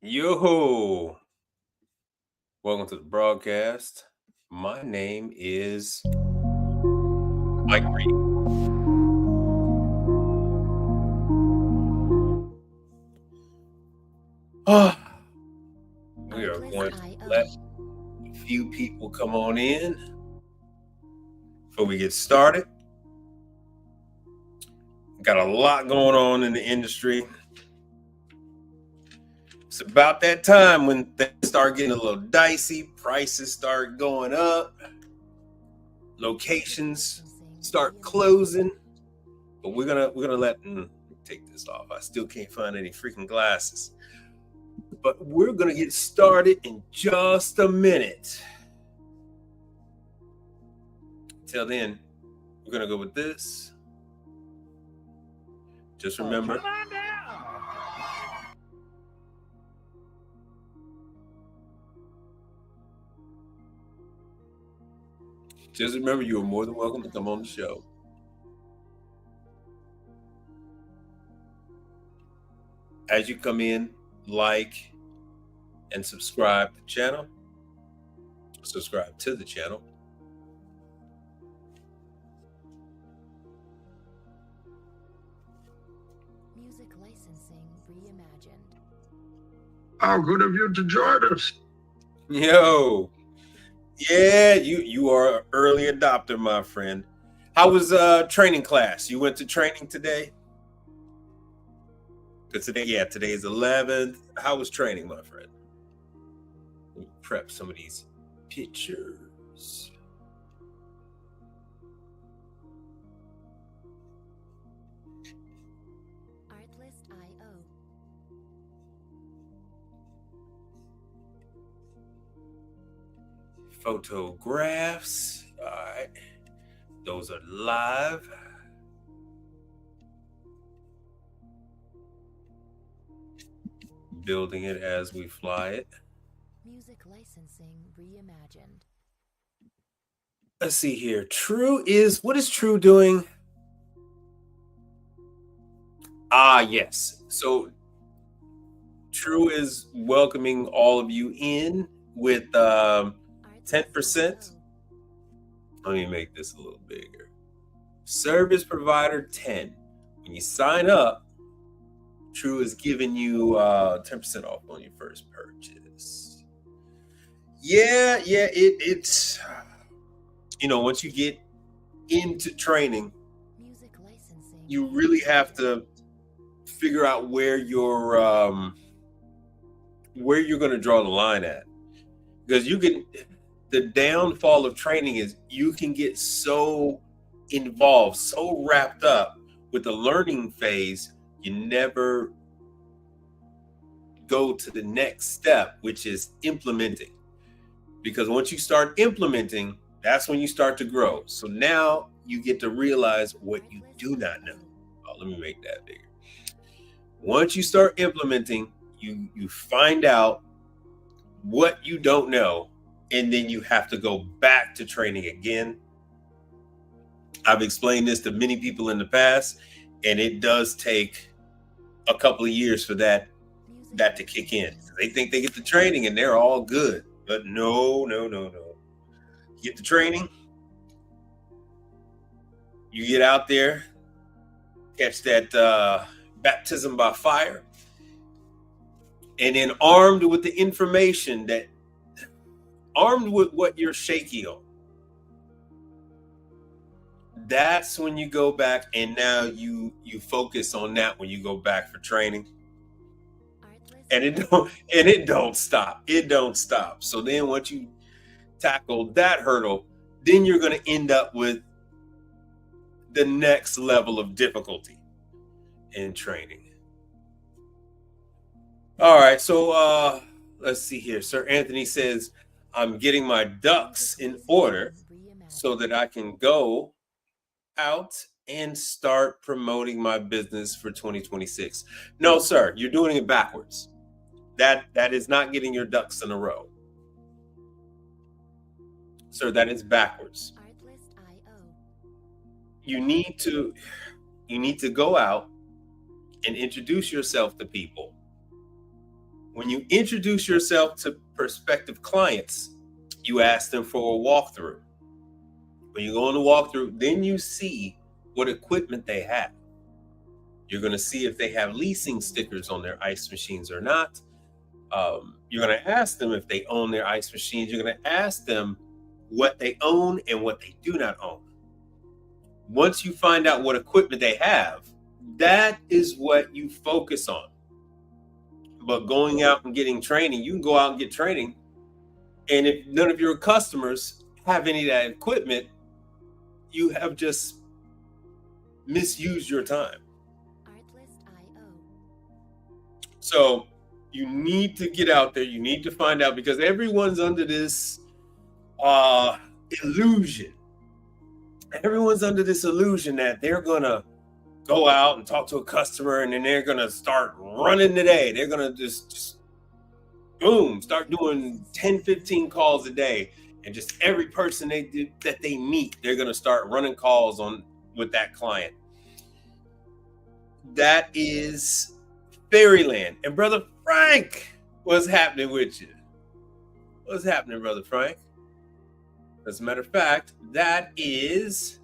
Yo, welcome to the broadcast. My name is Mike Reed. Ah, we are going to let a few people come on in before we get started. Got a lot going on in the industry. It's about that time when things start getting a little dicey, prices start going up, locations start closing. But we're gonna let take this off. I still can't find any freaking glasses. But we're gonna get started in just a minute. Till then, we're gonna go with this. Just remember. Come on down. Just remember, you are more than welcome to come on the show. As you come in, like and subscribe to the channel. Subscribe to the channel. Music licensing reimagined. How good of you to join us. Yo, yeah, you are an early adopter, my friend. How was training class? You went to training today? Because today is 11th. How was training, my friend? Let me prep some of these pictures. Artlist.io. Photographs. All right. Those are live. Building it as we fly it. Music licensing reimagined. Let's see here. What is True doing? Yes. So True is welcoming all of you in with 10%. Let me make this a little bigger. Service provider 10. When you sign up, True is giving you 10% off on your first purchase. Yeah, it's once you get into training, Music licensing. You really have to figure out where you're going to draw the line at, because the downfall of training is you can get so involved, so wrapped up with the learning phase, you never go to the next step, which is implementing. Because once you start implementing, that's when you start to grow. So now you get to realize what you do not know. Let me make that bigger. Once you start implementing, you find out what you don't know, and then you have to go back to training again. I've explained this to many people in the past, and it does take a couple of years for that to kick in. They think they get the training and they're all good, but no. You get the training, you get out there, catch that baptism by fire, and then armed with the information, armed with what you're shaky on, that's when you go back, and now you focus on that when you go back for training. And it don't stop. It don't stop. So then once you tackle that hurdle, then you're going to end up with the next level of difficulty in training. All right, so let's see here. Sir Anthony says, I'm getting my ducks in order so that I can go out and start promoting my business for 2026. No, sir, you're doing it backwards. That is not getting your ducks in a row. Sir, that is backwards. You need to go out and introduce yourself to people When you introduce yourself to prospective clients, you ask them for a walkthrough. When you go on the walkthrough, then you see what equipment they have. You're going to see if they have leasing stickers on their ice machines or not. You're going to ask them if they own their ice machines. You're going to ask them what they own and what they do not own. Once you find out what equipment they have, that is what you focus on. But going out and getting training, you can go out and get training. And if none of your customers have any of that equipment, you have just misused your time. Artlist.io. So you need to get out there. You need to find out, because everyone's under this illusion. Everyone's under this illusion that they're going to go out and talk to a customer and then they're going to start running today. They're going to just boom, start doing 10, 15 calls a day. And just every person that they meet, they're going to start running calls on with that client. That is fairyland. And Brother Frank, what's happening with you? What's happening, Brother Frank? As a matter of fact, that is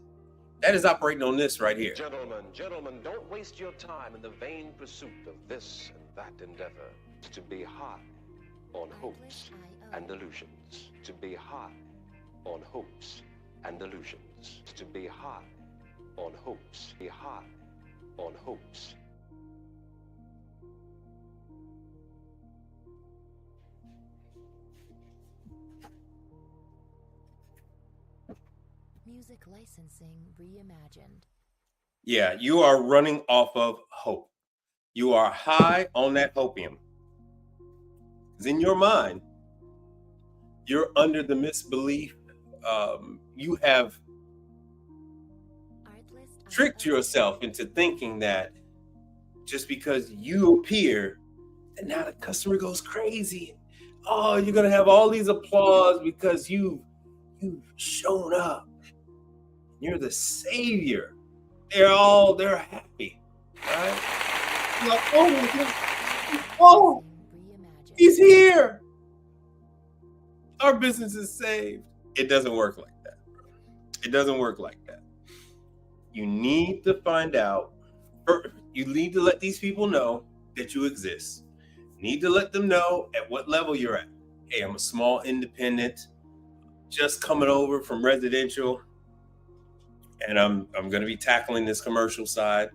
operating on this right here. Gentlemen, don't waste your time in the vain pursuit of this and that endeavor. To be high on hopes and illusions. To be high on hopes and illusions. To be high on hopes. Be high on hopes. Music licensing reimagined. Yeah, you are running off of hope. You are high on that hopium. Because in your mind, you're under the misbelief. You have tricked yourself into thinking that just because you appear, and now the customer goes crazy. Oh, you're going to have all these applause because you've shown up. You're the savior. They're happy, right? You're like, oh my God. Oh, he's here. Our business is saved. It doesn't work like that, bro. It doesn't work like that. You need to find out, you need to let these people know that you exist. You need to let them know at what level you're at. Hey, I'm a small independent, just coming over from residential, and I'm going to be tackling this commercial side.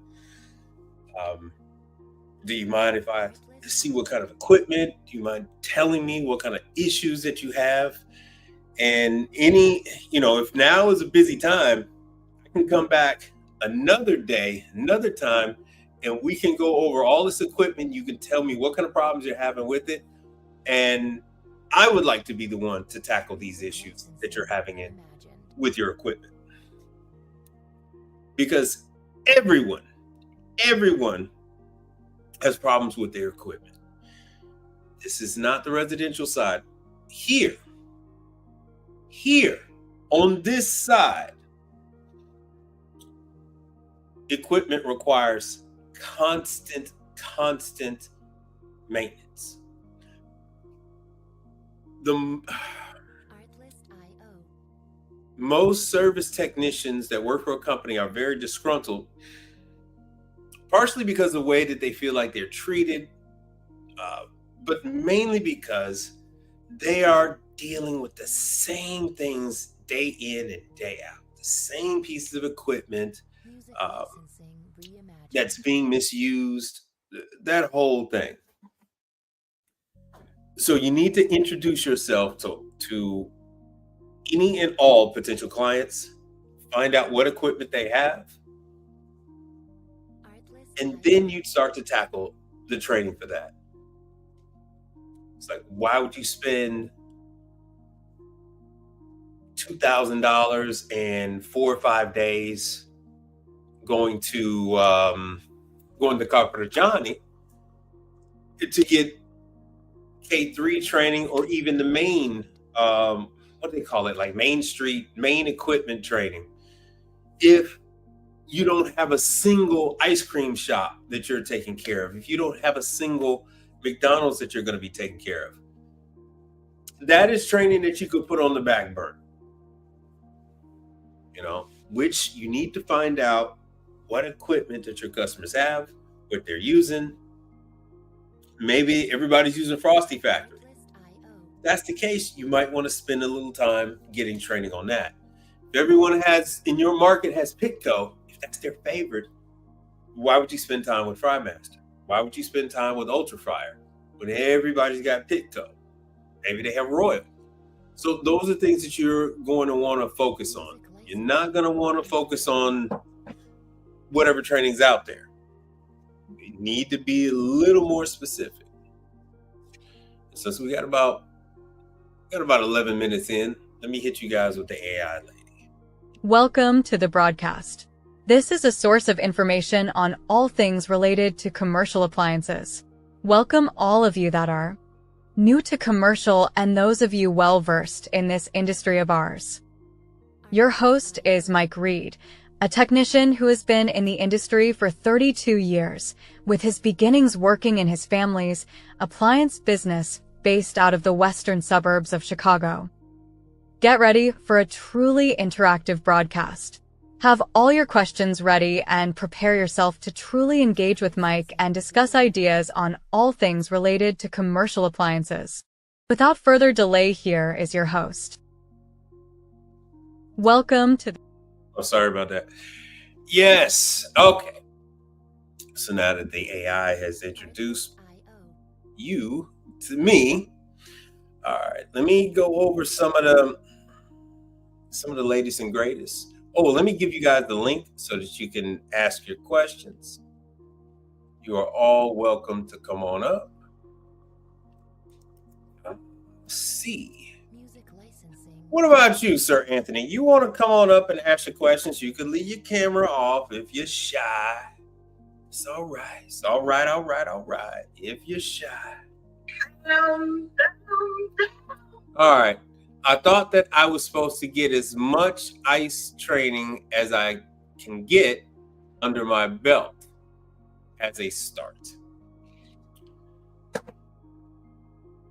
Do you mind if I see what kind of equipment? Do you mind telling me what kind of issues that you have? And if now is a busy time, I can come back another day, another time, and we can go over all this equipment. You can tell me what kind of problems you're having with it. And I would like to be the one to tackle these issues that you're having with your equipment. Because everyone has problems with their equipment. This is not the residential side. Here, on this side, equipment requires constant maintenance. Most service technicians that work for a company are very disgruntled, partially because of the way that they feel like they're treated, but mainly because they are dealing with the same things day in and day out, the same pieces of equipment that's being misused, that whole thing. So you need to introduce yourself to any and all potential clients, find out what equipment they have, and then you'd start to tackle the training for that. It's like, why would you spend $2,000 and 4 or 5 days going to Carpenter Johnny to get K3 training, or even the main, what do they call it, like main equipment training, if you don't have a single ice cream shop that you're taking care of, if you don't have a single McDonald's that you're going to be taking care of. That is training that you could put on the back burner. Which you need to find out what equipment that your customers have, what they're using. Maybe everybody's using Frosty Factory. If that's the case, you might want to spend a little time getting training on that. If everyone in your market has Pitco, if that's their favorite, why would you spend time with FryMaster? Why would you spend time with Ultra Fryer when everybody's got Pitco? Maybe they have Royal. So those are things that you're going to want to focus on. You're not going to want to focus on whatever training's out there. You need to be a little more specific. Since we got about 11 minutes in, let me hit you guys with the AI lady. Welcome to the broadcast. This is a source of information on all things related to commercial appliances. Welcome all of you that are new to commercial and those of you well-versed in this industry of ours. Your host is Mike Reed, a technician who has been in the industry for 32 years, with his beginnings working in his family's appliance business based out of the western suburbs of Chicago. Get ready for a truly interactive broadcast. Have all your questions ready and prepare yourself to truly engage with Mike and discuss ideas on all things related to commercial appliances. Without further delay, here is your host. Welcome to Oh, sorry about that. Yes. Okay. So now that the AI has introduced you to me, all right, let me go over some of the latest and greatest. Oh, let me give you guys the link so that you can ask your questions. You are all welcome to come on up. Let's see. What about you, Sir Anthony? You want to come on up and ask your questions? You can leave your camera off if you're shy. It's all right. It's all right. All right. If you're shy. All right. I thought that I was supposed to get as much ICE training as I can get under my belt as a start.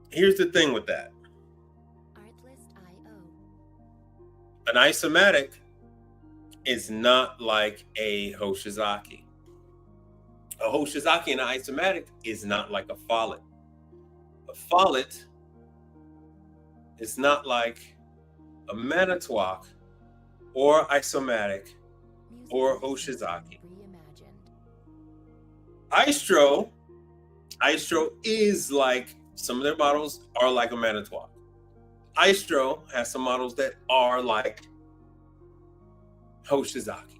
Here's the thing with that. An Isomatic is not like a Hoshizaki. A Hoshizaki and an Isomatic is not like a Follett. A Follett is not like a Manitowoc or Isomatic or Hoshizaki. Istro is like, some of their models are like a Manitowoc. Istro has some models that are like Hoshizaki.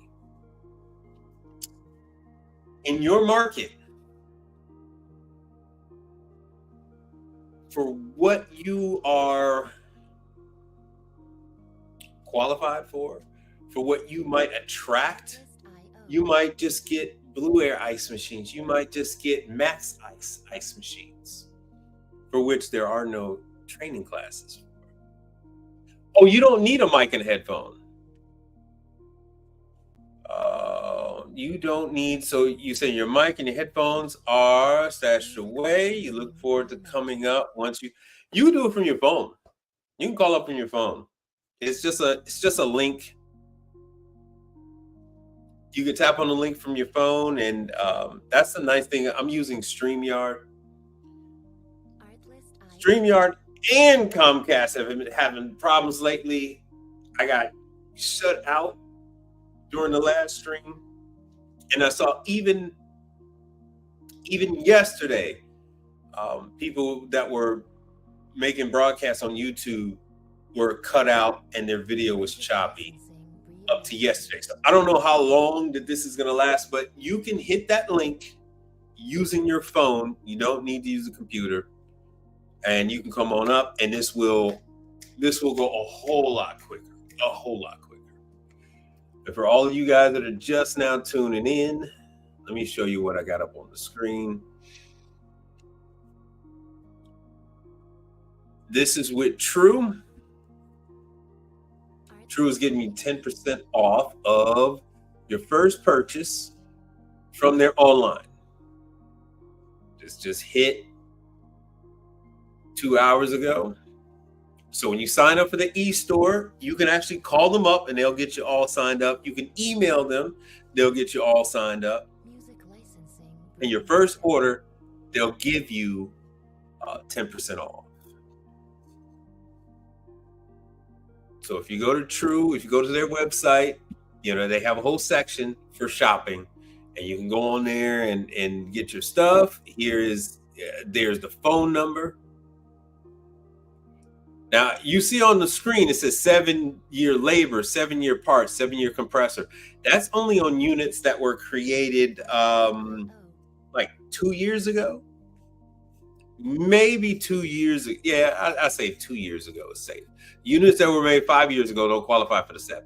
In your market, for what you are qualified for what you might attract, you might just get Blue Air ice machines. You might just get Max ice machines, for which there are no training classes. Oh, you don't need a mic and headphone. You don't need, so you say your mic and your headphones are stashed away. You look forward to coming up once you do it from your phone. You can call up on your phone. It's just a link. You can tap on the link from your phone, and that's the nice thing. I'm using StreamYard. StreamYard and Comcast have been having problems lately. I got shut out during the last stream, and I saw even yesterday, people that were making broadcasts on YouTube were cut out and their video was choppy up to yesterday. So I don't know how long that this is going to last, but you can hit that link using your phone. You don't need to use a computer. And you can come on up, and this will go a whole lot quicker. But for all of you guys that are just now tuning in, let me show you what I got up on the screen. This is with True. True is getting you 10% off of your first purchase from their online. Just hit 2 hours ago. So when you sign up for the e-store, you can actually call them up and they'll get you all signed up. You can email them, they'll get you all signed up. Music licensing. And your first order, they'll give you 10% off. So if you go to True, if you go to their website, you know, they have a whole section for shopping, and you can go on there and get your stuff. There's the phone number. Now you see on the screen, it says 7-year labor, 7-year parts, 7-year compressor. That's only on units that were created like 2 years ago. Maybe 2 years ago. Yeah, I say 2 years ago is safe. Units that were made 5 years ago don't qualify for the 7.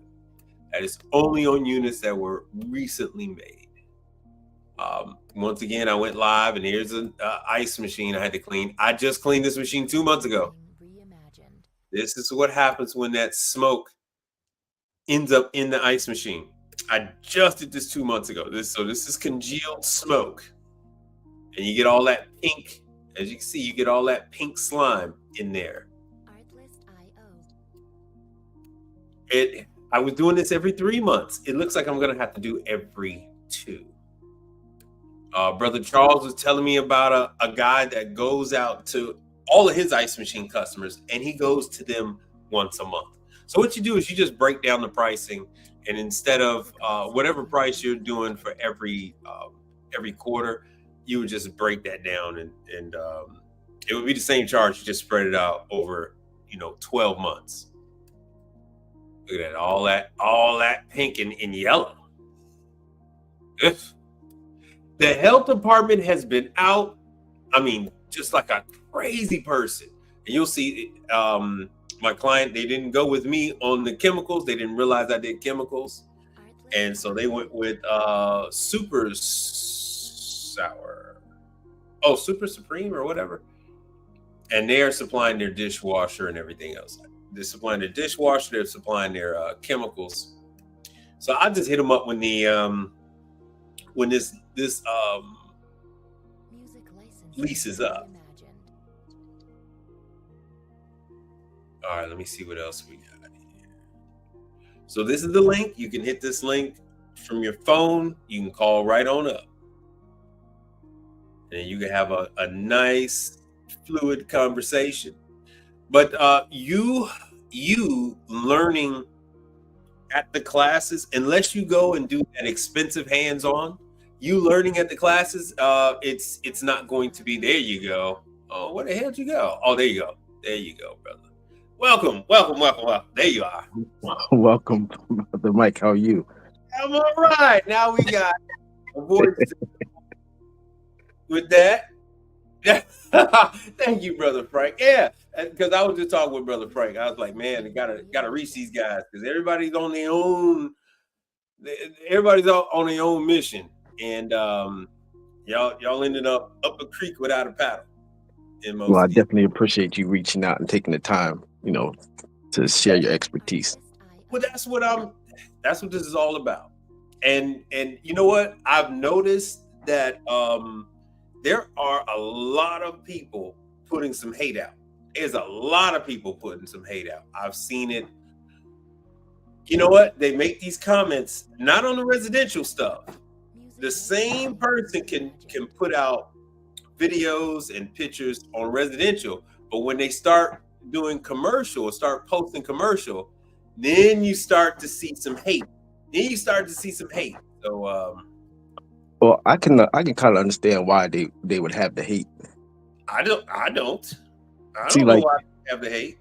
That is only on units that were recently made. Once again, I went live, and here's an ice machine I had to clean. I just cleaned this machine 2 months ago. Reimagined. This is what happens when that smoke ends up in the ice machine. I just did this 2 months ago. This is congealed smoke, and you get all that pink. As you can see, you get all that pink slime in there. Artlist.io. I was doing this every 3 months. It looks like I'm going to have to do every 2. Brother Charles was telling me about a guy that goes out to all of his ice machine customers, and he goes to them once a month. So what you do is you just break down the pricing, and instead of whatever price you're doing for every quarter, you would just break that down, and it would be the same charge. You just spread it out over 12 months. Look at that, all that pink and yellow. The health department has been out, just like a crazy person. And you'll see my client, they didn't go with me on the chemicals. They didn't realize I did chemicals. And so they went with Super Sour. Oh, Super Supreme or whatever. And they are supplying their dishwasher and everything else. They're supplying their dishwasher. They're supplying their chemicals. So I just hit them up when this Music licensing. lease is up. Reimagined. All right, let me see what else we got here. So this is the link. You can hit this link from your phone. You can call right on up. And you can have a nice, fluid conversation. But you learning at the classes, unless you go and do that expensive hands-on, you learning at the classes, it's not going to be, there you go. Oh, where the hell did you go? Oh, there you go. There you go, brother. Welcome. There you are. Welcome, Brother Mike. How are you? I'm all right. Now we got a voice with that. Thank you, Brother Frank. Yeah, because I was just talking with Brother Frank. I was like, man, they gotta reach these guys, because everybody's on their own. Everybody's on their own mission, and y'all ended up a creek without a paddle. Well, I definitely appreciate you reaching out and taking the time, to share your expertise. Well, that's what this is all about. And you know what? I've noticed that there are a lot of people putting some hate out. There's a lot of people putting some hate out. I've seen it. You know what? They make these comments not on the residential stuff. The same person can put out videos and pictures on residential, but when they start doing commercial or start posting commercial, then you start to see some hate. So Well, I can kind of understand why they would have the hate. I don't See, know like, why they have the hate.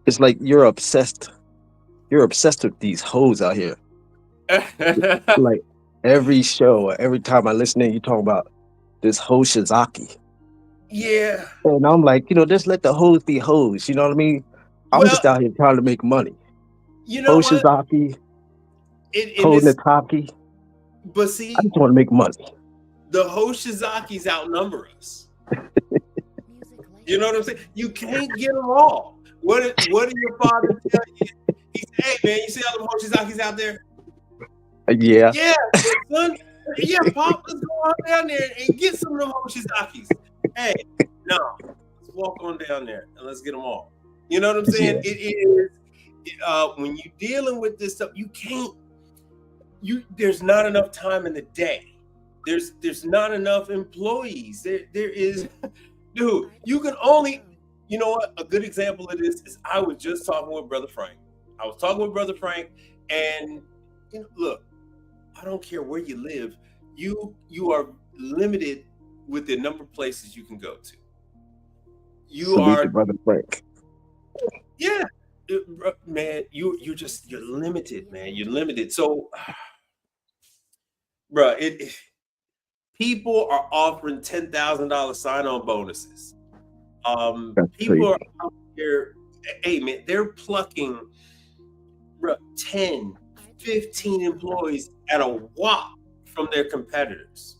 It's like you're obsessed with these hoes out here. Like every show or every time I listen in, you talk about this hoe Shizaki. Yeah. And I'm like, just let the hoes be hoes. You know what I mean? I'm just out here trying to make money. You know Hoe what? Shizaki, It hoe is, Nataki. but see, I just want to make money. the Hoshizakis outnumber us. You know what I'm saying? You can't get them all. What did your father tell you? He said, "Hey man, you see all the Hoshizakis out there?" Yeah. Yeah, son. Yeah, Pop, let's go out down there and get some of them Hoshizakis. Hey, no, walk on down there and let's get them all. You know what I'm saying? Yeah. It is when you're dealing with this stuff, you can't. There's not enough time in the day. There's not enough employees. There is, dude. You can only. You know what? A good example of this is I was just talking with Brother Frank. And look, I don't care where you live. You are limited with the number of places you can go to. You Salute are, to Brother Frank. yeah, man. You're limited, man. You're limited. So, bro, people are offering $10,000 sign-on bonuses. That's People are crazy. out there. Hey, man, they're plucking, bro, 10, 15 employees at a whop from their competitors.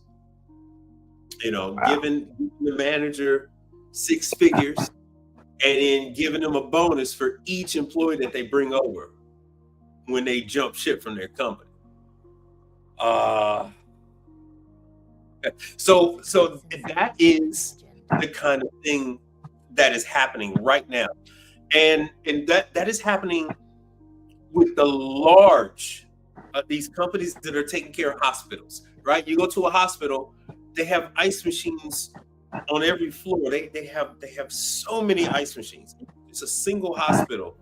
Wow. Giving the manager 6 figures and then giving them a bonus for each employee that they bring over when they jump ship from their company. So that is the kind of thing that is happening right now. And that is happening with the large these companies that are taking care of hospitals, right? You go to a hospital, they have ice machines on every floor. They have so many ice machines. It's a single hospital.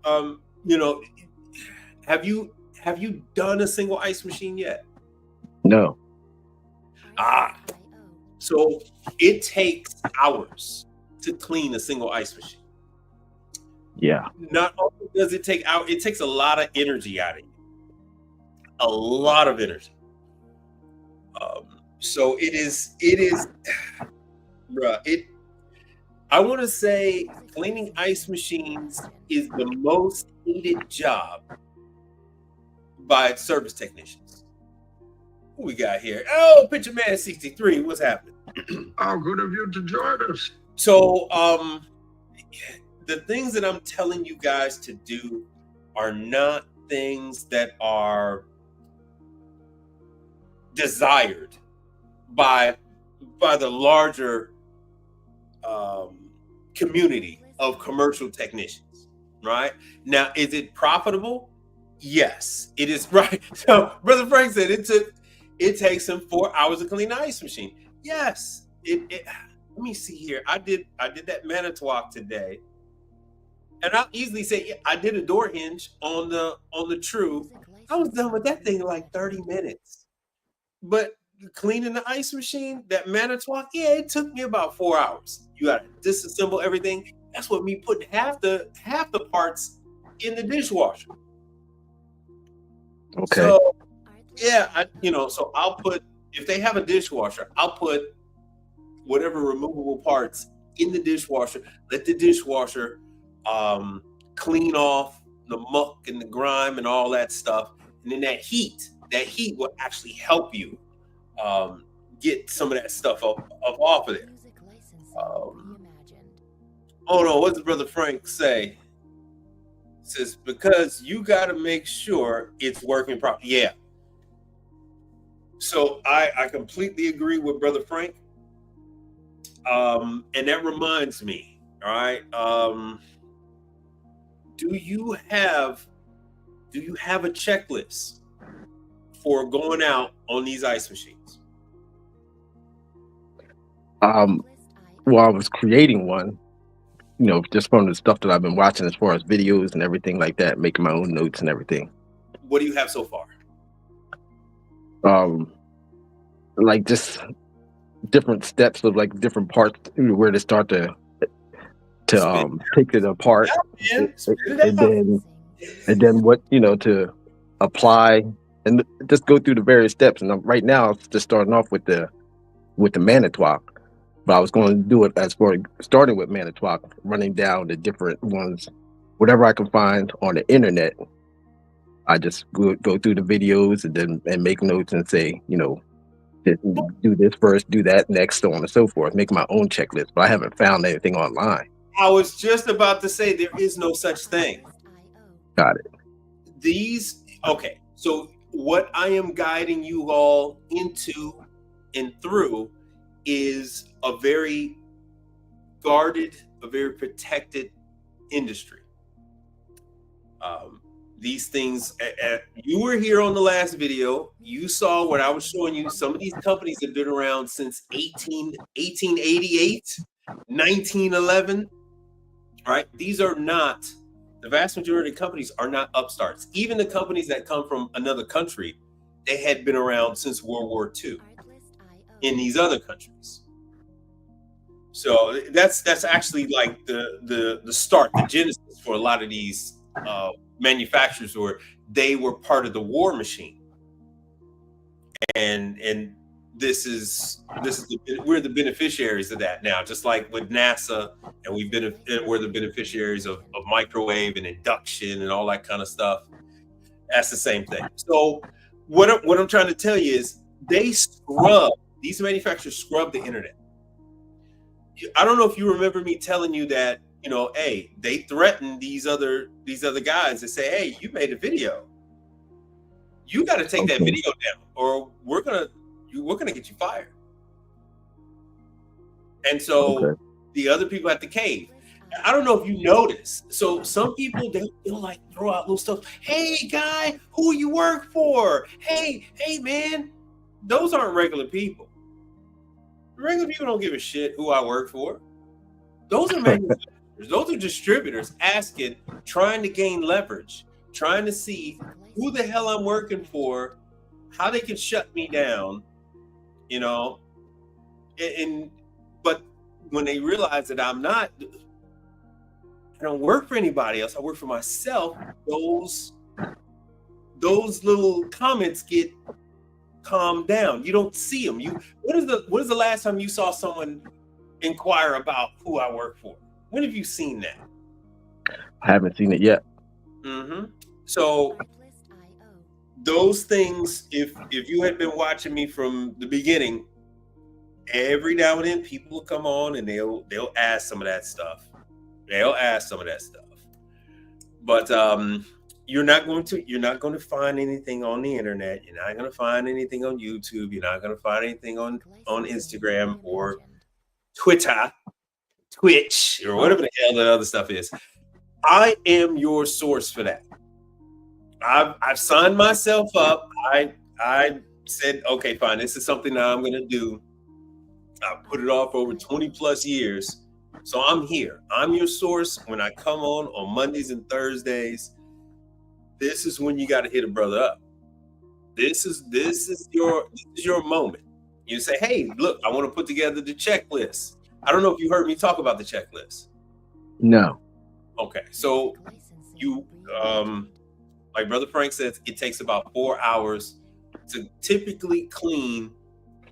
Have you done a single ice machine yet? No. So it takes hours to clean a single ice machine. Yeah. Not only does it take hours, it takes a lot of energy out of you. A lot of energy. So it is, bruh, I want to say cleaning ice machines is the most hated job by service technicians. Who we got here? Oh, Picture Man 63. What's happening? How good of you to join us. So, the things that I'm telling you guys to do are not things that are desired by the larger community of commercial technicians, right? Now, is it profitable? Yes, it is. Right. So Brother Frank said it takes him 4 hours to clean the ice machine. Yes. Let me see here. I did that Manitowoc today. And I'll easily say I did a door hinge on the True. I was done with that thing in like 30 minutes. But cleaning the ice machine, that Manitowoc, yeah, it took me about 4 hours. You gotta disassemble everything. That's what me putting half the parts in the dishwasher. Okay. So yeah, so I'll put, if they have a dishwasher, I'll put whatever removable parts in the dishwasher, let the dishwasher clean off the muck and the grime and all that stuff. And then that heat will actually help you get some of that stuff up off of there. Oh no, what does Brother Frank say? It says, because you got to make sure it's working properly. Yeah. So I completely agree with Brother Frank. And that reminds me, all right. Do you have a checklist for going out on these ice machines? Well, I was creating one, just from the stuff that I've been watching as far as videos and everything like that, making my own notes and everything. What do you have so far? Like just different steps of like different parts where to start to take it apart, and then what to apply and just go through the various steps. And right now, I'm just starting off with the Manitowoc, but I was going to do it as for starting with Manitowoc, running down the different ones, whatever I can find on the internet. I just go through the videos and make notes and say, do this first, do that next, so on and so forth. Make my own checklist, but I haven't found anything online. I was just about to say there is no such thing. Got it. Okay. So what I am guiding you all into and through is a very guarded, a very protected industry. These things, you were here on the last video. You saw what I was showing you. Some of these companies have been around since 1888, 1911, right? These are not, the vast majority of companies are not upstarts. Even the companies that come from another country, they had been around since World War II in these other countries. So that's actually like the start, the genesis for a lot of these manufacturers, where they were part of the war machine, and this is we're the beneficiaries of that now, just like with NASA, and we're the beneficiaries of microwave and induction and all that kind of stuff. That's the same thing. So what I'm trying to tell you is these manufacturers scrub the internet. I don't know if you remember me telling you that, you know, hey, they threaten these other guys and say, hey, you made a video, you got to take that video down, or we're gonna get you fired. And so the other people at the cave, I don't know if you noticed. So some people, they'll like throw out little stuff. Hey, guy, who you work for? Hey, man, those aren't regular people. Regular people don't give a shit who I work for. Those are manufacturers. Those are distributors trying to gain leverage, trying to see who the hell I'm working for, how they can shut me down, you know. But when they realize that I don't work for anybody else, I work for myself, those little comments get calmed down. You don't see them. What is the last time you saw someone inquire about who I work for? When have you seen that? I haven't seen it yet. So those things, if you had been watching me from the beginning, every now and then people will come on and they'll ask some of that stuff. But you're not going to find anything on the internet. You're not going to find anything on YouTube. You're not going to find anything on Instagram or Twitter, Twitch, or whatever the hell that other stuff is. I am your source for that. I've signed myself up. I said, okay, fine, this is something that I'm going to do. I put it off over 20 plus years. So I'm here. I'm your source when I come on Mondays and Thursdays. This is when you got to hit a brother up. This is your moment. You say, hey, look, I want to put together the checklist. I don't know if you heard me talk about the checklist. No. Okay, so you, like Brother Frank says, it takes about 4 hours to typically clean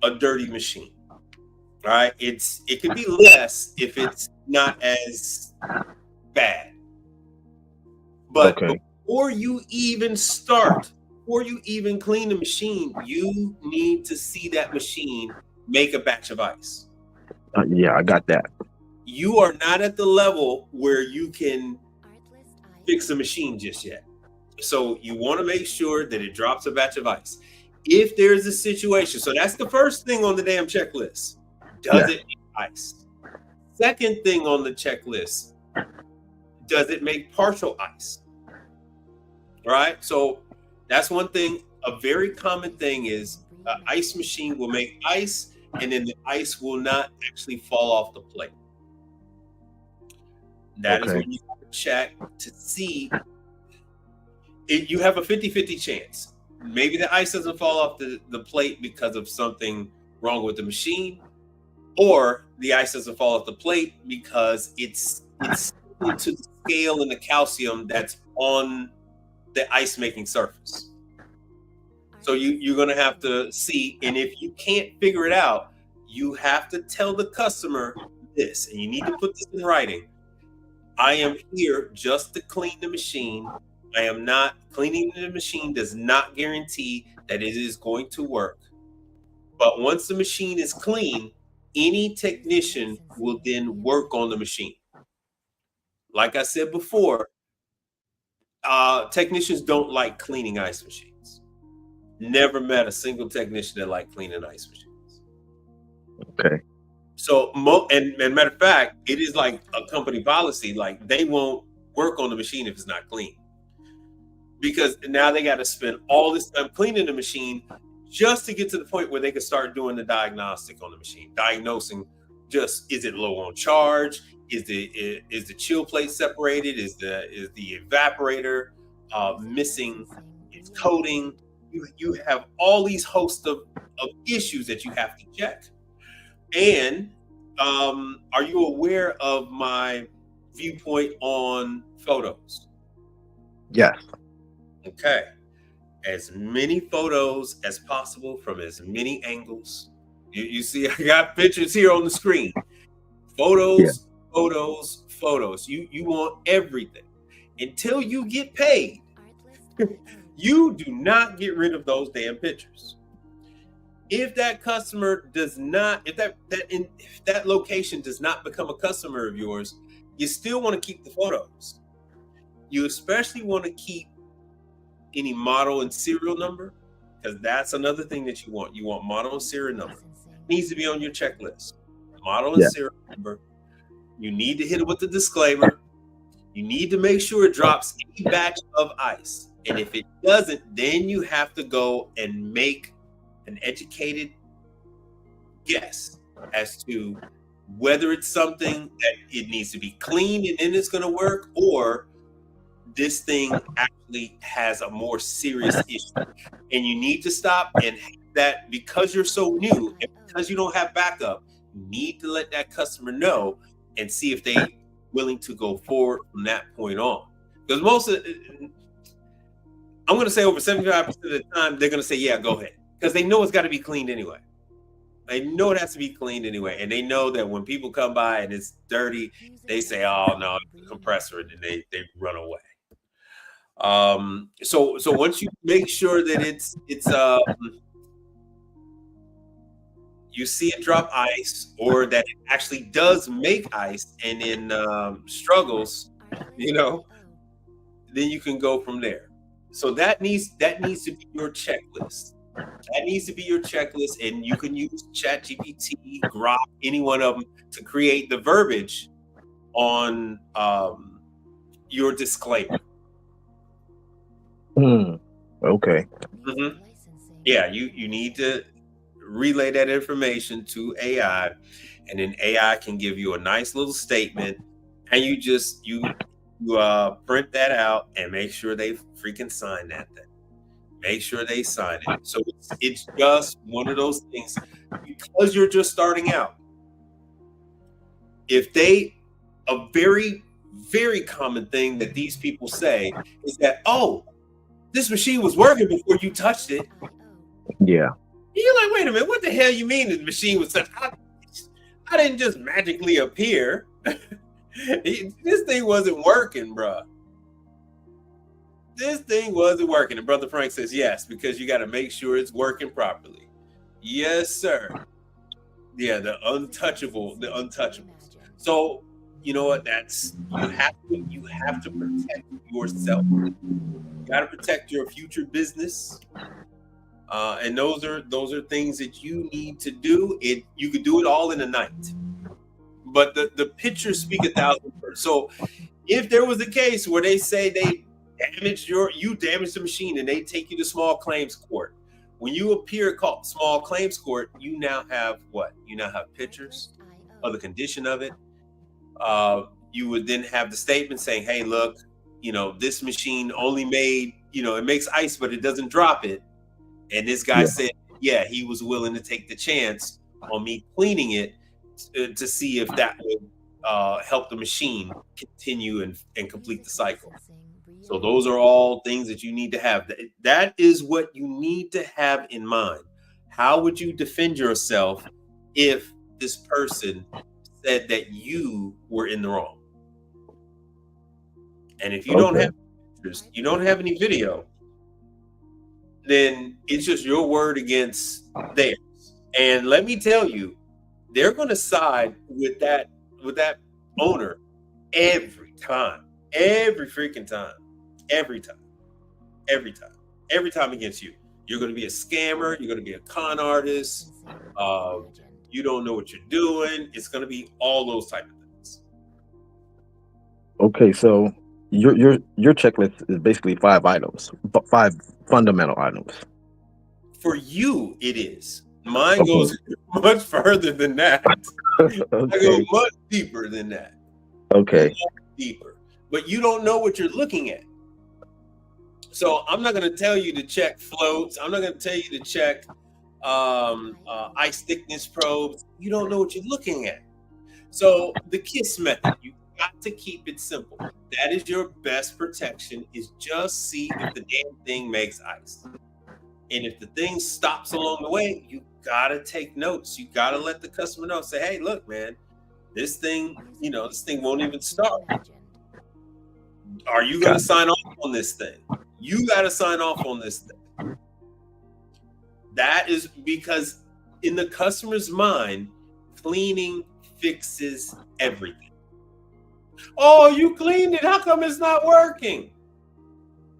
a dirty machine. All right, it could be less if it's not as bad. But before you even clean the machine, you need to see that machine make a batch of ice. Yeah, I got that. You are not at the level where you can fix a machine just yet. So you want to make sure that it drops a batch of ice. If there's a situation, so that's the first thing on the damn checklist. Does it make ice? Second thing on the checklist, does it make partial ice? All right, so that's one thing. A very common thing is an ice machine will make ice, and then the ice will not actually fall off the plate. That is when you have to check to see. You have a 50-50 chance. Maybe the ice doesn't fall off the plate because of something wrong with the machine, or the ice doesn't fall off the plate because it's to the scale and the calcium that's on the ice making surface. So you're going to have to see, and if you can't figure it out, you have to tell the customer this, and you need to put this in writing. I am here just to clean the machine. I am not cleaning the machine does not guarantee that it is going to work. But once the machine is clean, any technician will then work on the machine. Like I said before, technicians don't like cleaning ice machines. Never met a single technician that liked cleaning ice machines. Okay. So, and matter of fact, it is like a company policy. Like they won't work on the machine if it's not clean, because now they got to spend all this time cleaning the machine just to get to the point where they can start doing the diagnostic on the machine, diagnosing just is it low on charge, is the chill plate separated, is the evaporator missing its coating. You have all these hosts of issues that you have to check. And are you aware of my viewpoint on photos? Yes. Okay. As many photos as possible from as many angles. You see, I got pictures here on the screen. Photos, photos, photos. You want everything. Until you get paid, you do not get rid of those damn pictures. If that customer does not, if that location does not become a customer of yours, you still want to keep the photos. You especially want to keep any model and serial number, because that's another thing that you want. You want model and serial number. It needs to be on your checklist. Model and serial number. You need to hit it with the disclaimer. You need to make sure it drops any batch of ice. And if it doesn't, then you have to go and make an educated guess as to whether it's something that it needs to be cleaned and then it's going to work, or this thing actually has a more serious issue. And you need to stop, and that because you're so new and because you don't have backup, you need to let that customer know and see if they're willing to go forward from that point on. Because I'm going to say over 75% of the time, they're going to say, yeah, go ahead. Because they know it's got to be cleaned anyway. They know it has to be cleaned anyway. And they know that when people come by and it's dirty, they say, oh, no, it's a compressor, and then they run away. So once you make sure that it's you see it drop ice, or that it actually does make ice and then struggles, then you can go from there. So that needs to be your checklist. That needs to be your checklist, and you can use ChatGPT, Grok, any one of them to create the verbiage on your disclaimer. Okay. Mm-hmm. Yeah, you need to relay that information to AI, and then AI can give you a nice little statement, and you print that out and make sure they freaking sign that thing. Make sure they sign it. So it's just one of those things, because you're just starting out. A very, very common thing that these people say is that, oh, this machine was working before you touched it. Yeah. You're like, wait a minute, what the hell you mean the machine was touched? I didn't just magically appear. This thing wasn't working, bruh. This thing wasn't working. And Brother Frank says, yes, because you got to make sure it's working properly. Yes, sir. Yeah, the untouchables. So, you know what? You have to protect yourself. You got to protect your future business. And those are things that you need to do. You could do it all in a night. But the pictures speak 1,000 words. So if there was a case where they say they you damaged the machine, and they take you to small claims court, when you appear at small claims court, you now have what? You now have pictures of the condition of it. You would then have the statement saying, hey, look, this machine only made, it makes ice, but it doesn't drop it. And this guy said, yeah, he was willing to take the chance on me cleaning it to see if that would help the machine continue and complete the cycle. So those are all things that you need to have. That is what you need to have in mind. How would you defend yourself if this person said that you were in the wrong? And if you don't have pictures, you don't have any video, then it's just your word against theirs. And let me tell you, they're going to side with that owner every time, every freaking time, every time against you. You're going to be a scammer. You're going to be a con artist. You don't know what you're doing. It's going to be all those type of things. Okay, so your checklist is basically 5 items, 5 fundamental items. For you, it is. Mine Okay. goes much further than that. I go Okay. much deeper than that. Okay. Much deeper. But you don't know what you're looking at. So I'm not going to tell you to check floats. I'm not going to tell you to check ice thickness probes. You don't know what you're looking at. So the KISS method, you got to keep it simple. That is your best protection, is just see if the damn thing makes ice. And if the thing stops along the way, you got to take notes. You got to let the customer know. Say, hey, look, man, this thing, this thing won't even start. Are you going to sign off on this thing? You got to sign off on this thing. That is because in the customer's mind, cleaning fixes everything. Oh, you cleaned it. How come it's not working?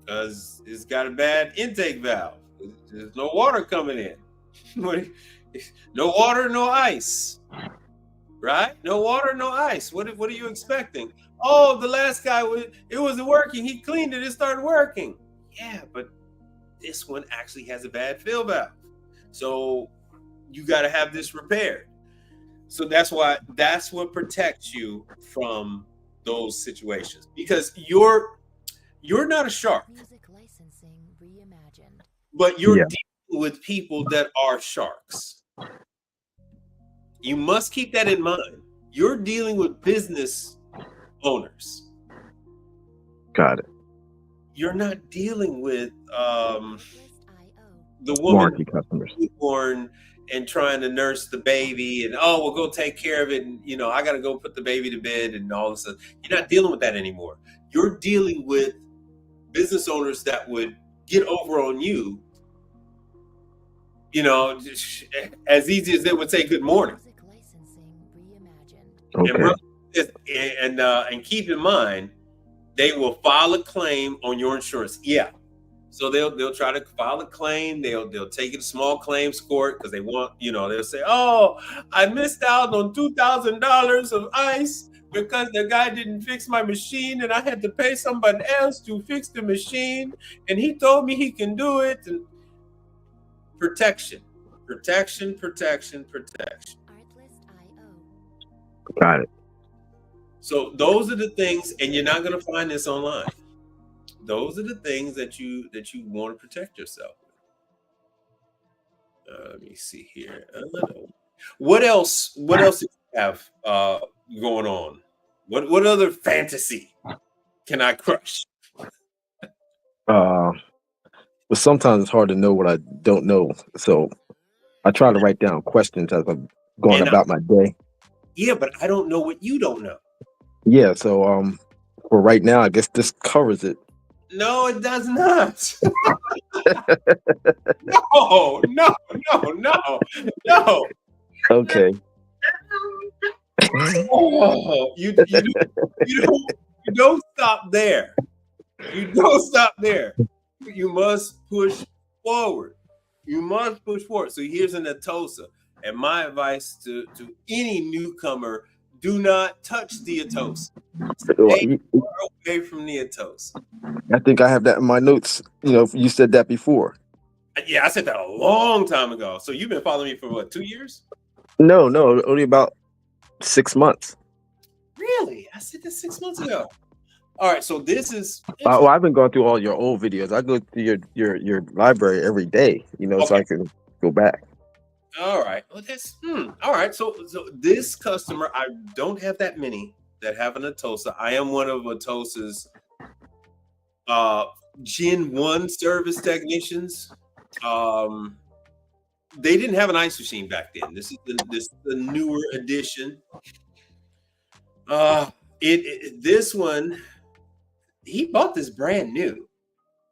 Because it's got a bad intake valve. There's no water coming in. No water, no ice. Right? No water, no ice. What are you expecting? Oh, the last guy, it wasn't working. He cleaned it. It started working. Yeah, but this one actually has a bad fill valve. So you got to have this repaired. So that's what protects you from those situations, because you're not a shark, Music licensing reimagined. but you're Yeah. dealing with people that are sharks. You must keep that in mind. You're dealing with business owners. Got it. You're not dealing with Artlist.io. the woman Warranty customers. born and trying to nurse the baby, and we'll go take care of it, and I got to go put the baby to bed and all this stuff. You're not dealing with that anymore. You're dealing with business owners that would get over on you, as easy as they would say good morning. Music licensing reimagined. Okay. And keep in mind, they will file a claim on your insurance. Yeah. So they'll try to file a claim. They'll take it to small claims court because they want, they'll say, oh, I missed out on $2,000 of ice because the guy didn't fix my machine and I had to pay somebody else to fix the machine. And he told me he can do it. And protection. Artlist.io. Got it. So those are the things, and you're not going to find this online. Those are the things that you want to protect yourself with. Let me see here. What else do you have going on? What other fantasy can I crush? But sometimes it's hard to know what I don't know. So I try to write down questions as I'm going about my day. Yeah, but I don't know what you don't know. Yeah. So for right now, I guess this covers it. No, it does not. No. Okay. Oh, you don't stop there. You don't stop there. You must push forward. So here's an Atosa. And my advice to any newcomer: do not touch the Atosa. Stay away from the Atosa. I think I have that in my notes. You said that before. Yeah, I said that a long time ago. So you've been following me for what, 2 years? No, only about 6 months. Really? I said this 6 months ago. All right, so this is. Well, I've been going through all your old videos. I go through your library every day, so I can go back. All right. Well, all right. So this customer, I don't have that many that have an Atosa. I am one of Atosa's Gen 1 service technicians. They didn't have an ice machine back then. This is the newer edition. This one, he bought this brand new.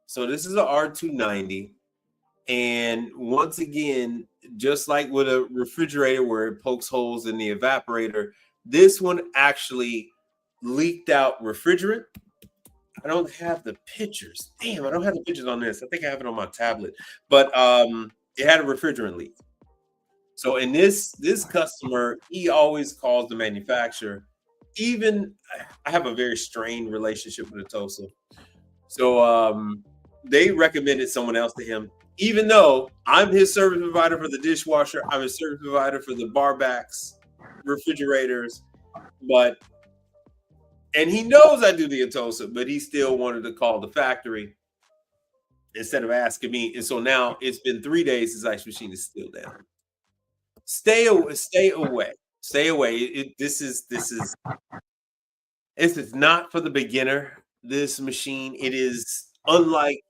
So this is a R290. And once again, just like with a refrigerator where it pokes holes in the evaporator, this one actually leaked out refrigerant. I don't have the pictures. Damn, I don't have the pictures on this. I think I have it on my tablet. But it had a refrigerant leak. So in this customer, he always calls the manufacturer. Even I have a very strained relationship with Atosa. So they recommended someone else to him, even though I'm his service provider for the dishwasher, I'm his service provider for the bar backs, refrigerators, and he knows I do the Atosa, but he still wanted to call the factory instead of asking me. And so now it's been 3 days since ice machine is still down. Stay away. Stay away. This is not for the beginner. This machine, it is unlike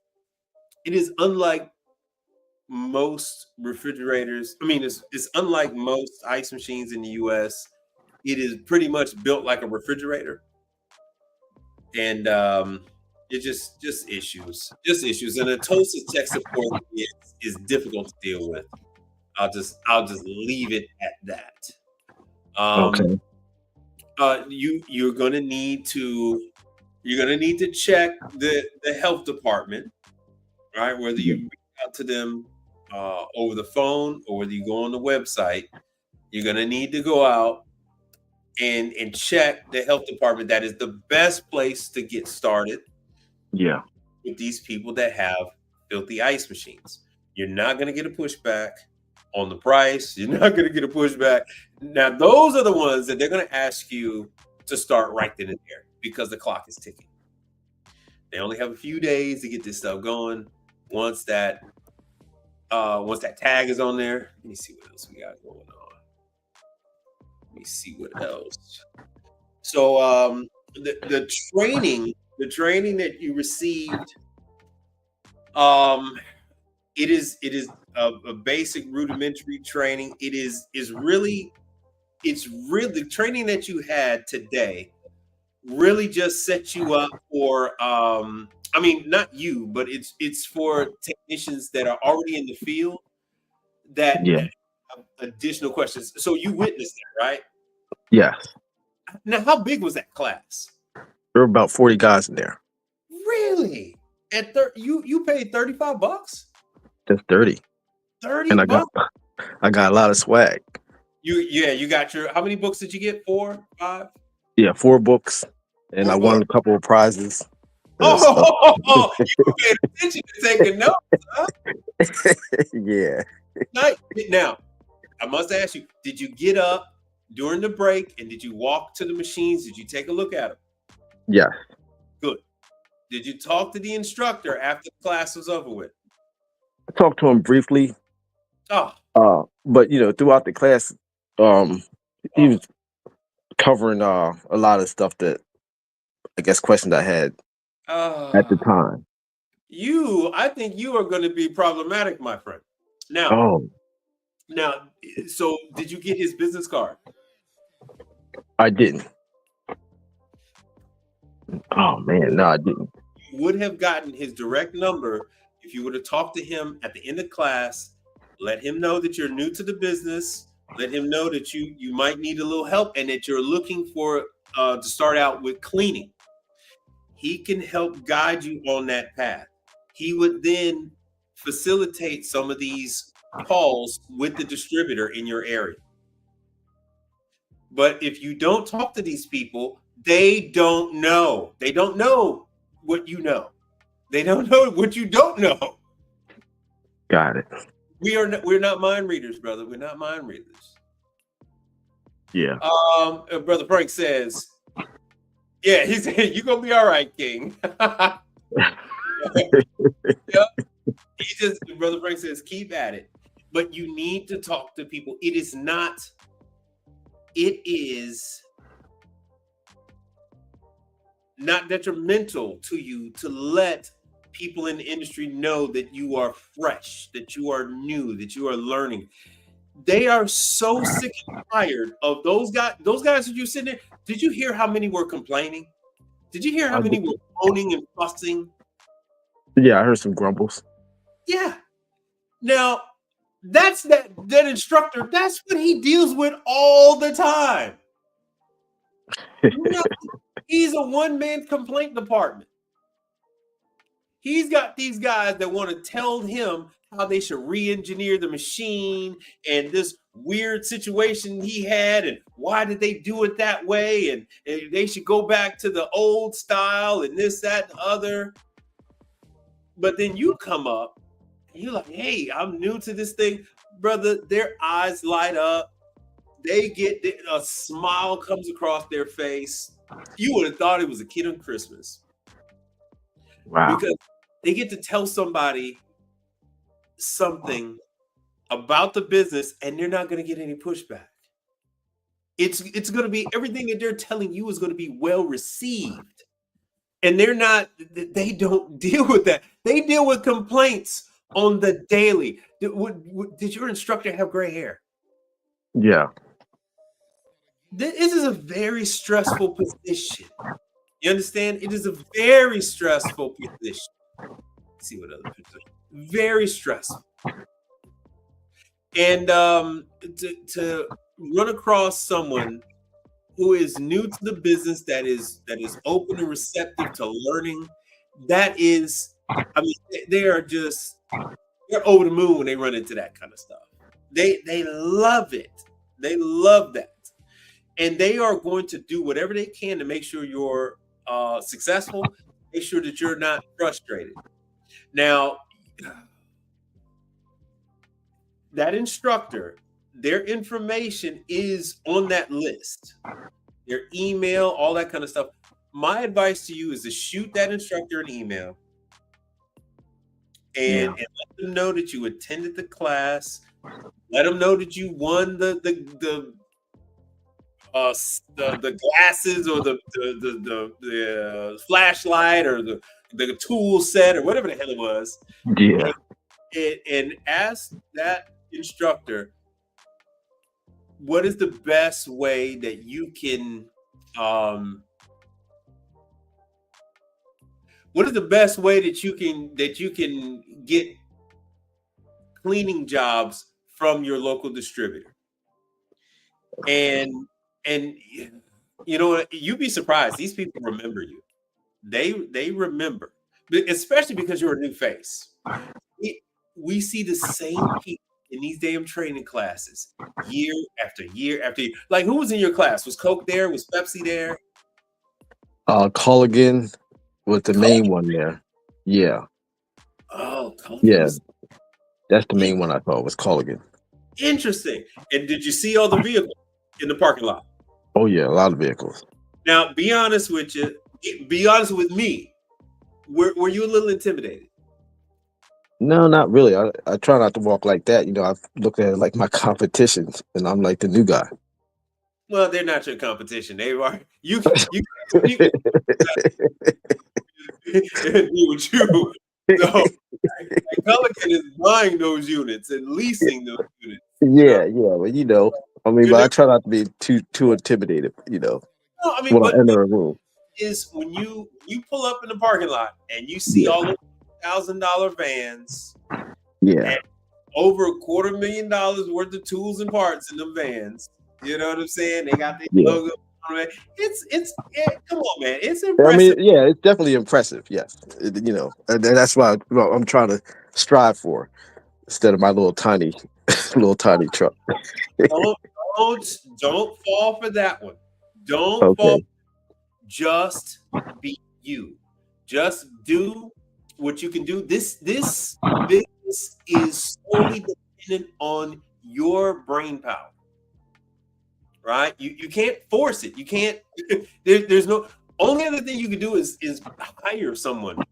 most refrigerators. I mean, it's unlike most ice machines in the US. It is pretty much built like a refrigerator. And it just issues. And the Atosa tech support is difficult to deal with. I'll just leave it at that. Okay. You're gonna need to check the health department, right? Whether you reach out to them over the phone or whether you go on the website, you're gonna need to go out and check the health department. That is the best place to get started. Yeah. With these people that have filthy ice machines, you're not gonna get a pushback on the price. You're not gonna get a pushback. Now, those are the ones that they're gonna ask you to start right then and there because the clock is ticking. They only have a few days to get this stuff going. Once that tag is on there, let me see what else we got going on. Let me see what else. So the training that you received, it is a basic rudimentary training. It's really the training that you had today really just set you up for I mean, not you, but it's for technicians that are already in the field that have additional questions. So you witnessed that, right? Yes. Now, how big was that class? There were about 40 guys in there. Really? At you paid $35? Just 30. 30 And bucks? I got a lot of swag. You got your, how many books did you get? 4, 5? Yeah, 4 books. And 4 I won a couple of prizes. Oh, you paid attention to taking notes, huh? Yeah. Now, I must ask you, did you get up during the break and did you walk to the machines? Did you take a look at them? Yeah. Good. Did you talk to the instructor after the class was over with? I talked to him briefly. Oh. But throughout the class, he was covering a lot of stuff that I guess questions I had at the time. I think you are going to be problematic, my friend. Now, so did you get his business card? I didn't. Oh man, no, I didn't. You would have gotten his direct number if you would have talked to him at the end of class. Let him know that you're new to the business. Let him know that you might need a little help and that you're looking for to start out with cleaning. He can help guide you on that path. He would then facilitate some of these calls with the distributor in your area. But if you don't talk to these people, they don't know. They don't know what you know. They don't know what you don't know. Got it. We're not mind readers, brother. We're not mind readers. Yeah. Brother Frank says, yeah, he said, you're gonna be all right, King. Yep. Brother Frank says, keep at it. But you need to talk to people. It is not detrimental to you to let people in the industry know that you are fresh, that you are new, that you are learning. They are so sick and tired of those guys that you sitting there. Did you hear how many were complaining? Did you hear how many were moaning and fussing? Yeah, I heard some grumbles. Yeah. Now, that's that instructor, that's what he deals with all the time. He's a one-man complaint department. He's got these guys that want to tell him how they should re-engineer the machine and this weird situation he had, and why did they do it that way, and they should go back to the old style and this, that, and the other. But then you come up and you're like, hey, I'm new to this thing, brother. Their eyes light up. They get a smile comes across their face. You would have thought it was a kid on Christmas. Wow. Because they get to tell somebody something about the business and they're not going to get any pushback. It's going to be, everything that they're telling you is going to be well received. And they don't deal with that. They deal with complaints on the daily. Did your instructor have gray hair? Yeah. This is a very stressful position. You understand? It is a very stressful position. Let's see what other position. Very stressful. And to run across someone who is new to the business, that is open and receptive to learning, that is, I mean, they're over the moon when they run into that kind of stuff. They love it. They love that. And they are going to do whatever they can to make sure you're successful, make sure that you're not frustrated. Now, that instructor, their information is on that list, their email, all that kind of stuff. My advice to you is to shoot that instructor an email and let them know that you attended the class. Let them know that you won the glasses or the flashlight or the tool set or whatever the hell it was. Yeah. And ask that instructor, what is the best way that you can get cleaning jobs from your local distributor? And you know, you'd be surprised. These people remember you. They remember, especially because you're a new face. We see the same people in these damn training classes year after year after year. Like, who was in your class? Was Coke there? Was Pepsi there? Culligan was the main one there. Yeah. Oh, Culligan. Yeah. That's the main one I thought was Culligan. Interesting. And did you see all the vehicles in the parking lot? Oh yeah, a lot of vehicles. Now, be honest with you. Be honest with me. Were you a little intimidated? No, not really. I try not to walk like that. You know, I've looked at it like my competitions, and I'm like the new guy. Well, they're not your competition. They are. You with you. So, Pelican is buying those units and leasing those units. Yeah. Well, you know, I mean, but I try not to be too intimidated. You know, no, I mean, when I enter a room. Is when you pull up in the parking lot and you see all those $1,000 vans, and over $250,000 worth of tools and parts in the vans. You know what I'm saying? They got the logo on it. It's come on, man. It's impressive. I mean, yeah, it's definitely impressive. Yes, you know, and that's why I'm trying to strive for instead of my little tiny truck. Don't fall for that one. Don't fall. Just be you. Just do what you can do. This business is solely dependent on your brain power, right? You can't force it. You can't. There's no. Only other thing you can do is hire someone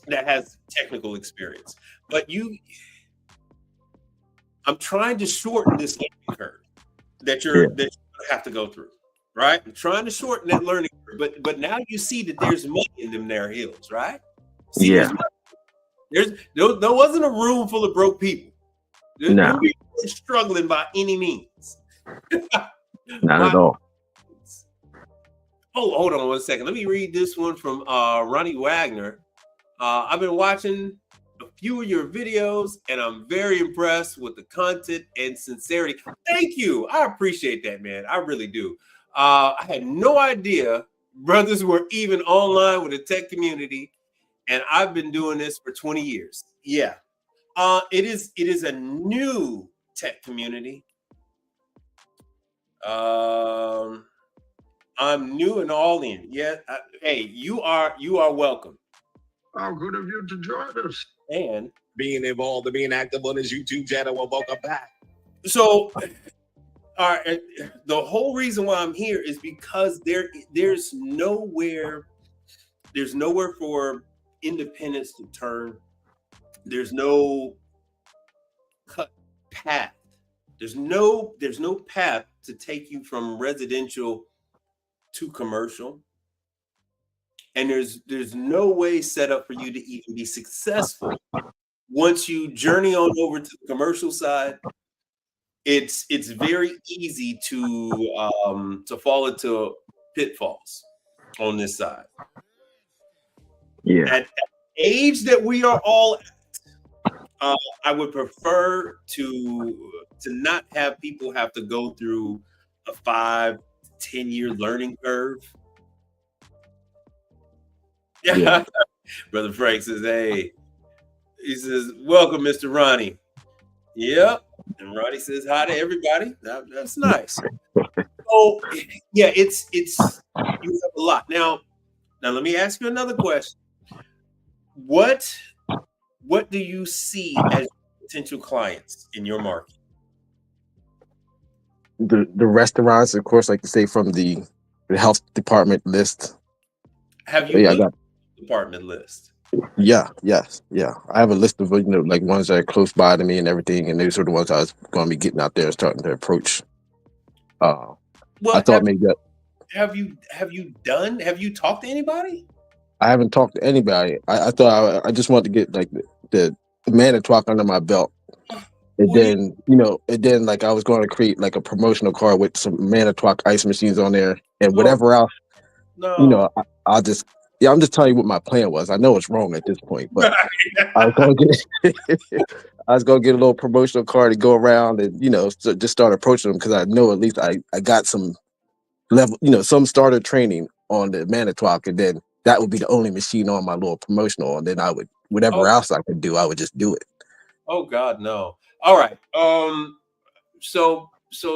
that has technical experience. But I'm trying to shorten this learning curve that you're going to have to go through. Right? I'm trying to shorten that learning curve, but now you see that there's money in them there hills, right? See, there wasn't a room full of broke people. No. People were struggling by any means. Not at all. Oh, hold on one second. Let me read this one from Ronnie Wagner. I've been watching a few of your videos, and I'm very impressed with the content and sincerity. Thank you. I appreciate that, man. I really do. I had no idea brothers were even online with the tech community, and I've been doing this for 20 years. Yeah. It is a new tech community. I'm new and all in. Yeah. Hey, you are welcome. How good of you to join us. And being involved and being active on his YouTube channel. Well, welcome back. so, the whole reason why I'm here is because there's nowhere for independence to turn. There's no cut path. There's no path to take you from residential to commercial. And there's no way set up for you to even be successful. Once you journey on over to the commercial side, it's very easy to fall into pitfalls on this side. Yeah. At the age that we are all at, I would prefer to not have people have to go through a 5-10 year learning curve. Yeah. Brother Frank says, hey, he says, welcome, Mr. Ronnie. Yep. And Ronnie says hi to everybody. That's nice. So yeah, it's you have a lot. Now let me ask you another question. What do you see as potential clients in your market? The restaurants, of course, like you say, from the health department list. Have you looked at the department list? Yeah. I have a list of like ones that are close by to me and everything, and those are the ones I was going to be getting out there and starting to approach. Well, I thought maybe that. Have you talked to anybody? I haven't talked to anybody. I thought I just wanted to get like the Manitowoc under my belt, and then like I was going to create like a promotional card with some Manitowoc ice machines on there and whatever else. No. I'll just. Yeah, I'm just telling you what my plan was. I know it's wrong at this point, but I was gonna get a little promotional card to go around and so just start approaching them because I know at least I got some level, some starter training on the Manitowoc, and then that would be the only machine on my little promotional, and then I would whatever else I could do, I would just do it. Oh God, no. All right. So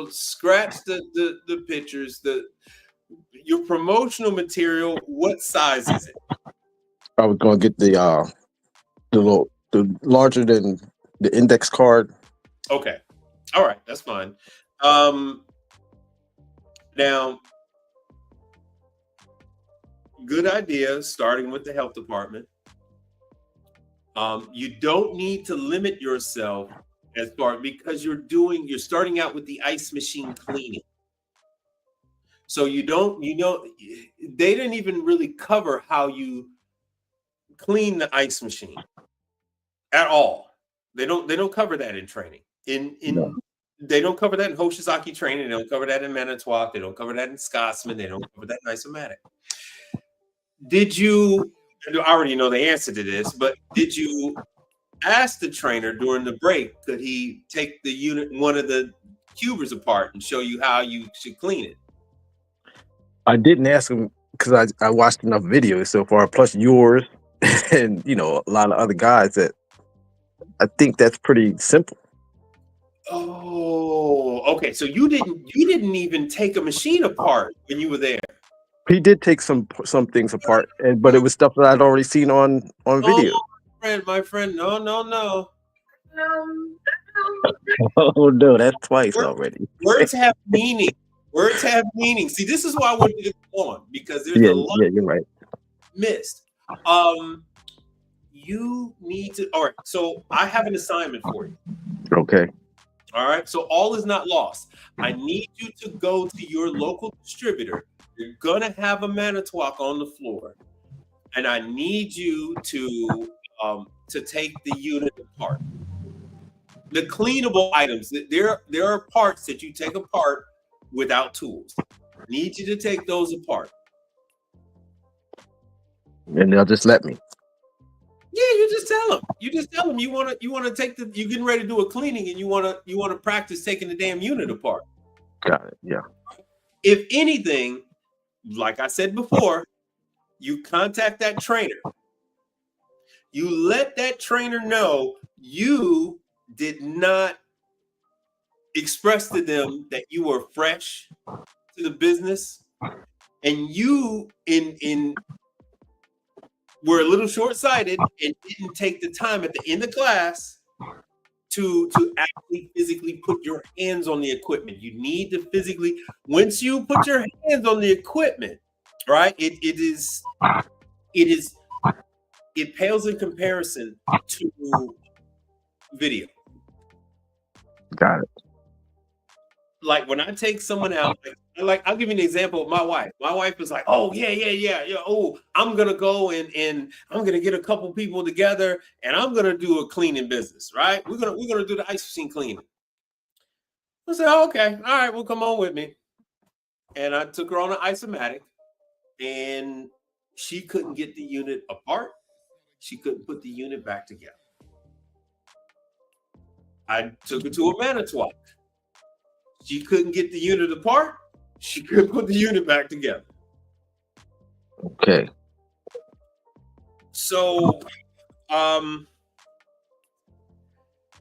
scratch the pictures. Your promotional material, what size is it? I was gonna get the larger than the index card. Okay. All right, that's fine. Now, good idea starting with the health department. You don't need to limit yourself as far because you're starting out with the ice machine cleaning. So they didn't even really cover how you clean the ice machine at all. They don't cover that in training. They don't cover that in Hoshizaki training. They don't cover that in Manitowoc. They don't cover that in Scotsman. They don't cover that in Isomatic. I already know the answer to this, but did you ask the trainer during the break, could he take one of the cubers apart and show you how you should clean it? I didn't ask him because I watched enough videos so far, plus yours and a lot of other guys that I think that's pretty simple. Oh, okay. So you didn't even take a machine apart when you were there. He did take some things apart, but it was stuff that I'd already seen on video. My friend, no. Oh no, that's twice already. Words have meaning. Words have meaning. See, this is why I wanted to go on because there's a lot you're right. missed. You need to. All right. So I have an assignment for you. Okay. All right. So all is not lost. I need you to go to your local distributor. You're gonna have a Manitowoc on the floor, and I need you to take the unit apart. The cleanable items. There are parts that you take apart without tools. I need you to take those apart. And they'll just let me. Yeah, you just tell them you want to take you're getting ready to do a cleaning and you want to practice taking the damn unit apart. Got it. Yeah. If anything, like I said before, you contact that trainer. You let that trainer know you did not express to them that you were fresh to the business, and you were a little short-sighted and didn't take the time at the end of class to actually physically put your hands on the equipment. You need to physically, once you put your hands on the equipment, right? It pales in comparison to video. Got it. Like when I take someone out, like I'll give you an example of my wife. My wife was like, "Oh yeah. Oh, I'm gonna go and I'm gonna get a couple people together and I'm gonna do a cleaning business, right? We're gonna do the ice machine cleaning." I said, oh, "Okay, all right, well, come on with me." And I took her on an Isomatic, and she couldn't get the unit apart. She couldn't put the unit back together. I took her to a Manitowoc. She couldn't get the unit apart. She couldn't put the unit back together. Okay. So,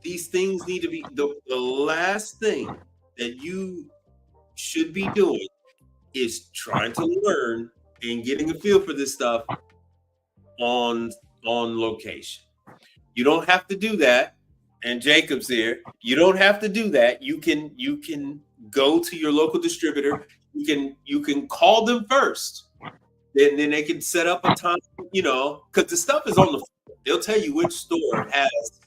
these things need to be the last thing that you should be doing is trying to learn and getting a feel for this stuff on location. You don't have to do that. And Jacob's here. You don't have to do that. You can go to your local distributor. You can call them first. Then they can set up a time, because the stuff is on the floor. They'll tell you which store has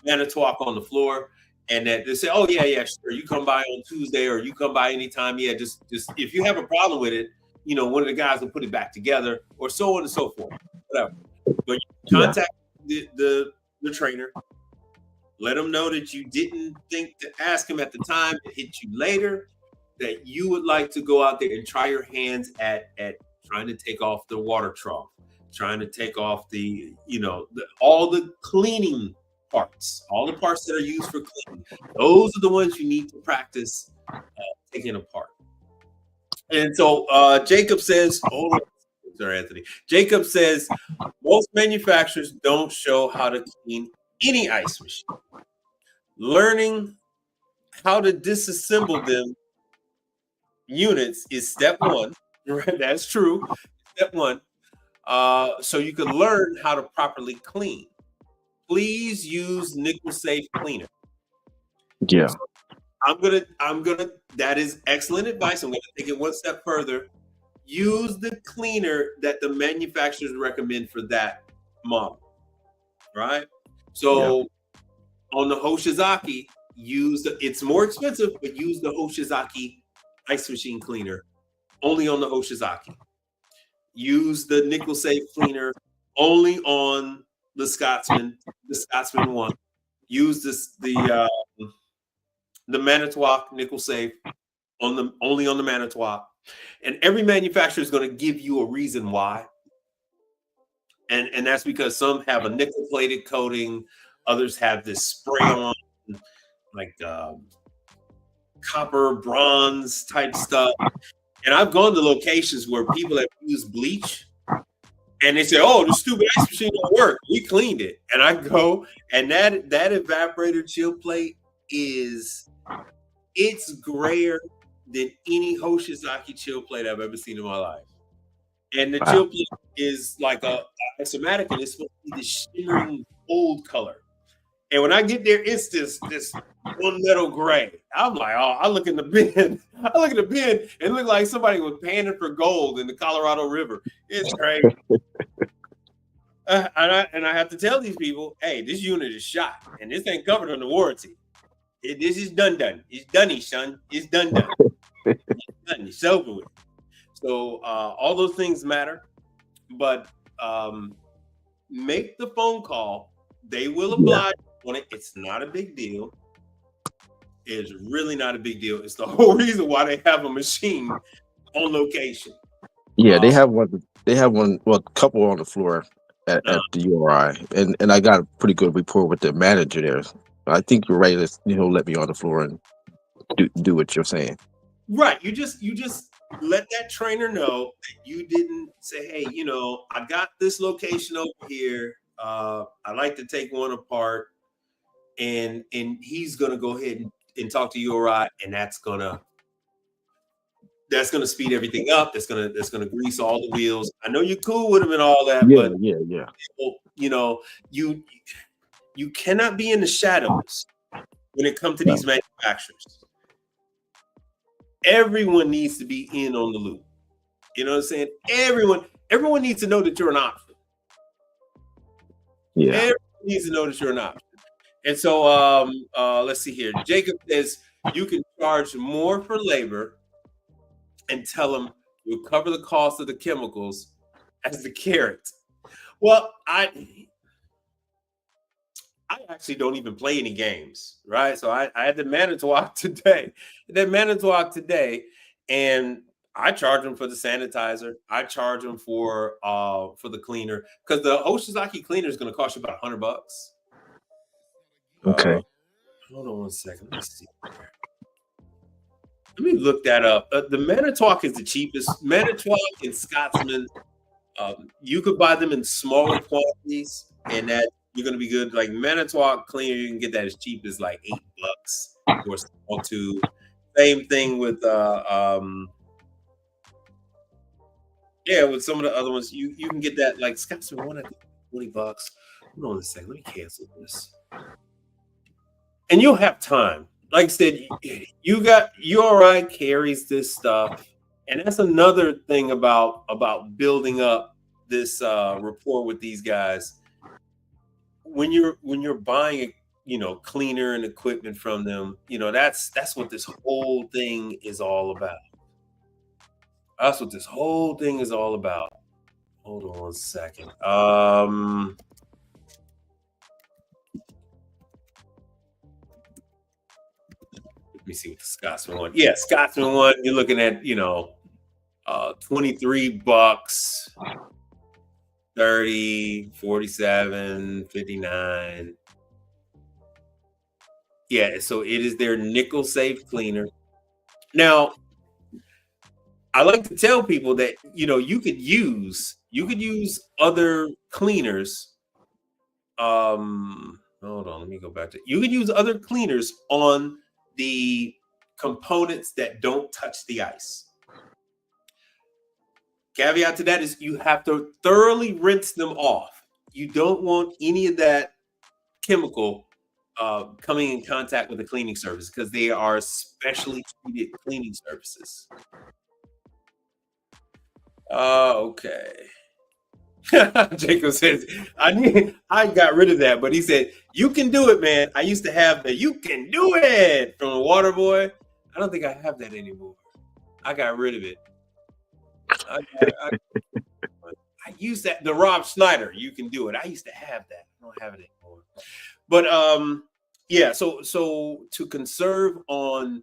Manitowoc on the floor, and that they say, "Oh yeah, sure. You come by on Tuesday, or you come by anytime. Yeah, just if you have a problem with it, one of the guys will put it back together, or so on and so forth. Whatever." But you contact the trainer. Let them know that you didn't think to ask him at the time, it hit you later, that you would like to go out there and try your hands at trying to take off the water trough, trying to take off the, all the cleaning parts, all the parts that are used for cleaning. Those are the ones you need to practice taking apart. And so Jacob says, hold on. Sorry, Anthony. Jacob says, most manufacturers don't show how to clean any ice machine. Learning how to disassemble them units is step one. Right? That's true. Step one. So you can learn how to properly clean. Please use nickel safe cleaner. Yeah. So I'm gonna that is excellent advice. I'm gonna take it one step further. Use the cleaner that the manufacturers recommend for that model. Right? So on the Hoshizaki, it's more expensive, but use the Hoshizaki ice machine cleaner only on the Hoshizaki. Use the nickel safe cleaner only on the Scotsman 1. Use the Manitowoc nickel safe only on the Manitowoc. And every manufacturer is going to give you a reason why. And that's because some have a nickel plated coating, others have this spray on, like copper, bronze type stuff. And I've gone to locations where people have used bleach and they say, "Oh, the stupid ice machine don't work. We cleaned it." And I go, and that evaporator chill plate it's grayer than any Hoshizaki chill plate I've ever seen in my life. And the chill plate is like a Isomatic, and it's supposed to be the shimmering gold color. And when I get there, it's this one metal gray. I'm like, oh, I look in the bin. And it looked like somebody was panning for gold in the Colorado River. It's crazy. And I have to tell these people, hey, this unit is shot, and this ain't covered under warranty. This is done. It's done, son. It's done. It's done. It's over with. So all those things matter, but make the phone call. They will oblige on it. It's not a big deal. It's really not a big deal. It's the whole reason why they have a machine on location. Yeah, they have one. They have one. Well, a couple on the floor at the URI, and I got a pretty good rapport with the manager there. I think you're right. Let me on the floor and do what you're saying. Right. You just let that trainer know that you didn't say, hey, I got this location over here. I like to take one apart, and he's gonna go ahead and talk to URI, and that's gonna speed everything up. That's gonna grease all the wheels. I know you're cool with them and all that, Yeah, but yeah. you know, you cannot be in the shadows when it comes to these manufacturers. Everyone needs to be in on the loop. You know what I'm saying? Everyone needs to know that you're an option. Yeah. Everyone needs to know that you're an option. And so let's see here. Jacob says you can charge more for labor and tell them you'll cover the cost of the chemicals as the carrot. Well, I actually don't even play any games, right? So I had the Manitowoc today. And I charge them for the sanitizer. I charge them for the cleaner, because the Oshizaki cleaner is going to cost you about $100. Okay. Hold on one second. Let me see. Let me look that up. The Manitowoc is the cheapest. Manitowoc and Scotsman, you could buy them in smaller quantities, and that you're going to be good. Like Manitowoc cleaner, you can get that as cheap as like $8 for a small tube. Same thing with with some of the other ones, you can get that like Scotsman one, I think $20. Hold on a second. Let me cancel this. And you'll have time. Like I said, URI carries this stuff, and that's another thing about building up this rapport with these guys. When you're buying cleaner and equipment from them, that's what this whole thing is all about. That's what this whole thing is all about. Hold on one second. Let me see what the Scotsman one. Yeah, Scotsman one, you're looking at, $23, 30, 47, 59. Yeah, so it is their nickel safe cleaner. Now, I like to tell people that you could use other cleaners. Hold on, let me go back to you could use other cleaners on the components that don't touch the ice. Caveat to that is you have to thoroughly rinse them off. You don't want any of that chemical coming in contact with the cleaning surface, because they are specially treated cleaning surfaces. Okay. Jacob says, I got rid of that, but he said, you can do it, man. I used to have the "you can do it" from Waterboy. I don't think I have that anymore. I got rid of it. I used that, the Rob Schneider "you can do it." I used to have that. I don't have it anymore. But so to conserve on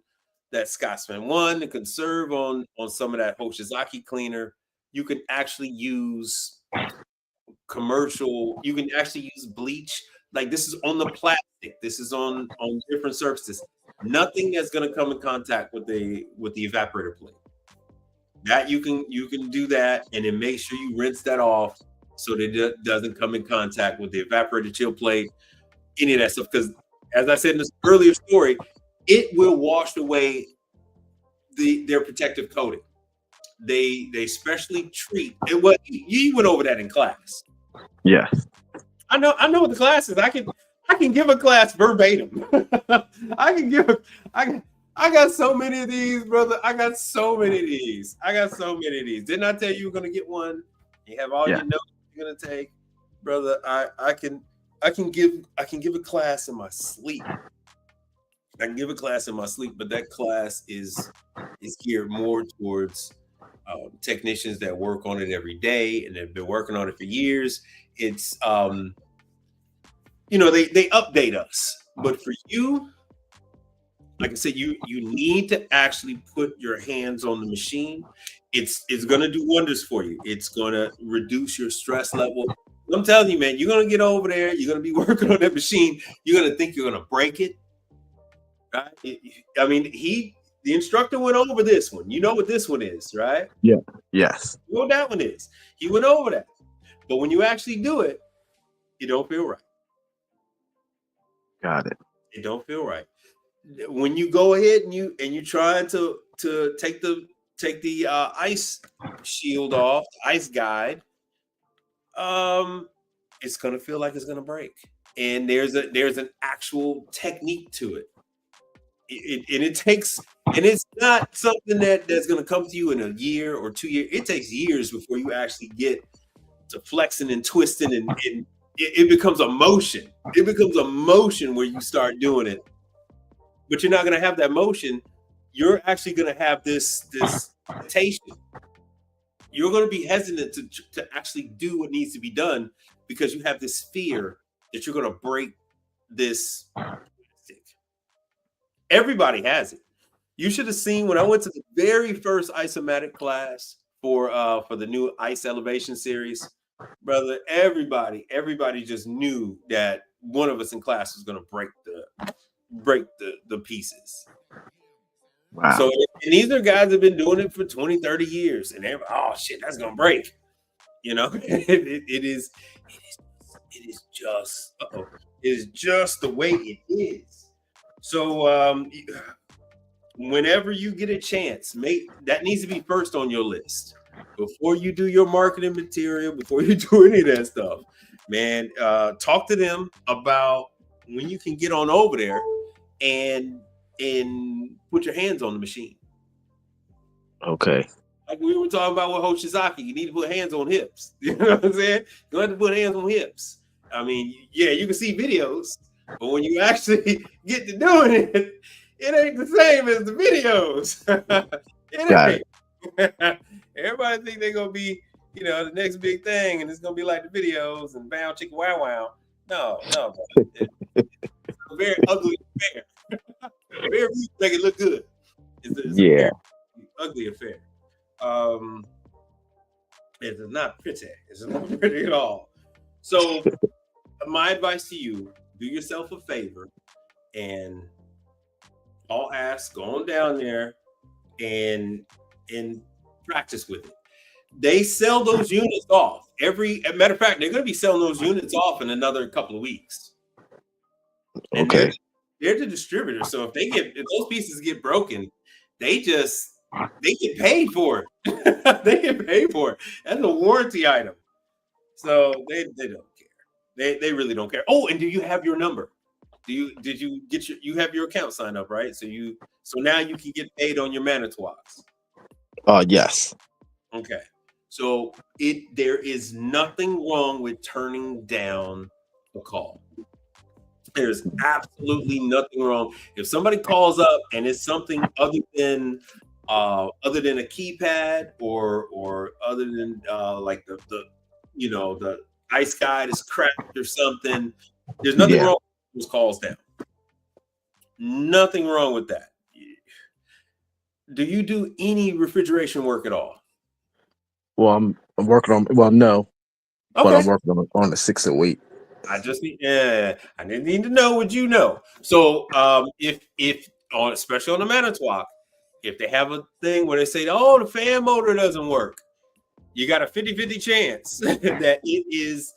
that Scotsman one, to conserve on some of that Hoshizaki cleaner, you can actually use commercial. You can actually use bleach. Like, this is on the plastic. This is on different surfaces. Nothing that's going to come in contact with the evaporator plate. That you can do that, and then make sure you rinse that off so that it doesn't come in contact with the evaporator chill plate, any of that stuff. Because as I said in this earlier story, it will wash away their protective coating. They specially treat it. What you went over that in class. Yes. I know what the class is. I can give a class verbatim. I got so many of these, brother. I got so many of these. Didn't I tell you were gonna get one? You have all your notes you're gonna take, brother. I can give a class in my sleep. But that class is geared more towards technicians that work on it every day and have been working on it for years. It's they update us, but for you, like I said, you need to actually put your hands on the machine. It's going to do wonders for you. It's going to reduce your stress level. I'm telling you, man, you're going to get over there. You're going to be working on that machine. You're going to think you're going to break it. Right? The instructor went over this one. You know what this one is, right? Yeah. Yes. You know what that one is. He went over that. But when you actually do it, it don't feel right. Got it. It don't feel right. when you go ahead and you try to take the ice shield off, ice guide, it's gonna feel like it's gonna break. And there's an actual technique to it. It takes, and it's not something that's gonna come to you in a year or 2 years. It takes years before you actually get to flexing and twisting, and it becomes a motion. It becomes a motion where you start doing it. But you're not gonna have that motion. You're actually gonna have this hesitation. You're gonna be hesitant to actually do what needs to be done because you have this fear that you're gonna break this plastic. Everybody has it. You should have seen when I went to the very first isomatic class for the new Ice Elevation series, brother. Everybody just knew that one of us in class was gonna break the pieces. Wow. So, and these are guys that have been doing it for 20, 30 years, and they're, oh shit, that's gonna break. You know, it is just the way it is. So whenever you get a chance, that needs to be first on your list before you do your marketing material, before you do any of that stuff. Man, talk to them about when you can get on over there and put your hands on the machine. Okay. Like we were talking about with Hoshizaki, you need to put hands on hips. You know what I'm saying? You have to put hands on hips. I mean, yeah, you can see videos, but when you actually get to doing it, it ain't the same as the videos. It ain't. Everybody think they're gonna be, the next big thing, and it's gonna be like the videos and bow chicka wow wow. No. It's a very ugly affair. Very make it look good. It's a very ugly affair. It's not pretty. It's not pretty at all. So my advice to you, do yourself a favor and go on down there and practice with it. They sell those units off as a matter of fact, they're going to be selling those units off in another couple of weeks. And Okay. They're the distributor. So if those pieces get broken, they get paid for it. They get paid for it. That's a warranty item. So they don't care. They really don't care. Oh, and do you have your number? Did you get you have your account signed up, right? So now you can get paid on your Manitowocks. Yes. Okay. So there is nothing wrong with turning down a call. There's absolutely nothing wrong. If somebody calls up and it's something other than a keypad or other than like the ice guide is cracked or something, there's nothing wrong with those calls down. Nothing wrong with that. Do you do any refrigeration work at all? Well, I'm working on. Well, no, Okay. but I'm working on the 6 and 8. I didn't need to know what you know. So especially on the Manitowoc, if they have a thing where they say, oh, the fan motor doesn't work, you got a 50-50 chance that it is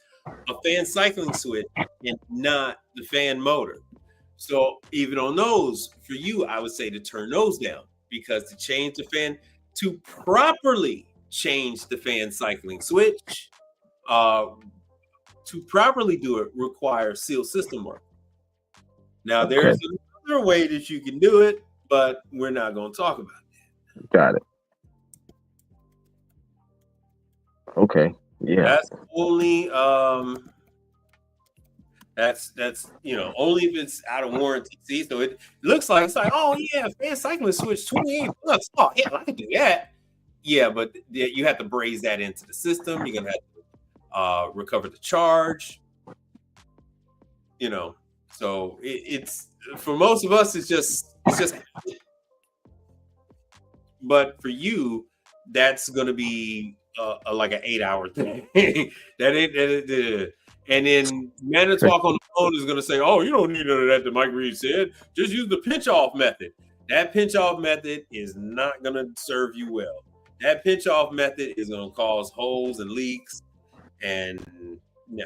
a fan cycling switch and not the fan motor. So even on those, for you, I would say to turn those down, because to properly change the fan cycling switch, to properly do it requires seal system work. Now, there's another way that you can do it, but we're not going to talk about it. Got it. Okay. Yeah. That's only that's only if it's out of warranty. See, so it looks like oh yeah, fan cycling switch $28. Oh yeah, I can do that. Yeah, but you have to braze that into the system. You're gonna have to recover the charge. So it's for most of us, it's just. But for you, that's gonna be like an 8-hour thing. And then Manitowoc on the phone is gonna say, "Oh, you don't need none of that." That Mike Reed said, "Just use the pinch off method." That pinch off method is not gonna serve you well. That pinch off method is gonna cause holes and leaks. And no.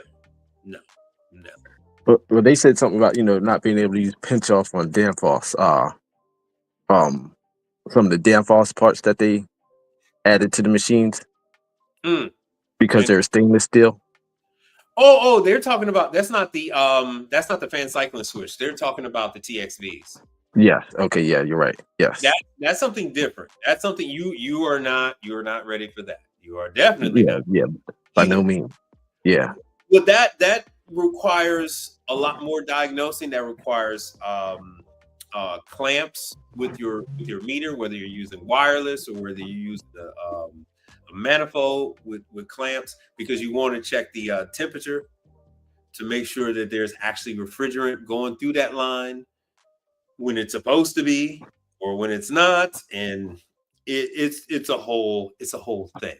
But they said something about not being able to use pinch off on Danfoss. Um, some of the Danfoss parts that they added to the machines Mm. because they're stainless steel. They're talking about that's not the fan cycling switch. They're talking about the TXVs. Yes. Okay. Yeah, you're right. Yes. That's something different. That's something you are not ready for that. You are definitely Yeah. not. Yeah. By no means. Yeah. But that requires a lot more diagnosing. That requires clamps with your meter, whether you're using wireless or whether you use a manifold with clamps, because you want to check the temperature to make sure that there's actually refrigerant going through that line when it's supposed to be or when it's not, and it's a whole thing.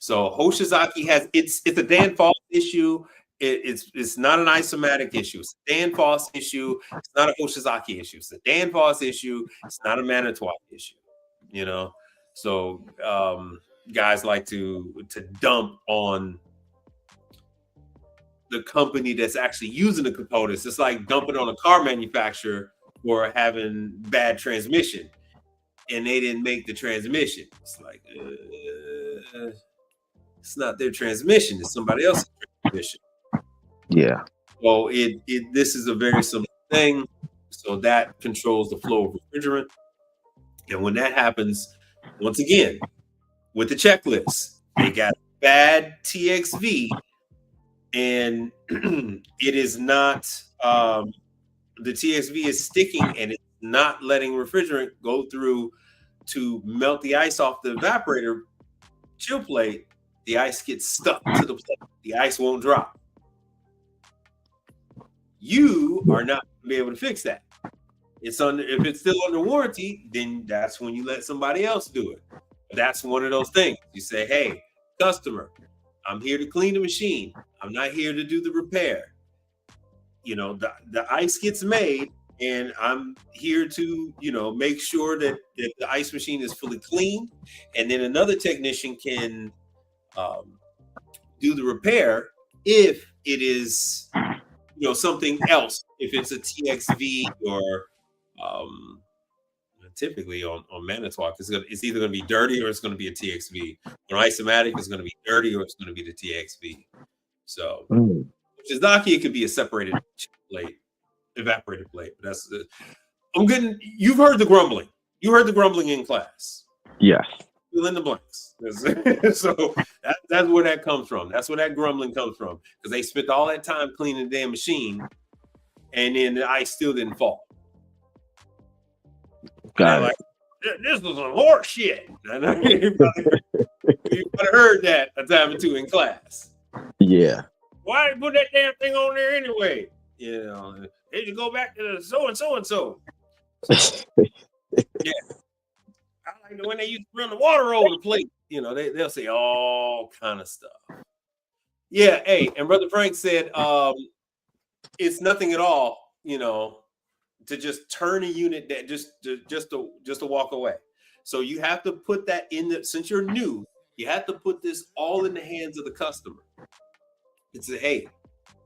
So Hoshizaki has it's a Danfoss issue. It's not an Isomatic issue. It's a Danfoss issue. It's not a Hoshizaki issue. It's a Danfoss issue. It's not a Manitowoc issue. So guys like to dump on the company that's actually using the components. It's like dumping on a car manufacturer for having bad transmission, and they didn't make the transmission. It's like it's not their transmission; it's somebody else's transmission. Yeah. So this is a very simple thing. So that controls the flow of refrigerant, and when that happens, once again, with the checklist, they got bad TXV, and it is not. The TXV is sticking and it's not letting refrigerant go through to melt the ice off the evaporator chill plate. The ice gets stuck to the plate. The ice won't drop. You are not going to be able to fix that. If it's still under warranty, then that's when you let somebody else do it. That's one of those things. You say, hey, customer, I'm here to clean the machine. I'm not here to do the repair. The ice gets made, and I'm here to, make sure that the ice machine is fully cleaned. And then another technician can do the repair if it is, something else. If it's a TXV or typically on Manitowoc, it's either going to be dirty or it's going to be a TXV. On Isomatic, it's going to be dirty or it's going to be the TXV. So. Hoshizaki, it could be a separated plate, evaporated plate. But you've heard the grumbling. You heard the grumbling in class. Yes. Fill in the blanks. So that's where that comes from. That's where that grumbling comes from. Because they spent all that time cleaning the damn machine, and then the ice still didn't fall. Got it. Like, this was a horse shit. You probably heard that a time or two in class. Yeah. Why put that damn thing on there anyway? They should go back to the so and so. Yeah, I like when they used to run the water over the plate. They'll say all kind of stuff. Yeah, hey, and Brother Frank said it's nothing at all, to just turn a unit that just to walk away. So you have to put that since you're new, you have to put this all in the hands of the customer. And say, hey,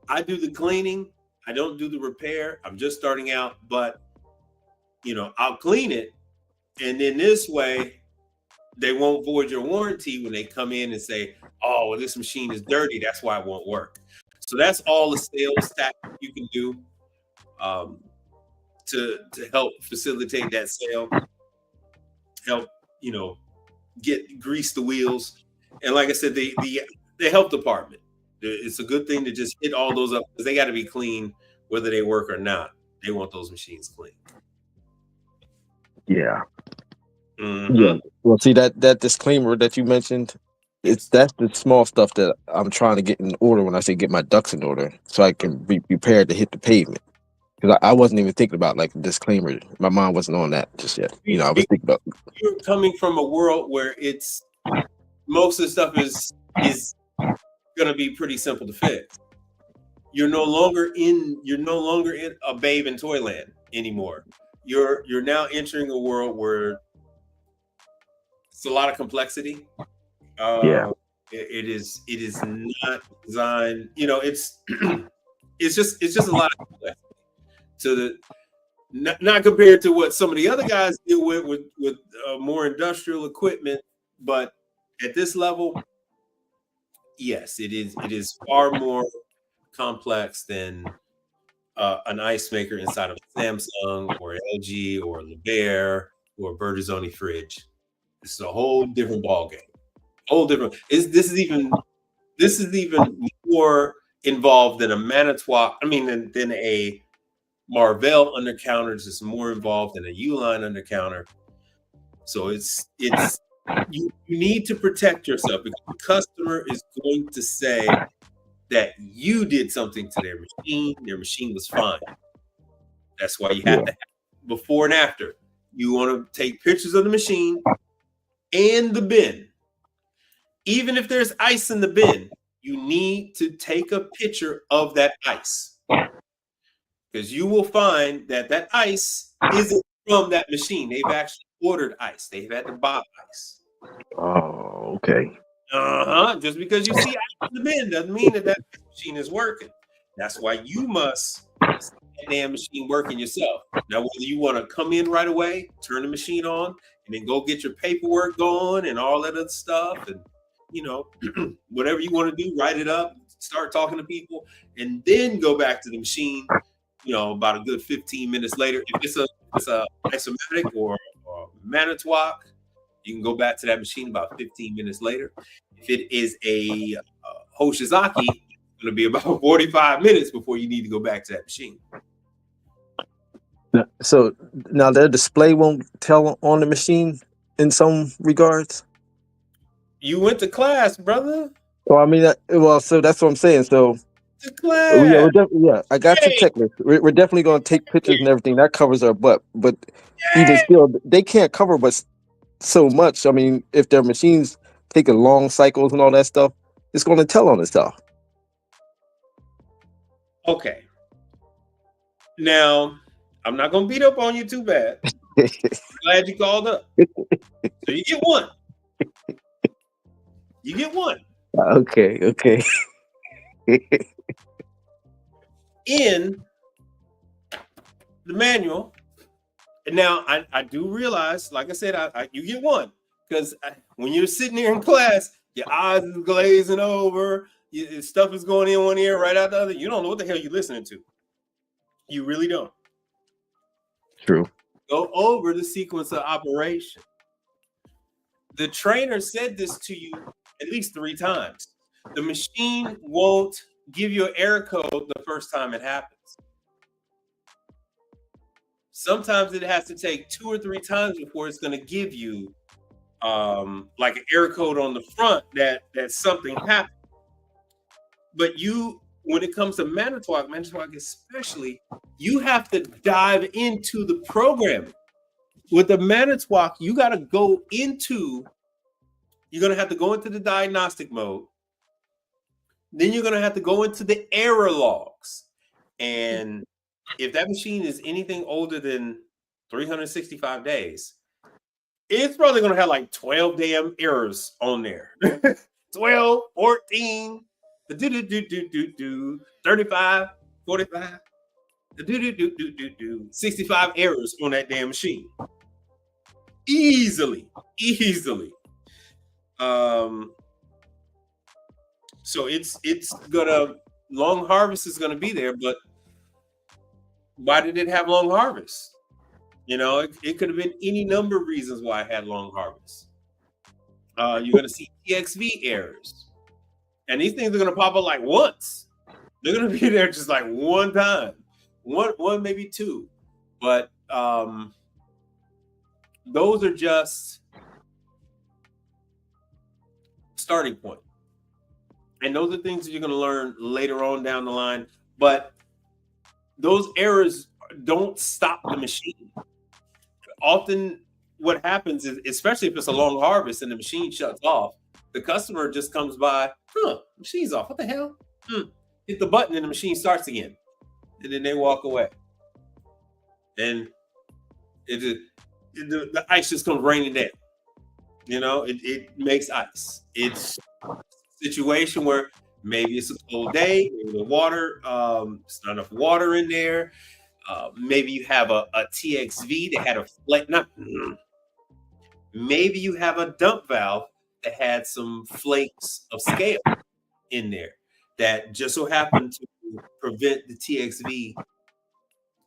I do the cleaning. I don't do the repair. I'm just starting out, but I'll clean it. And then this way, they won't void your warranty when they come in and say, oh, well, this machine is dirty. That's why it won't work. So that's all the sales tactics you can do to help facilitate that sale, help, grease the wheels. And like I said, the health department, it's a good thing to just hit all those up because they got to be clean whether they work or not. They want those machines clean. Yeah. Mm-hmm. Yeah. Well, see that disclaimer that you mentioned, that's the small stuff that I'm trying to get in order when I say get my ducks in order so I can be prepared to hit the pavement. Because I wasn't even thinking about like the disclaimer. My mind wasn't on that just yet. I was thinking about. You're coming from a world where it's most of the stuff is going to be pretty simple to fix. You're no longer in a babe in Toyland anymore. You're now entering a world where it's a lot of complexity. Yeah. It is not designed. It's it's just a lot of complexity to the not compared to what some of the other guys deal with more industrial equipment, but at this level, yes, it is far more complex than an ice maker inside of Samsung or LG or Liebherr or Bertazzoni fridge. This is a whole different ballgame. Whole different. This is even more involved than a Manitowoc. I mean, than a Marvell undercounter. Is more involved than a Uline undercounter. So it's you need to protect yourself because the customer is going to say that you did something to their machine was fine. That's why you have to have before and after. You want to take pictures of the machine and the bin. Even if there's ice in the bin, you need to take a picture of that ice. Because you will find that ice isn't from that machine. They've actually ordered ice. They've had to buy ice. Oh, okay. Just because you see ice in the bin doesn't mean that machine is working. That's why you must see that damn machine working yourself. Now, whether you want to come in right away, turn the machine on, and then go get your paperwork going and all that other stuff, and whatever you want to do, write it up, start talking to people, and then go back to the machine. About a good 15 minutes later, if it's a isomatic or Manitowoc, you can go back to that machine about 15 minutes later. If it is a Hoshizaki, it's going to be about 45 minutes before you need to go back to that machine. So now their display won't tell on the machine in some regards? You went to class, brother. Well, I mean, so that's what I'm saying. So to class. I got your checklist. We're definitely going to take pictures and everything. That covers our butt. But even still, they can't cover but so much. I mean, if their machines taking long cycles and all that stuff, it's going to tell on itself. Okay. Now, I'm not going to beat up on you too bad. Glad you called up. So you get one. You get one. Okay. In the manual, and now I do realize, like I said, you get one because when you're sitting there in class, your eyes is glazing over, stuff is going in one ear, right out the other. You don't know what the hell you're listening to. You really don't. True. Go over the sequence of operation. The trainer said this to you at least 3 times. The machine won't give you an error code the first time it happens. Sometimes it has to take 2 or 3 times before it's going to give you like an error code on the front that something happened. But when it comes to Manitowoc especially, you have to dive into the programming. With the Manitowoc, you're going to have to go into the diagnostic mode. Then you're going to have to go into the error logs. And if that machine is anything older than 365 days, it's probably going to have like 12 damn errors on there. 12, 14, 35, 45, 65 errors on that damn machine. Easily. So it's gonna, long harvest is gonna be there, but why did it have long harvest? It could have been any number of reasons why it had long harvest. You're gonna see TXV errors, and these things are gonna pop up like once. They're gonna be there just like one time, one maybe 2, but those are just starting point. And those are things that you're going to learn later on down the line. But those errors don't stop the machine. Often what happens is, especially if it's a long harvest and the machine shuts off, the customer just comes by, machine's off. What the hell? Hit the button and the machine starts again. And then they walk away. And the ice just comes raining down. It makes ice. It's situation where Maybe it's a cold day. Maybe the water, it's not enough water in there. Maybe you have a TXV that had a flake. Maybe you have a dump valve that had some flakes of scale in there that just so happened to prevent the TXV,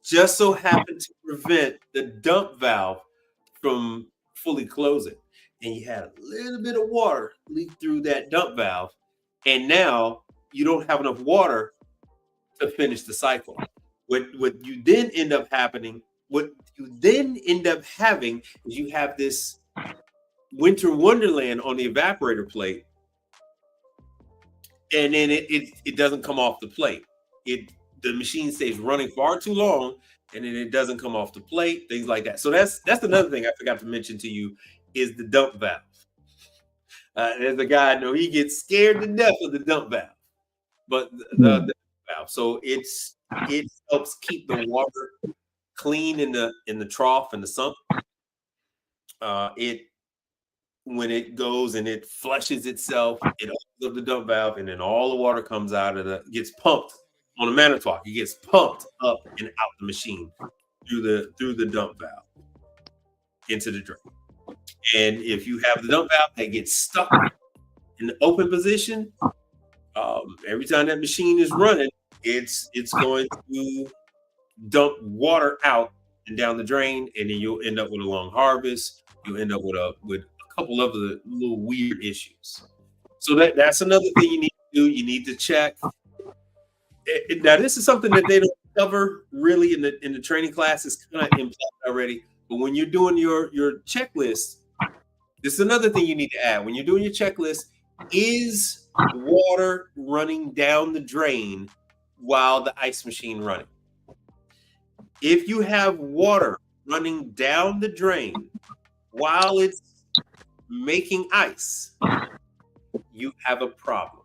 just so happened to prevent the dump valve from fully closing. And you had a little bit of water leak through that dump valve. And now you don't have enough water to finish the cycle. What you then end up having is you have this winter wonderland on the evaporator plate, and then it doesn't come off the plate. The machine stays running far too long, and then it doesn't come off the plate, things like that. So that's another thing I forgot to mention to you is the dump valve. There's a guy I know, he gets scared to death of the dump valve, but the valve. So it helps keep the water clean in the trough and the sump. When it goes and it flushes itself, it opens up the dump valve, and then all the water comes out of gets pumped on a Manitowoc. It gets pumped up and out the machine through the dump valve into the drain. And if you have the dump valve that gets stuck in the open position, every time that machine is running, it's going to dump water out and down the drain, and then you'll end up with a long harvest. You'll end up with a couple of the little weird issues. So that's another thing you need to do. You need to check. Now, this is something that they don't cover really in the training class. It's kind of implied already. But when you're doing your checklist, this is another thing you need to add. When you're doing your checklist, is water running down the drain while the ice machine running? If you have water running down the drain while it's making ice, you have a problem.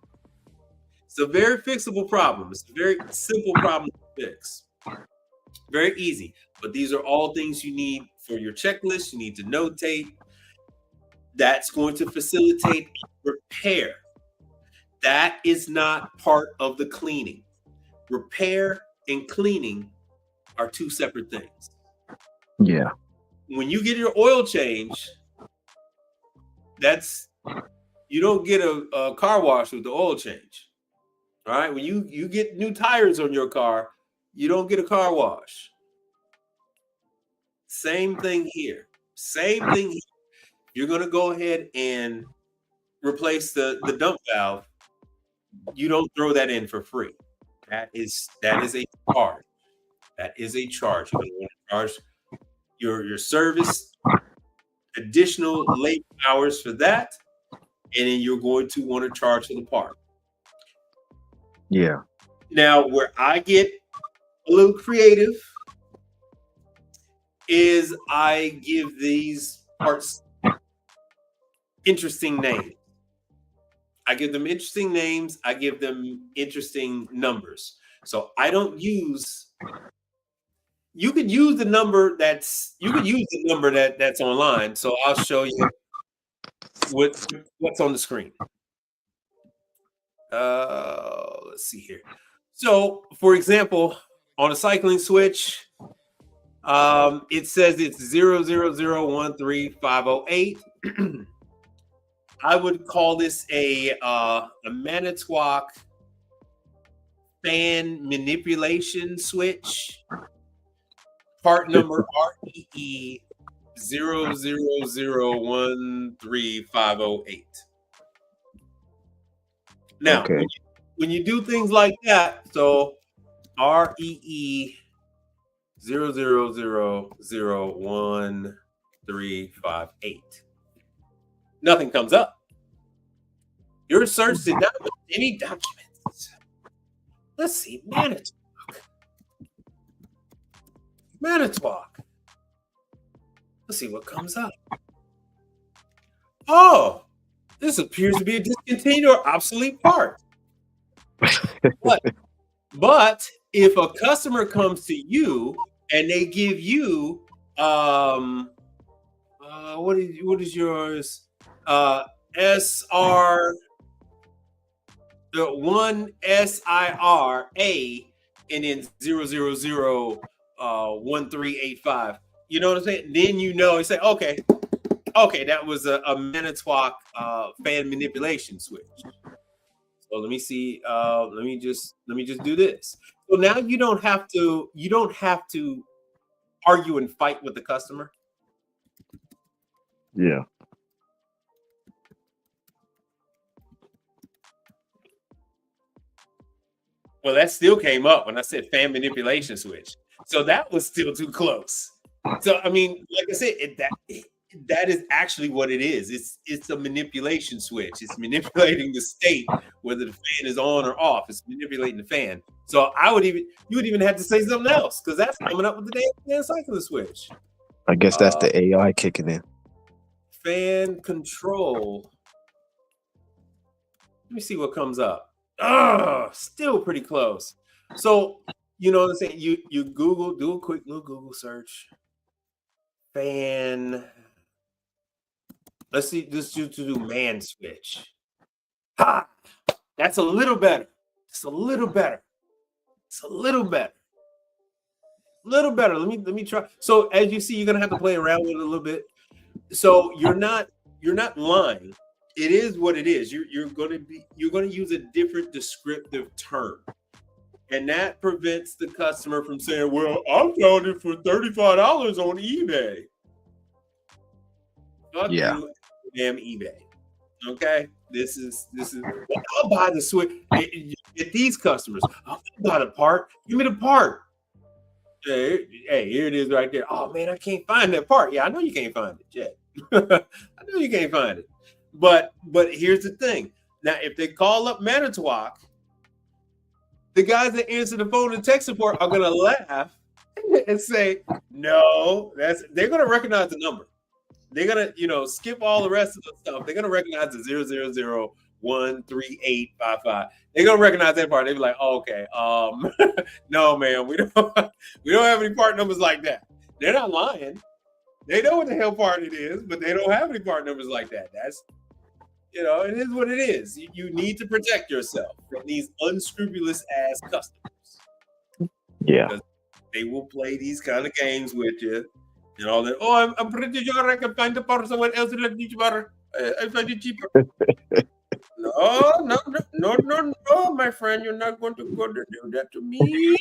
It's a very fixable problem. It's a very simple problem to fix. Very easy. But these are all things you need for your checklist. You need to notate. That's going to facilitate repair. That is not part of the cleaning. Repair and cleaning are two separate things. Yeah. When you get your oil change, you don't get a car wash with the oil change. All right. When you get new tires on your car, you don't get a car wash. Same thing here. You're going to go ahead and replace the dump valve. You don't throw that in for free. That is a charge. That is a charge. You're going to want to charge your service additional labor hours for that, and then you're going to want to charge for the part. Yeah. Now, where I get a little creative is I give these parts interesting names. I give them interesting names. I give them interesting numbers. So I don't use. You could use the number that's online. So I'll show you what's on the screen. Let's see here. So, for example, on a cycling switch, it says it's 000135008. I would call this a Manitowoc fan manipulation switch. Part number REE 000135008. Now, okay. when you do things like that, so REE 0001358, nothing comes up. Your search did not put any documents. Let's see, Manitowoc. Let's see what comes up. Oh, this appears to be a discontinued or obsolete part. But if a customer comes to you and they give you what is yours? SR the 1SIRA and then 000 1385. You know what I'm saying? Then you know, you say, okay, that was a Manitowoc fan manipulation switch. So let me see. Let me just do this. So now you don't have to argue and fight with the customer. Yeah. Well, that still came up when I said fan manipulation switch. So that was still too close. So I mean, like I said, that is actually what it is. It's a manipulation switch. It's manipulating the state whether the fan is on or off. It's manipulating the fan. So you would even have to say something else because that's coming up with the damn cycling switch. I guess that's the AI kicking in. Fan control. Let me see what comes up. Still pretty close. So you know what I'm saying? You Google, do a quick little Google search. Fan. Let's see. Let's do man switch. Ha! That's a little better. It's a little better. It's a little better. Little better. Let me try. So as you see, you're gonna have to play around with it a little bit. So you're not lying. It is what it is. You're gonna use a different descriptive term. And that prevents the customer from saying, well, I'm selling it for $35 on eBay. Fuck you, damn eBay. Okay? This is well, I'll buy the switch. Get these customers. I'll buy the part. Give me the part. Hey, here it is right there. Oh man, I can't find that part. Yeah, I know you can't find it yet. I know you can't find it. But here's the thing. Now, if they call up Manitowoc, the guys that answer the phone and tech support are gonna laugh and say, "No, they're gonna recognize the number. They're gonna, skip all the rest of the stuff. They're gonna recognize the 000138555. They're gonna recognize that part. They'll be like, oh, okay, no, man, we don't have any part numbers like that. They're not lying. They know what the hell part it is, but they don't have any part numbers like that. That's it is what it is. You need to protect yourself from these unscrupulous ass customers. Yeah. Because they will play these kind of games with you and all that. Oh, I'm pretty sure I can find the part somewhere else that is cheaper. I find it cheaper. No, my friend, you're not going to go to do that to me.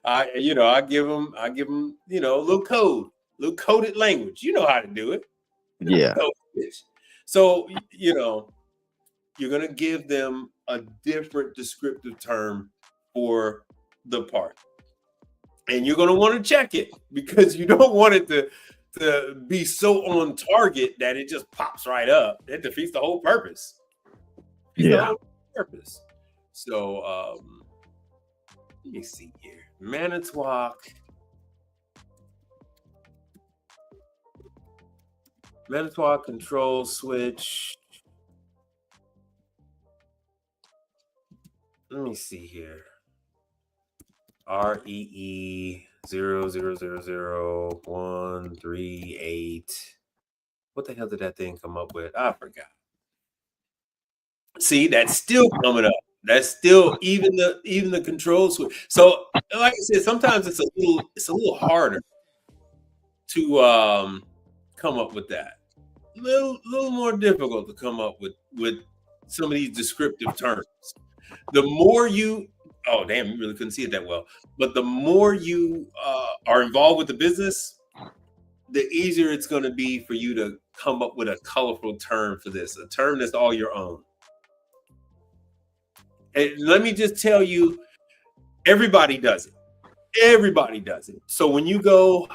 I give them, a little coded language. You know how to do it. Yeah. So, you're going to give them a different descriptive term for the part. And you're going to want to check it because you don't want it to be so on target that it just pops right up. It defeats the whole purpose. So, let me see here. Manitowoc control switch. Let me see here. REE 0000138. What the hell did that thing come up with? I forgot. See, that's still coming up. That's still even the control switch. So, like I said, sometimes it's a little harder to come up with that. A little more difficult to come up with some of these descriptive terms. The more you really couldn't see it that well. But the more you are involved with the business, the easier it's going to be for you to come up with a colorful term for this, a term that's all your own. And let me just tell you, everybody does it. Everybody does it. So when you go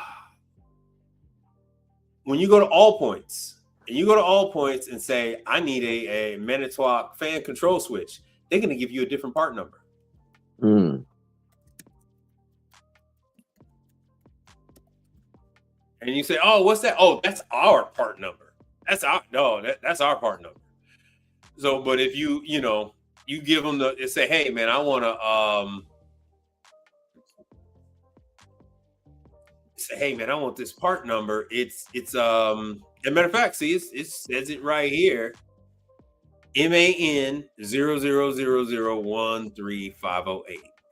to All Points, and you go to All Points and say, I need a Manitowoc fan control switch, they're going to give you a different part number. Mm. And you say, oh, what's that? Oh, that's our part number. That's our part number. So, but if you give them say, hey man, I want to say, hey man, I want this part number. It's as a matter of fact, see, it says it right here. MAN 0000013508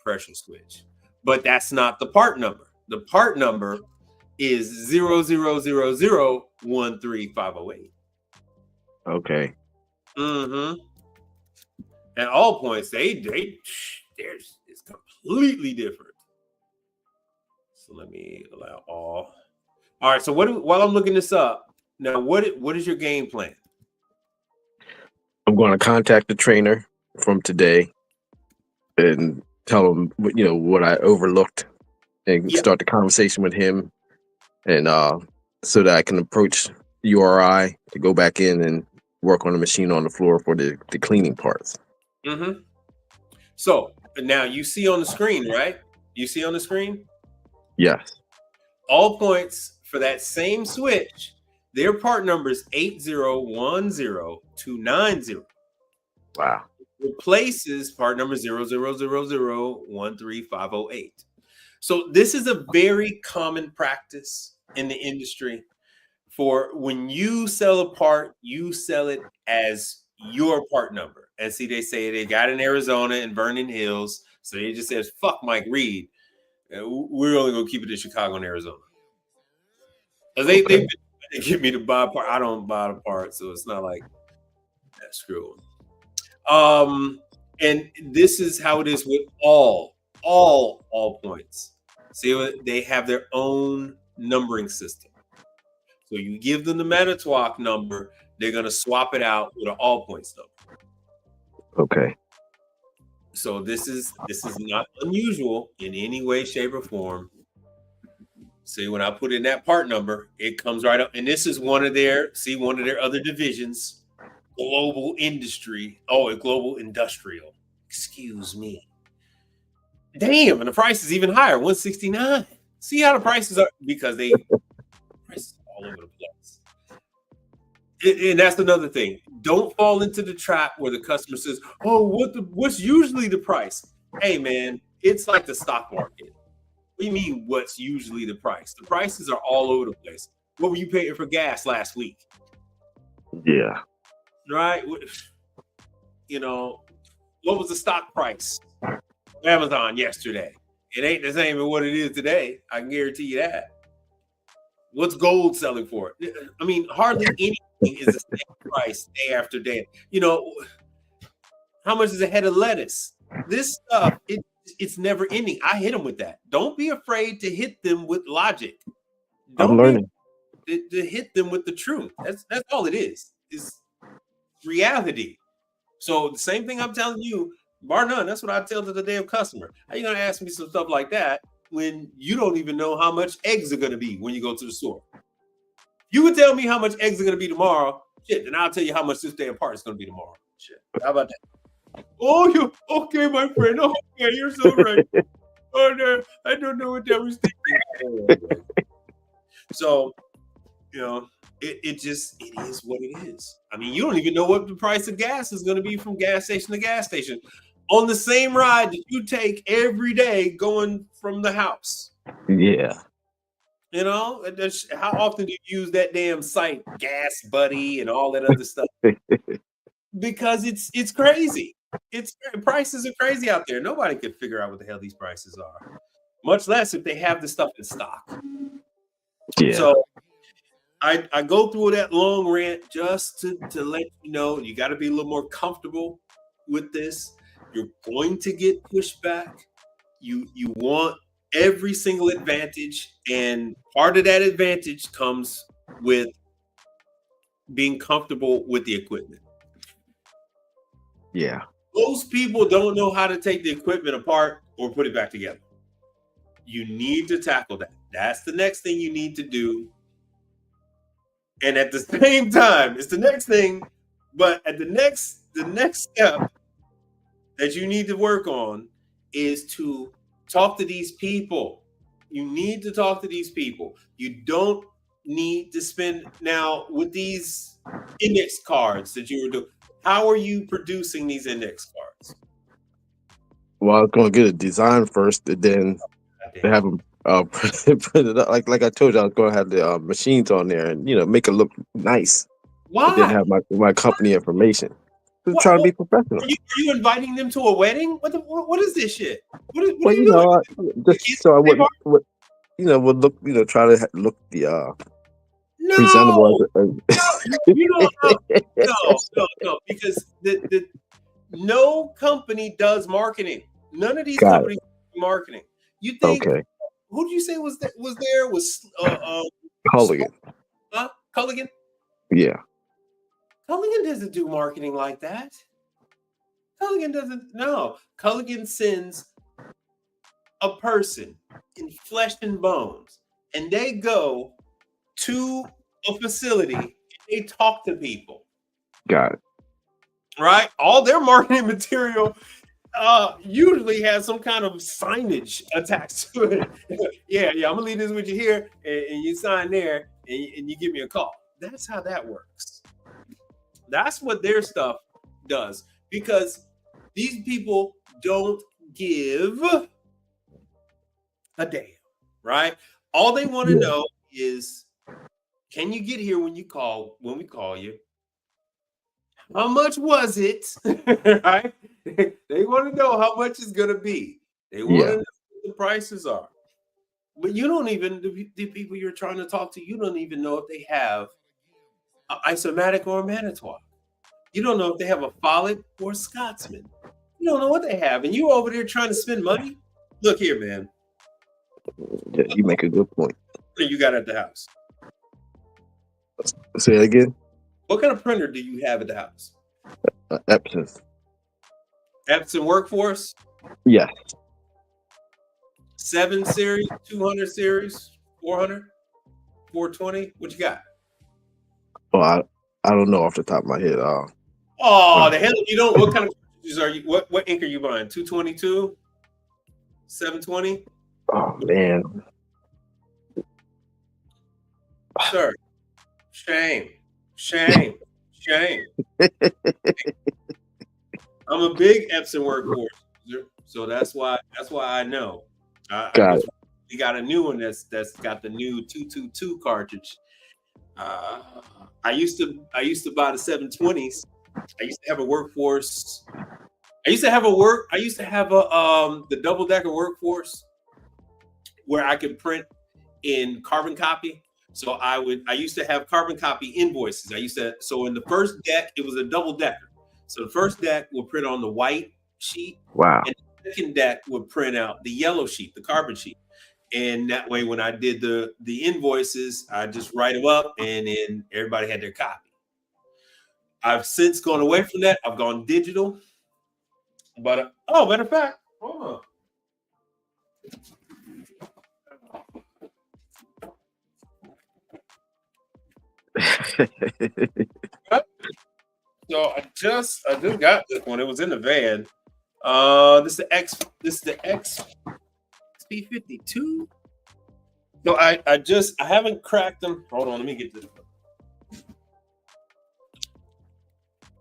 pressure switch. But that's not the part number. The part number is 0000013508. Okay. Mm-hmm. At all points, it's completely different. So let me allow all. All right. So while I'm looking this up now, what is your game plan? I'm going to contact the trainer from today and tell him what I overlooked and start the conversation with him, and so that I can approach URI to go back in and work on the machine on the floor for the cleaning parts. Mm-hmm. So now you see on the screen, right? You see on the screen? Yes. All points for that same switch, their part number is 8010290. Wow. Replaces part number 0000013508. So this is a very common practice in the industry. For when you sell a part, you sell it as your part number. And see, they say they got in Arizona and Vernon Hills, so they just says, "Fuck Mike Reed. We're only gonna keep it in Chicago and Arizona." They get me to buy a part. I don't buy the part, so it's not like that. Screw them. And this is how it is with all points. See, they have their own numbering system. So you give them the Manitowoc number, they're gonna swap it out with an all points number. Okay. So this is not unusual in any way, shape, or form. See, when I put in that part number, it comes right up. And this is one of their other divisions, global industry. Oh, global industrial. Excuse me. Damn, and the price is even higher, $169. See how the prices are, because prices all over the place. And that's another thing. Don't fall into the trap where the customer says, "Oh, what's usually the price?" Hey, man, it's like the stock market. What do you mean, what's usually the price? The prices are all over the place. What were you paying for gas last week? Yeah. Right? What was the stock price of Amazon yesterday? It ain't the same as what it is today. I can guarantee you that. What's gold selling for? I mean, hardly anything is the same price day after day. How much is a head of lettuce? This stuff, it's never ending. I hit them with that. Don't be afraid to hit them with logic. I'm learning. To hit them with the truth. That's all it is reality. So the same thing I'm telling you, bar none, that's what I tell to the damn customer. How you gonna ask me some stuff like that when you don't even know how much eggs are gonna be when you go to the store? You can tell me how much eggs are gonna be tomorrow. Shit, then I'll tell you how much this damn part is gonna be tomorrow. Shit. How about that? Oh, you okay, my friend? Oh, yeah, you're so right. Oh no, I don't know what that was thinking. So, it is what it is. I mean, you don't even know what the price of gas is going to be from gas station to gas station on the same ride that you take every day going from the house. Yeah. How often do you use that damn site, Gas Buddy, and all that other stuff? Because it's crazy. Prices are crazy out there. Nobody could figure out what the hell these prices are, much less if they have the stuff in stock. Yeah. So I go through that long rant just to let you know you got to be a little more comfortable with this. You're going to get pushback. You want every single advantage, and part of that advantage comes with being comfortable with the equipment. Yeah. Most people don't know how to take the equipment apart or put it back together. You need to tackle that. That's the next thing you need to do. And at the same time, it's the next thing, but at the next step that you need to work on is to talk to these people. You need to talk to these people. You don't need to spend now with these index cards that you were doing. How are you producing these index cards? Well, I'm going to get a design first, and then they have them printed up. Like I told you, I was going to have the machines on there and make it look nice. Why? And then have my company information. Just trying to be professional. Are you inviting them to a wedding? What is this shit? What Well, are you you know, doing? just so I wouldn't, would look, try to look the presentable. No, you don't know. No, because no company does marketing. None of these Got companies do marketing. You think Okay, who did you say was there? Was Culligan. Culligan? Yeah, Culligan doesn't do marketing like that. Culligan doesn't. No, Culligan sends a person in flesh and bones, and they go to a facility and they talk to people. got it. Right? All their marketing material usually has some kind of signage attached to it. yeah, I'm gonna leave this with you here, and you sign there, and you give me a call. That's how that works. That's what their stuff does, because these people don't give a damn, right? All they want to know is, can you get here when we call you? How much was it? Right? They want to know how much it's gonna be. They want to know what the prices are. But you don't even, the people you're trying to talk to, you don't even know if they have an Isomatic or a Manitowoc. You don't know if they have a Follett or a Scotsman. You don't know what they have, and you over there trying to spend money. Look here, man. Yeah, you make a good point. What do you got at the house? Say it again. What kind of printer do you have at the house? Epson. Epson Workforce? Yeah. 7 series, 200 series, 400, 420. What you got? Oh, I don't know off the top of my head. Oh, the hell you don't. What kind of cartridges are you? What ink are you buying? 222, 720. Oh man, Sir, shame. I'm a big Epson Workforce user, so that's why I know. We got a new one that's got the new 222 cartridge. I used to buy the 720s. I used to have a Workforce. I used to have the double decker Workforce where I could print in carbon copy. So I used to have carbon copy invoices. So in the first deck, it was a double decker. So the first deck would print on the white sheet. Wow. And the second deck would print out the yellow sheet, the carbon sheet. And that way, when I did the invoices, I just write them up, and then everybody had their copy. I've since gone away from that. I've gone digital. But matter of fact, hold on. So I just got this one. It was in the van. This is the XP52. So I haven't cracked them. Hold on, let me get this.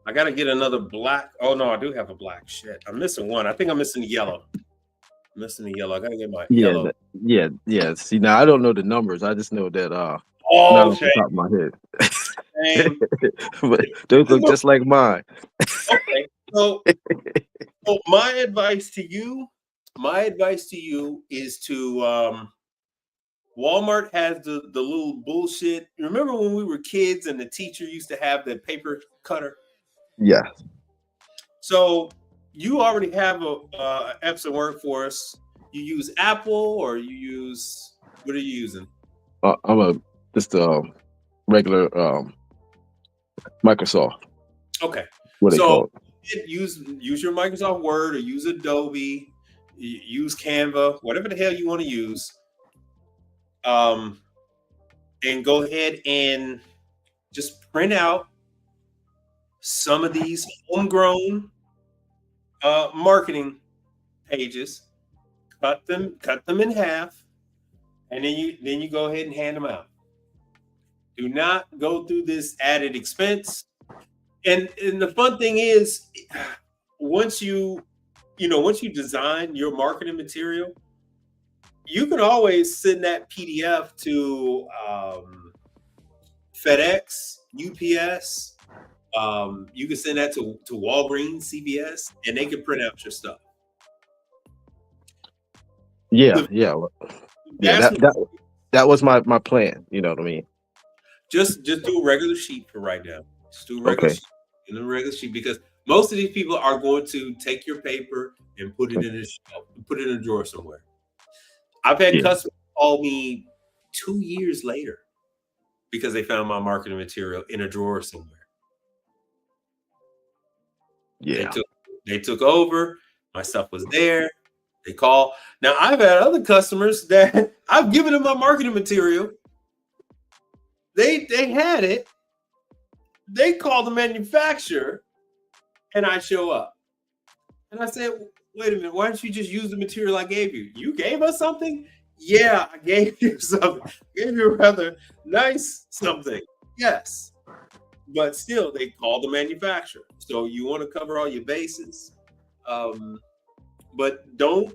I gotta get another black. Oh no, I do have a black. Shit, I'm missing one. I think I'm missing the yellow. I gotta get my yellow. Yeah. See, now I don't know the numbers. I just know that not off the top of my head. But those look just like mine. Okay, so my advice to you is to Walmart has the little bullshit. Remember when we were kids and the teacher used to have the paper cutter? Yeah. So you already have a Epson Workforce. You use Apple, or you use, what are you using? I'm just a regular Microsoft. Okay. What they call it? Use your Microsoft Word, or use Adobe, use Canva, whatever the hell you want to use. And go ahead and just print out some of these homegrown marketing pages, cut them in half, and then you go ahead and hand them out. Do not go through this added expense. And the fun thing is, once you design your marketing material, you can always send that PDF to FedEx, UPS, You can send that to Walgreens, CVS, and they can print out your stuff. Yeah. That was my plan. You know what I mean? Just do a regular sheet for right now. Just do a regular sheet, in a regular sheet, because most of these people are going to take your paper and put it in a shelf, put it in a drawer somewhere. I've had customers call me 2 years later because they found my marketing material in a drawer somewhere. Yeah. They took over. My stuff was there. They call. Now, I've had other customers that I've given them my marketing material. They had it. They call the manufacturer, and I show up. And I said, wait a minute, why don't you just use the material I gave you? You gave us something? Yeah, I gave you something. I gave you a rather nice something. Yes. But still, they call the manufacturer. So you want to cover all your bases. But don't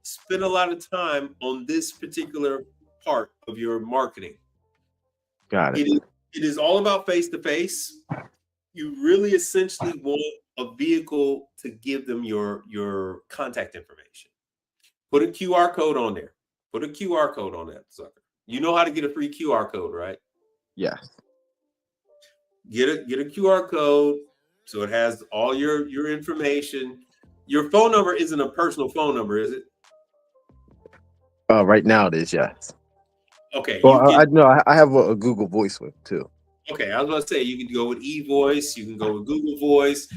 spend a lot of time on this particular part of your marketing. Got it. It is all about face-to-face. You really essentially want a vehicle to give them your contact information. Put a QR code on there. Put a QR code on that sucker. You know how to get a free QR code, right? Yes. Get a QR code so it has all your information. Your phone number isn't a personal phone number, is it? Right now it is, yes. Okay. Well, I have a Google Voice with too. Okay, I was going to say you can go with eVoice, you can go with Google Voice.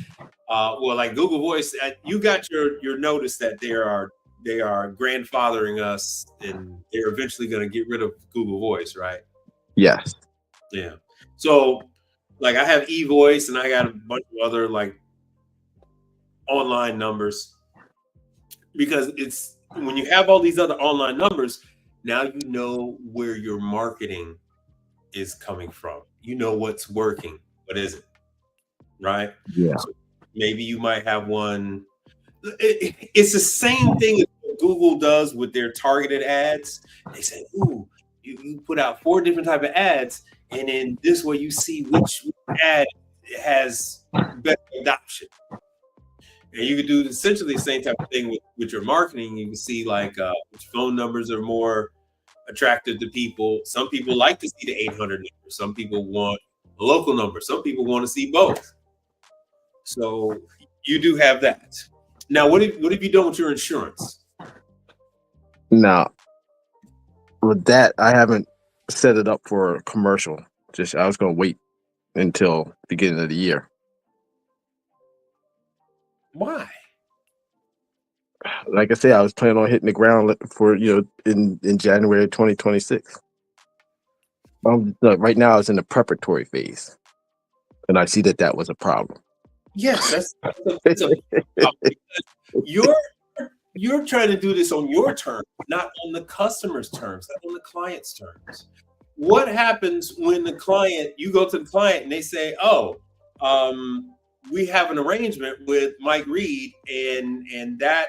Well, like Google Voice, you got your notice that they are grandfathering us, and they're eventually going to get rid of Google Voice, right? Yes. Yeah. So, like, I have eVoice, and I got a bunch of other like online numbers, because it's when you have all these other online numbers, now you know where your marketing is coming from. You know what's working, what isn't, right? Yeah. So maybe you might have one. It's the same thing that Google does with their targeted ads. They say, "Ooh, you put out 4 different type of ads, and in this way you see which ad has better adoption." And you can do essentially the same type of thing with your marketing. You can see like which phone numbers are more attractive to people. Some people like to see the 800 number. Some people want a local number. Some people want to see both. So you do have that. Now, what have you done with your insurance? Now, with that, I haven't set it up for a commercial. I was going to wait until beginning of the year. Why? Like I said, I was planning on hitting the ground for in January 2026. Look, right now, I was in the preparatory phase, and I see that was a problem. Yes, you're trying to do this on your terms, not on the customer's terms, not on the client's terms. What happens when you go to the client and they say, "Oh, we have an arrangement with Mike Reed, and that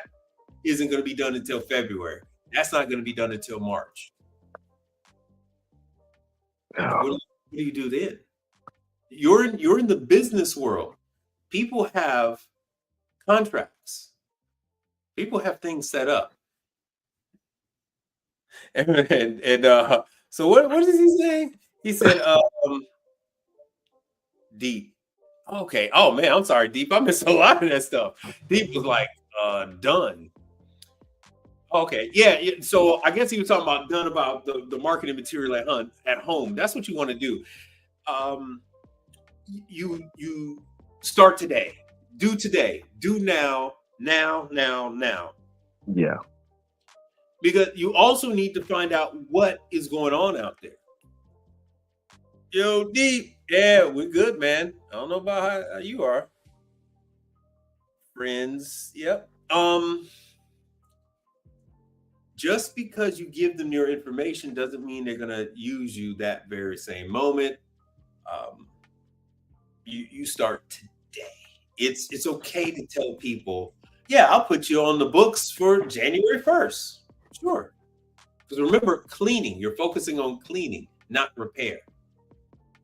isn't going to be done until February. That's not going to be done until March." What do you do then? You're in the business world. People have contracts. People have things set up. And so what is he saying? He said, Deep. Okay. Oh man, I'm sorry, Deep. I missed a lot of that stuff. Deep was like, done. Okay. Yeah. So I guess he was talking about done about the marketing material at home. That's what you want to do. You start today. Do today. Do now. Now. Yeah. Because you also need to find out what is going on out there. Yo, Deep. Yeah, we're good, man. I don't know about how you are. Friends. Yep. Just because you give them your information doesn't mean they're going to use you that very same moment. You start today. It's okay to tell people, yeah, I'll put you on the books for January 1st. Sure. Because remember, cleaning, you're focusing on cleaning, not repair.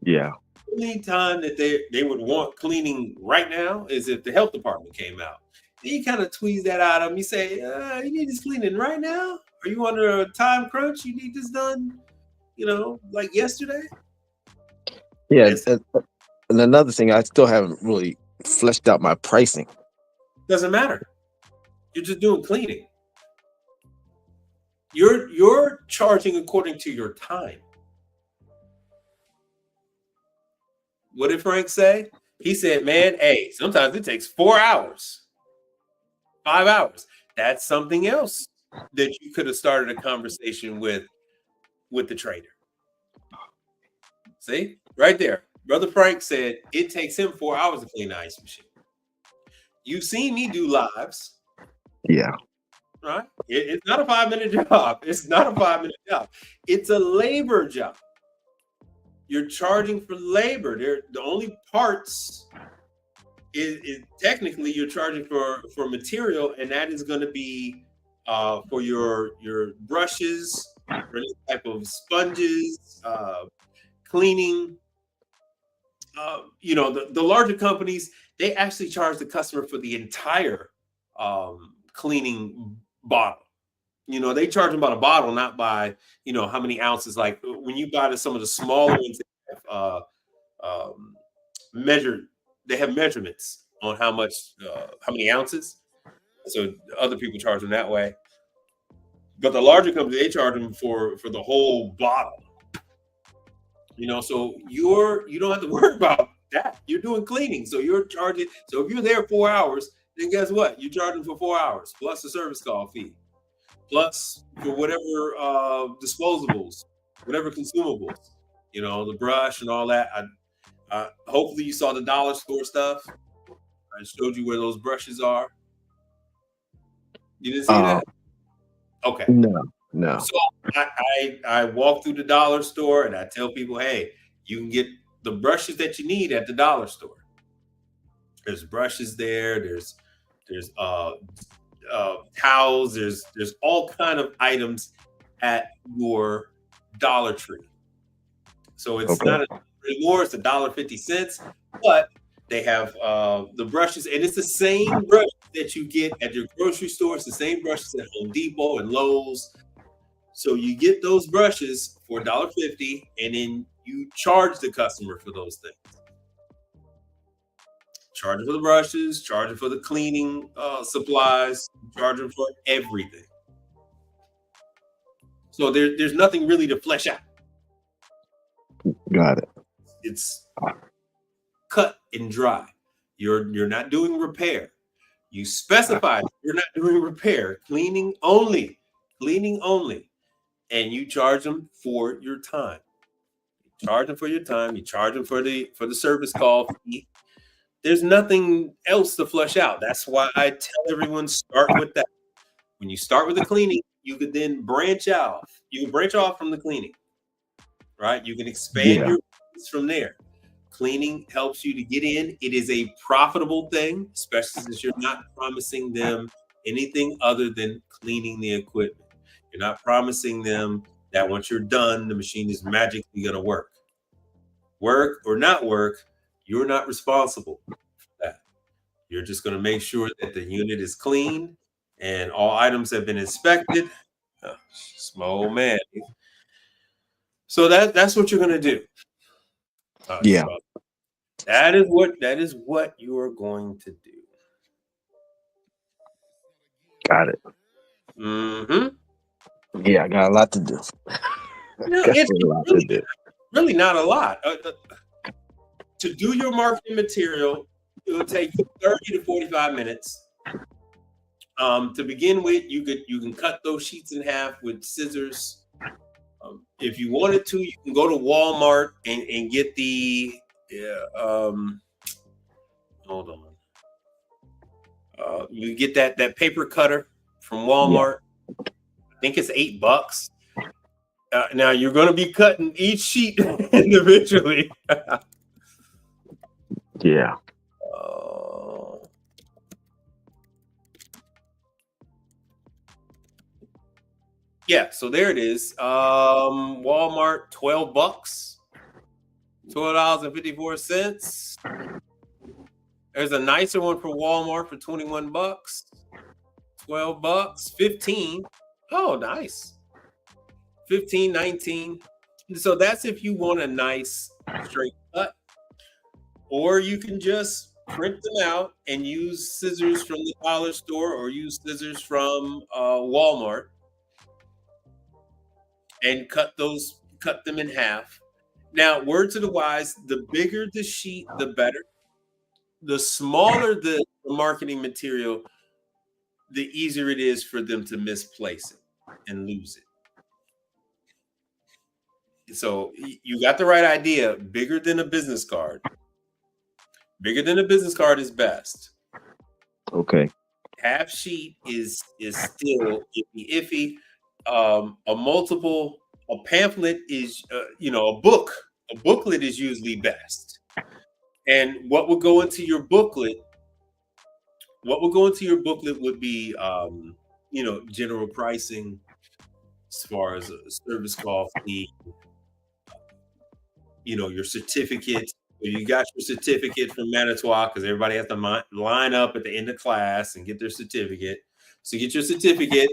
Yeah. only time that they would want cleaning right now is if the health department came out. Then you kind of tweeze that out of them. You say, you need this cleaning right now? Are you under a time crunch? You need this done, like yesterday? Yeah, Yes. and another thing, I still haven't really fleshed out my pricing. Doesn't matter. You're just doing cleaning. You're charging according to your time. What did Frank say? He said, man, hey, sometimes it takes 4 hours, 5 hours. That's something else that you could have started a conversation with the trader. See, right there. Brother Frank said it takes him 4 hours to clean the ice machine. You've seen me do lives. Yeah. Right? It's not a 5-minute job. It's not a 5-minute job. It's a labor job. You're charging for labor. The only parts is technically you're charging for material, and that is going to be for your brushes, for any type of sponges, cleaning. The larger companies, they actually charge the customer for the entire cleaning bottle. They charge them by the bottle, not by how many ounces. Like when you buy some of the smaller ones, they have measured. They have measurements on how many ounces. So other people charge them that way. But the larger companies, they charge them for the whole bottle. So you don't have to worry about that. You're doing cleaning, so you're charging. So if you're there 4 hours, then guess what? You're charging for 4 hours plus the service call fee, plus for whatever disposables, whatever consumables. The brush and all that. Hopefully you saw the dollar store stuff. I showed you where those brushes are. You didn't see that? Okay. No. So I walk through the dollar store and I tell people, hey, you can get the brushes that you need at the dollar store. There's brushes there. There's towels. There's all kind of items at your Dollar Tree. So it's not anymore. It's $1.50, but they have the brushes, and it's the same brush that you get at your grocery store. It's the same brushes at Home Depot and Lowe's. So you get those brushes for $1.50, and then you charge the customer for those things. Charge them for the brushes, charge them for the cleaning supplies, charge them for everything. So there's nothing really to flesh out. Got it. It's cut and dry. You're not doing repair. You specify you're not doing repair, cleaning only, and you charge them for your time. You charge them for your time. You charge them for the service call fee. There's nothing else to flush out. That's why I tell everyone start with that. When you start with the cleaning, you could then branch out. You can branch off from the cleaning, right? You can expand your business from there. Cleaning helps you to get in. It is a profitable thing, especially since you're not promising them anything other than cleaning the equipment. You're not promising them that once you're done, the machine is magically going to work. Work or not work, you're not responsible for that. You're just going to make sure that the unit is clean and all items have been inspected. Oh, small man. So that's what you're going to do. Yeah. So that is what you are going to do. Got it. Mm-hmm. Yeah, I got a lot to do. No, it's really not a lot. To do your marketing material, it will take you 30 to 45 minutes. To begin with, you can cut those sheets in half with scissors. If you wanted to, you can go to Walmart and get the hold on. You get that paper cutter from Walmart. Yeah. I think it's $8. Now you're going to be cutting each sheet individually. Yeah. Yeah, so there it is. Walmart, $12. $12.54. There's a nicer one for Walmart for $21. $12, 15. Oh, nice. 15, 19. So that's if you want a nice straight cut. Or you can just print them out and use scissors from the dollar store or use scissors from Walmart and cut them in half. Now, word to the wise, the bigger the sheet, the better. The smaller the marketing material, the easier it is for them to misplace it and lose it. So you got the right idea. Bigger than a business card. Bigger than a business card is best. Okay. Half sheet is still iffy. A pamphlet is a book. A booklet is usually best. And what would go into your booklet? Would be general pricing as far as a service call fee. Your certificate. You got your certificate from Manitowoc because everybody has to line up at the end of class and get their certificate. So get your certificate.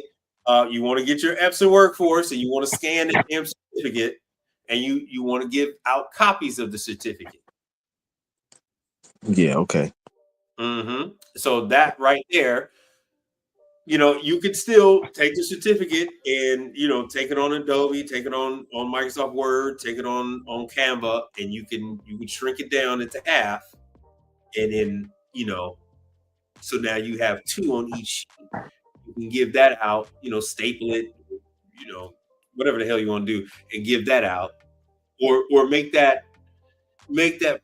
You want to get your Epson Workforce and you want to scan the damn certificate and you want to give out copies of the certificate. Yeah, okay. So that right there, you could still take the certificate and, take it on Adobe, take it on Microsoft Word, take it on Canva, and you can shrink it down into half. And then, so now you have two on each sheet. You can give that out, staple it, whatever the hell you want to do and give that out or make that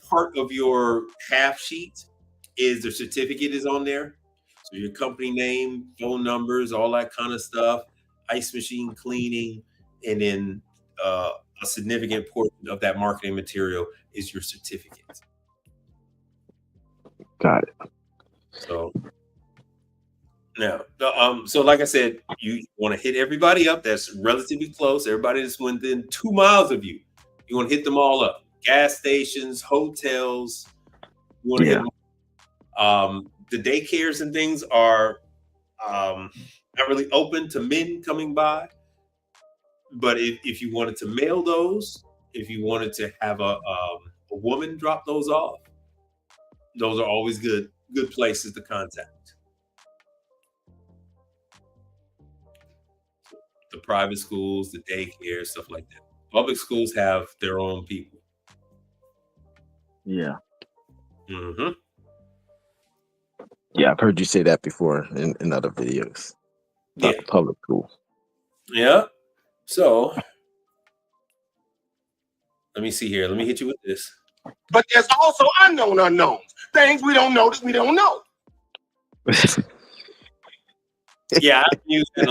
part of your half sheet is the certificate is on there. So your company name, phone numbers, all that kind of stuff, ice machine cleaning, and then a significant portion of that marketing material is your certificate. Got it. So now, so like I said, you want to hit everybody up that's relatively close, everybody that's within 2 miles of you. You want to hit them all up. Gas stations, hotels. You want to hit them. The daycares and things are not really open to men coming by. But if you wanted to mail those, if you wanted to have a woman drop those off, those are always good places to contact. The private schools, the daycare, stuff like that. Public schools have their own people. Yeah. Mm-hmm. Yeah, I've heard you say that before in other videos. Yeah. Public school. Yeah. So let me see here. Let me hit you with this. But there's also unknown unknowns. Things we don't know that we don't know. Yeah, I haven't used that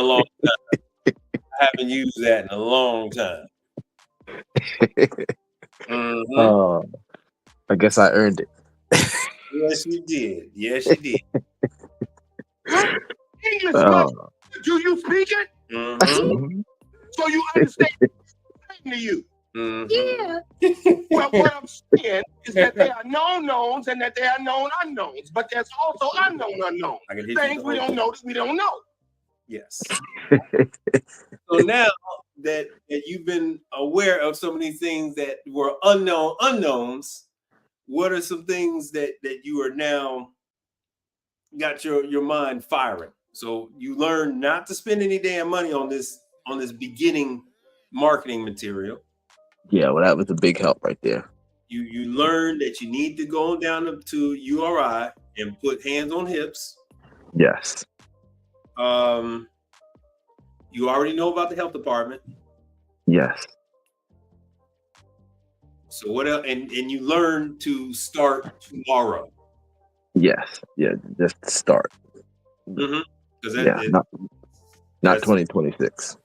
in a long time. Mm-hmm. I guess I earned it. Yes, you did. Yes, you did. English, do you speak it? Mm-hmm. So you understand what I'm saying to you. Mm-hmm. Yeah. Well, what I'm saying is that there are known knowns and that there are known unknowns, but there's also unknown unknowns. Things we don't know that we don't know. Yes. So now that you've been aware of so many things that were unknowns, what are some things that you are now got your mind firing? So you learn not to spend any damn money on this beginning marketing material. Yeah, well, that was a big help right there. You learn that you need to go down to URI and put hands on hips. Yes. You already know about the health department. Yes. So what else? And you learn to start tomorrow. Yes. Yeah, just start. Mm-hmm. Not 2026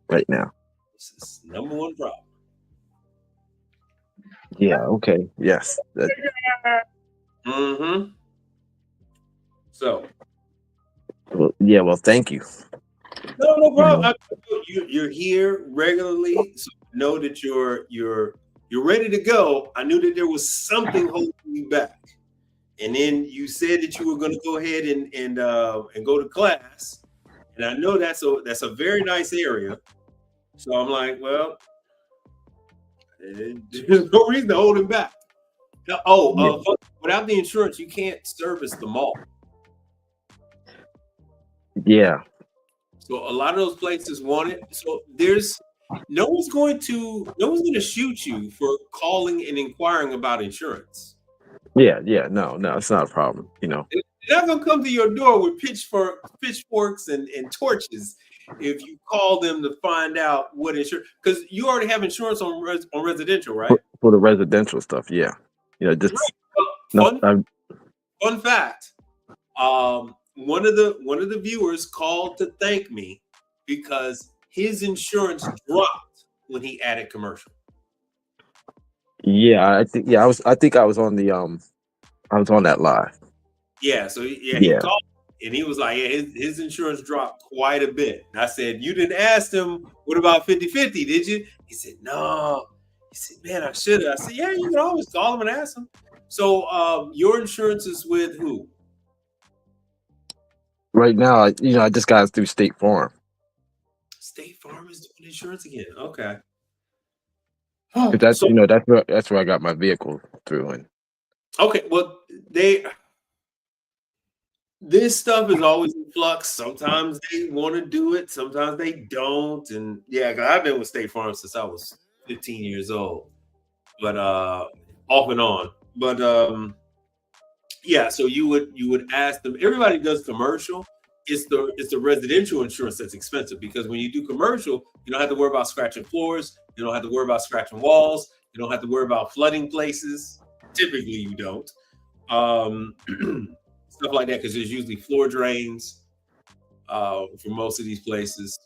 right now. This is number one problem. Yeah. Okay. Yes. Mm-hmm. So. Well, thank you. No problem. You're here regularly, so know that you're you're ready to go. I knew that there was something holding you back. And then you said that you were going to go ahead and go to class. And I know that's a very nice area. So I'm like, well, there's no reason to hold him back. Without the insurance, you can't service the mall. Yeah. So a lot of those places want it. So no one's going to shoot you for calling and inquiring about insurance. Yeah. No, it's not a problem. You know, they're not gonna come to your door with pitchforks and torches if you call them to find out what insurance, because you already have insurance on residential, right? For the residential stuff, yeah. You know, just fun fact. One of the viewers called to thank me because his insurance dropped when he added commercial. Yeah, I think I was on that live. Yeah, so he called and he was like, yeah, his insurance dropped quite a bit. And I said, you didn't ask him, what about 50-50, did you? He said, no. He said, man, I should have. I said, yeah, you can always call him and ask him. So your insurance is with who? Right now, I just got it through State Farm. State Farm is doing insurance again. Okay. That's where I got my vehicle through. And okay, well, this stuff is always in flux. Sometimes they want to do it, sometimes they don't. And yeah, I've been with State Farm since I was 15 years old, but off and on. But yeah, so you would ask them. Everybody does commercial. It's the residential insurance that's expensive, because when you do commercial, you don't have to worry about scratching floors. You don't have to worry about scratching walls. You don't have to worry about flooding places. Typically, you don't. Stuff like that, because there's usually floor drains for most of these places.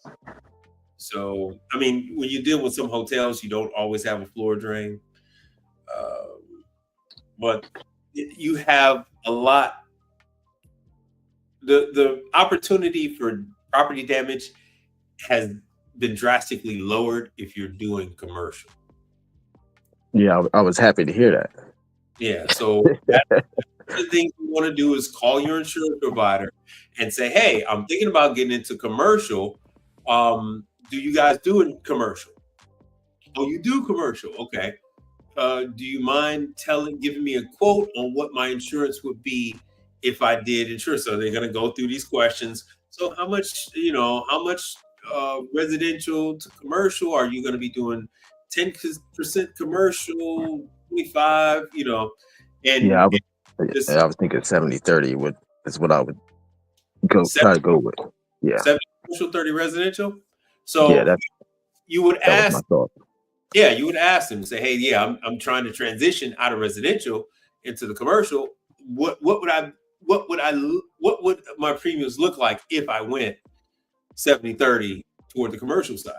So, I mean, when you deal with some hotels, you don't always have a floor drain. But you have a lot. The opportunity for property damage has been drastically lowered if you're doing commercial. Yeah, I was happy to hear that. Yeah, so the thing you want to do is call your insurance provider and say, hey, I'm thinking about getting into commercial. Do you guys do a commercial? Oh, you do commercial. Okay. Do you mind giving me a quote on what my insurance would be if I did insurance? So they're going to go through these questions. So how much residential to commercial? Are you going to be doing 10% commercial, 25, and yeah, I was thinking 70-30 is what I would try to go with. Yeah. 70 commercial, 30 residential. So yeah, you would ask. Was my thought. Yeah, you would ask them, say, hey, yeah, I'm trying to transition out of residential into the commercial. What would my premiums look like if I went 70-30 toward the commercial side?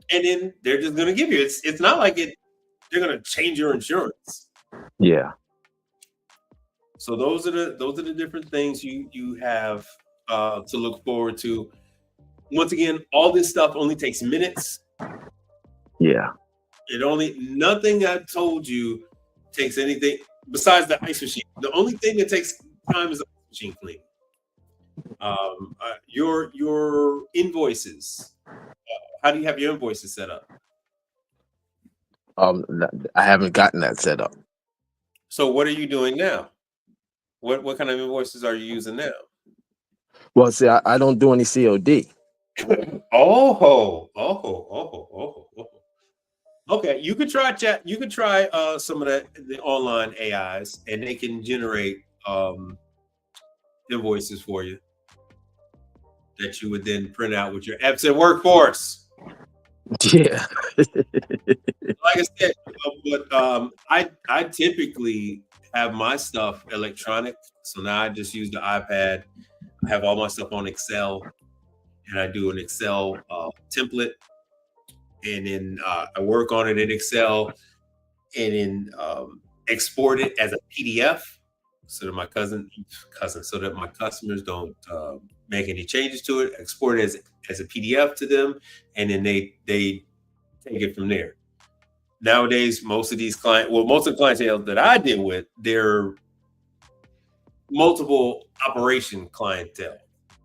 And then they're just going to give you, it's not like they're going to change your insurance. Yeah. So those are the different things you have to look forward to. Once again, all this stuff only takes minutes. Yeah. Nothing I told you takes anything besides the ice machine. The only thing that takes time is the ice machine cleaning. Your invoices. How do you have your invoices set up? I haven't gotten that set up. So what are you doing now? What kind of invoices are you using now? Well, see, I don't do any COD. Oh. Okay, you could try chat. You could try some of the online AIs, and they can generate invoices for you that you would then print out with your Epson Workforce. Yeah. Like I said, but I typically have my stuff electronic, so now I just use the iPad. I have all my stuff on Excel, and I do an Excel template. And then I work on it in Excel, and then export it as a PDF so that my so that my customers don't make any changes to it. Export it as a PDF to them, and then they take it from there. nowadays, most of the clientele that I deal with, they're multiple operation clientele.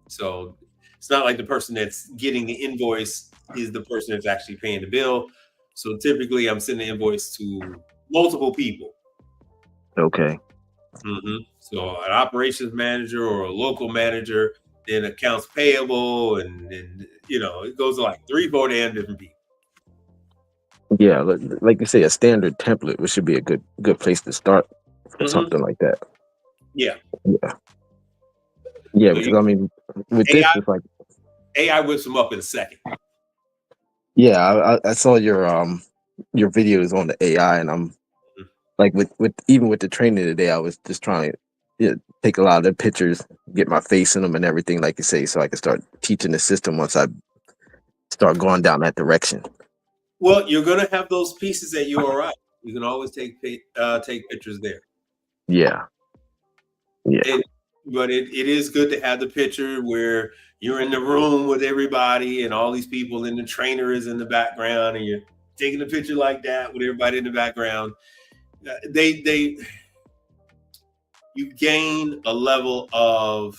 So it's not like the person that's getting the invoice is the person that's actually paying the bill. So typically I'm sending the invoice to multiple people. Okay. So an operations manager or a local manager, then accounts payable, and it goes to like 3-4 damn different people. Yeah, like you say, a standard template, which should be a good place to start for something like that. Yeah. Yeah, because I mean, with AI, this, it's like AI whips them up in a second. Yeah, I saw your videos on the AI, and I'm like with even with the training today, I was just trying to take a lot of the pictures, get my face in them and everything, like you say, so I can start teaching the system once I start going down that direction. Well, you're gonna have those pieces at URI. You can always take pictures there. Yeah. But it is good to have the picture where you're in the room with everybody and all these people, and the trainer is in the background, and you're taking a picture like that with everybody in the background. You gain a level of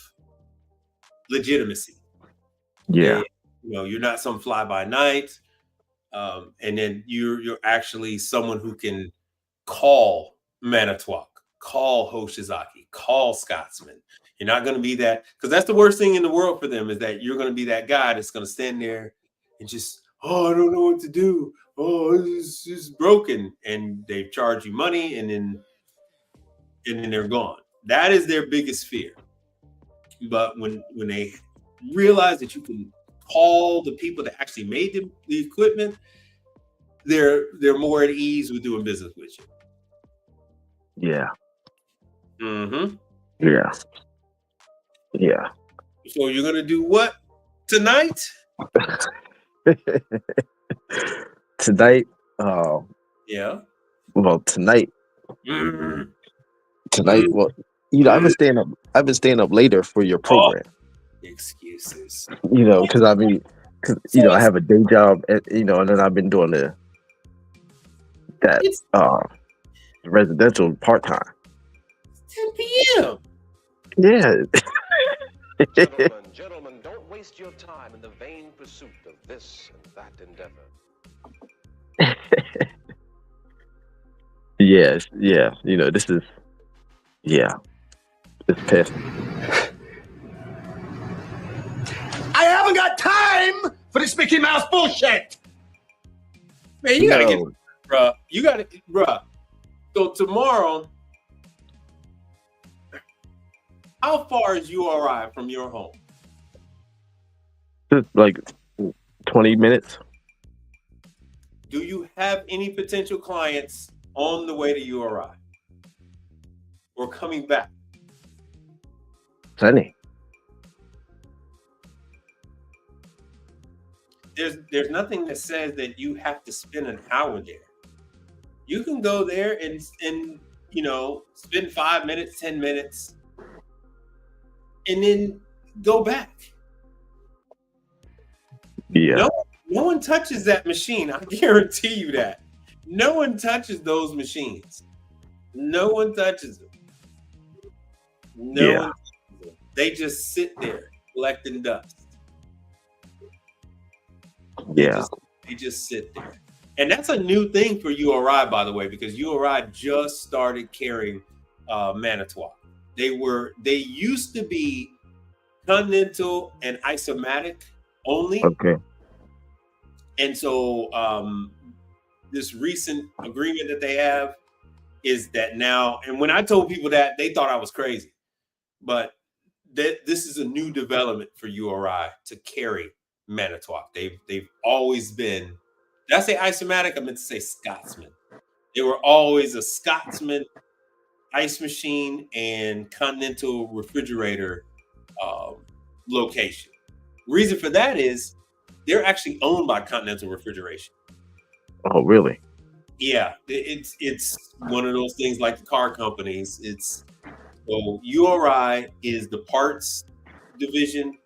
legitimacy. Yeah. And, you're not some fly by night. And then you're actually someone who can call Manitowoc, call Hoshizaki, call Scotsman. You're not going to be that, because that's the worst thing in the world for them, is that you're going to be that guy that's going to stand there and just, I don't know what to do. Oh, it's just broken. And they charge you money, and then they're gone. That is their biggest fear. But when they realize that you can call the people that actually made the equipment, they're more at ease with doing business with you. Yeah. Yeah. Yeah. So you're gonna do what tonight? Tonight? Yeah. Well, tonight. Tonight. Well, I've been staying up later for your program. Excuses. Because I mean, I have a day job, and then I've been doing that residential part time. 10 p.m. Yeah. Gentlemen, don't waste your time in the vain pursuit of this and that endeavor. Yes, yeah. This is, it's pissed. I haven't got time for this Mickey Mouse bullshit. Man, you gotta get, bruh. Bruh. So tomorrow, how far is URI from your home? Just like 20 minutes. Do you have any potential clients on the way to URI or coming back? Plenty. There's nothing that says that you have to spend an hour there. You can go there and spend 5 minutes, 10 minutes, and then go back. Yeah. No one touches that machine. I guarantee you that. No one touches those machines. No one touches them. No one touches them. They just sit there collecting dust. Yeah. They just sit there. And that's a new thing for URI, by the way, because URI just started carrying Manitowoc. They used to be Continental and Isomatic only. Okay. And so this recent agreement that they have is that now, and when I told people that, they thought I was crazy. But this is a new development for URI to carry Manitowoc. They've always been, did I say Isomatic? I meant to say Scotsman. They were always a Scotsman ice machine and Continental refrigerator location. Reason for that is they're actually owned by Continental Refrigeration. Oh, really? Yeah, it's one of those things like the car companies. So URI is the parts division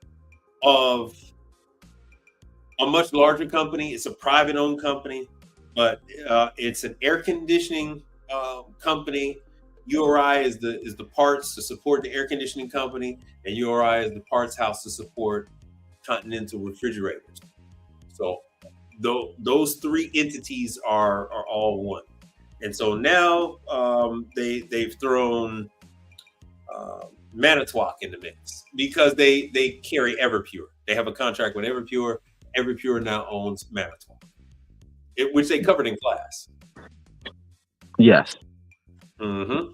of a much larger company. It's a private owned company, but it's an air conditioning company. URI is the parts to support the air conditioning company, and URI is the parts house to support Continental refrigerators. So those three entities are all one. And so now they've thrown Manitowoc in the mix because they carry Everpure. They have a contract with Everpure. Everpure now owns Manitowoc, which they covered in class. Yes. Mm-hmm.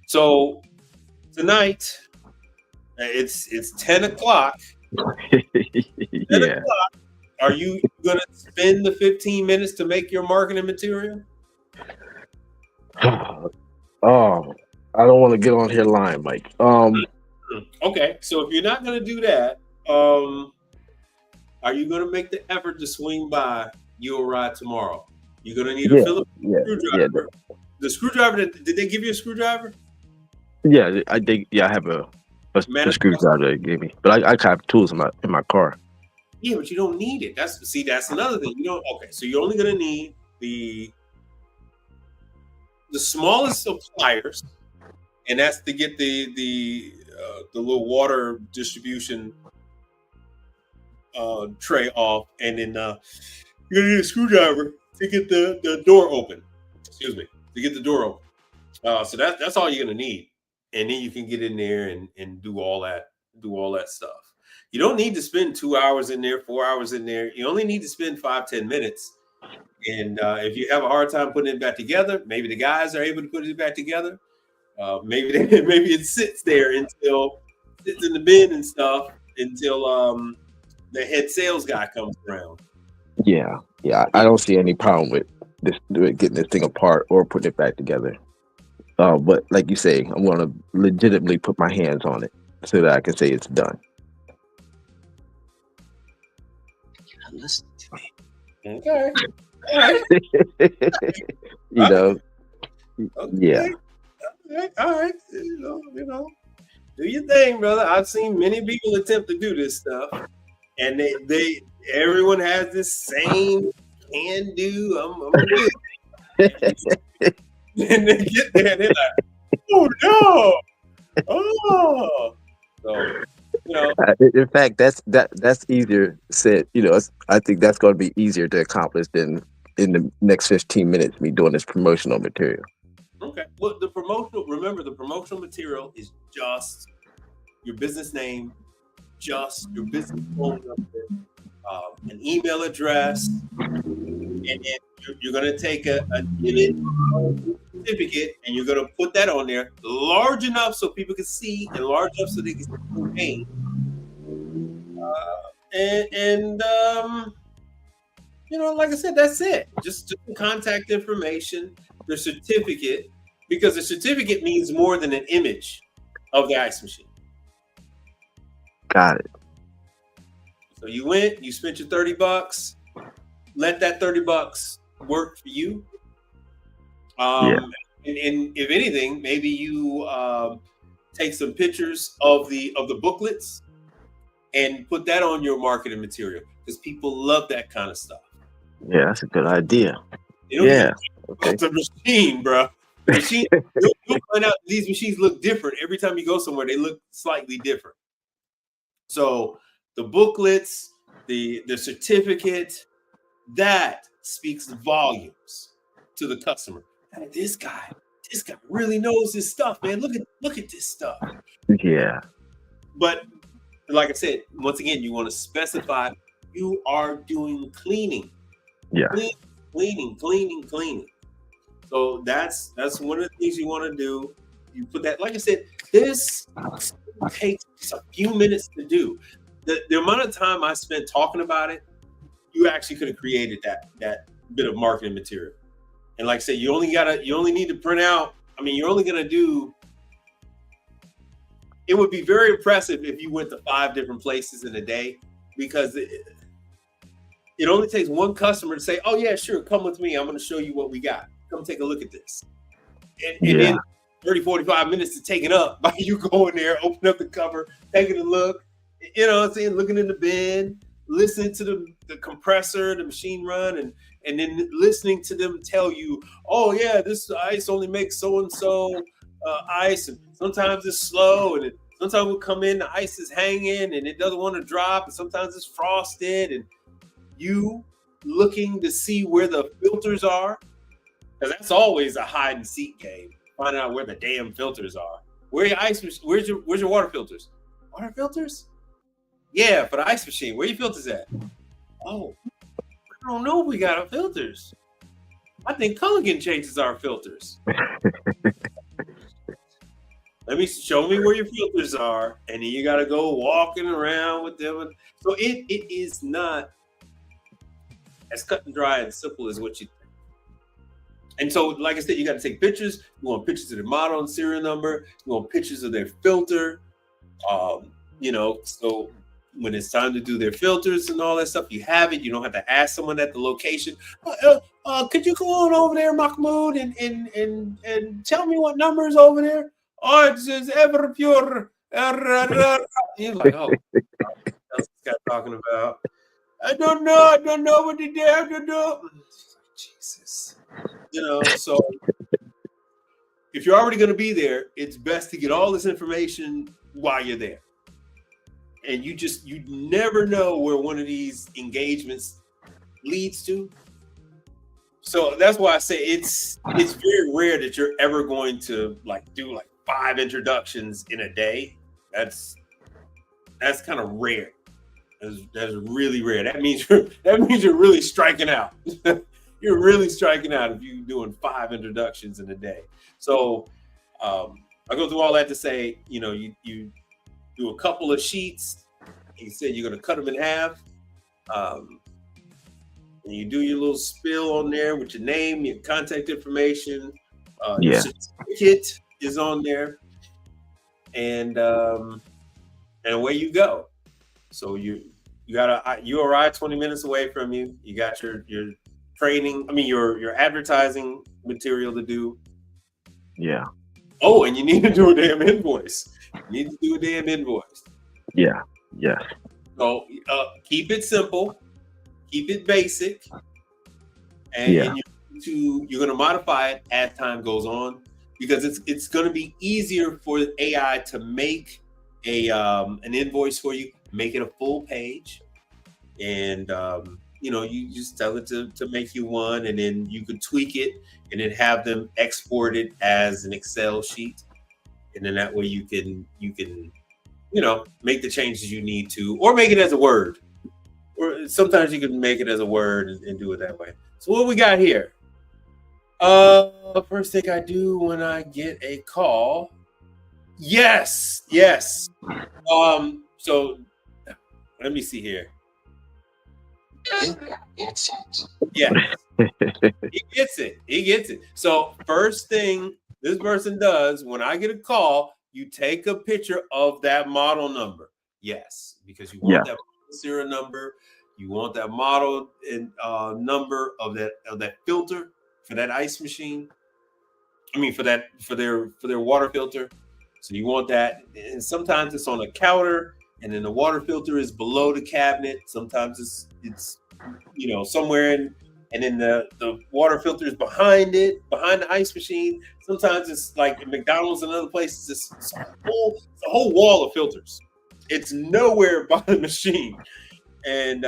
So tonight, it's 10 o'clock. 10 Yeah. o'clock. Are you going to spend the 15 minutes to make your marketing material? Oh, I don't want to get on here lying, Mike. Okay, so if you're not going to do that, are you going to make the effort to swing by URI tomorrow? You're going to need a Phillips screwdriver. The screwdriver, did they give you a screwdriver? Yeah, I have a screwdriver they gave me, but I have tools in my car. Yeah, but you don't need it. That's another thing. You don't. Okay, so you're only going to need the smallest of pliers, and that's to get the little water distribution tray off, and then you're gonna need a screwdriver to get the door open. Excuse me, to get the door open. So that's all you're gonna need, and then you can get in there and do all that stuff. You don't need to spend 2 hours in there, 4 hours in there. You only need to spend 5-10 minutes. And if you have a hard time putting it back together, maybe the guys are able to put it back together. Maybe it sits there until sits in the bin and stuff until the head sales guy comes around. Yeah. I don't see any problem with getting this thing apart or putting it back together. But like you say, I'm going to legitimately put my hands on it so that I can say it's done. Listen to me. Okay. All right. Okay. Yeah. All right. You know, do your thing, brother. I've seen many people attempt to do this stuff, and everyone has this same can do. I'm gonna do it. And they get there and they're like, oh no. Oh. So, in fact, that's easier said. I think that's going to be easier to accomplish than in the next 15 minutes me doing this promotional material. Okay. Well, the promotional material is just your business name, just your business phone number, an email address, and then you're going to take an image certificate and you're going to put that on there large enough so people can see and large enough so they can see your name. Like I said, that's it. Just the contact information, the certificate, because the certificate means more than an image of the ice machine. Got it. So you went, you spent your $30. Let that $30 work for you. And if anything, maybe you take some pictures of the booklets and put that on your marketing material because people love that kind of stuff. Yeah, that's a good idea. Okay. It's a machine, bro. The machine, you'll find out these machines look different every time you go somewhere. They look slightly different. So the booklets, the certificate, that speaks volumes to the customer. Hey, this guy really knows his stuff, man. Look at this stuff. Yeah. But like I said, once again, you want to specify you are doing cleaning. Yeah. Cleaning. So that's one of the things you want to do. You put that, like I said, this takes just a few minutes to do. The amount of time I spent talking about it, you actually could have created that bit of marketing material. And like I said, you only need to print out. I mean, you're only going to do. It would be very impressive if you went to 5 different places in a day, because it only takes one customer to say, "Oh yeah, sure, come with me. I'm going to show you what we got. Come take a look at this." And then 30, 45 minutes to take it up by you going there, open up the cover, taking a look, looking in the bin, listening to the compressor, the machine run, and and then listening to them tell you, oh yeah, this ice only makes so and so ice, and sometimes it's slow, and sometimes we'll come in, the ice is hanging and it doesn't want to drop, and sometimes it's frosted, and you looking to see where the filters are, because that's always a hide and seek game. Find out where the damn filters are. Where your ice? Where's your water filters? Water filters? Yeah, for the ice machine. Where your filters at? Oh, I don't know if we got our filters. I think Culligan changes our filters. Show me where your filters are, and then you got to go walking around with them. So it is not as cut and dry and simple as what you think. And so, like I said, you got to take pictures. You want pictures of the model and serial number. You want pictures of their filter. So when it's time to do their filters and all that stuff, you have it. You don't have to ask someone at the location. Could you go on over there, Mahmoud, and tell me what number is over there? Oh, it's ever pure. You're like, oh, what's this guy talking about? I don't know what they dare to do. Jesus. So if you're already going to be there, it's best to get all this information while you're there. And you never know where one of these engagements leads to. So that's why I say it's very rare that you're ever going to do 5 introductions in a day. That's kind of rare. That's really rare. That means you're really striking out. You're really striking out if you're doing 5 introductions in a day. So I go through all that to say, you do a couple of sheets. You said you're going to cut them in half. And you do your little spill on there with your name, your contact information. Your certificate is on there. And away you go. So you got a URI 20 minutes away from you. You got your training, your advertising material to do. Yeah. Oh, and you need to do a damn invoice. Yeah. Yes. So keep it simple, keep it basic, and you're going to modify it as time goes on, because it's going to be easier for AI to make an invoice for you, make it a full page, and you just tell it to make you one, and then you could tweak it and then have them export it as an Excel sheet. And then that way you can make the changes you need to, or make it as a Word. Or sometimes you can make it as a Word and do it that way. So what we got here? First thing I do when I get a call. Yes. So let me see here. It's it. Yeah. He gets it. So first thing this person does when I get a call, you take a picture of that model number. Yes, because you want that serial number. You want that model and number of that filter for that ice machine. For their water filter. So you want that, and sometimes it's on a counter, and then the water filter is below the cabinet. Sometimes it's somewhere in, and then the water filter is behind the ice machine. Sometimes it's like at McDonald's and other places. It's a whole wall of filters. It's nowhere by the machine. And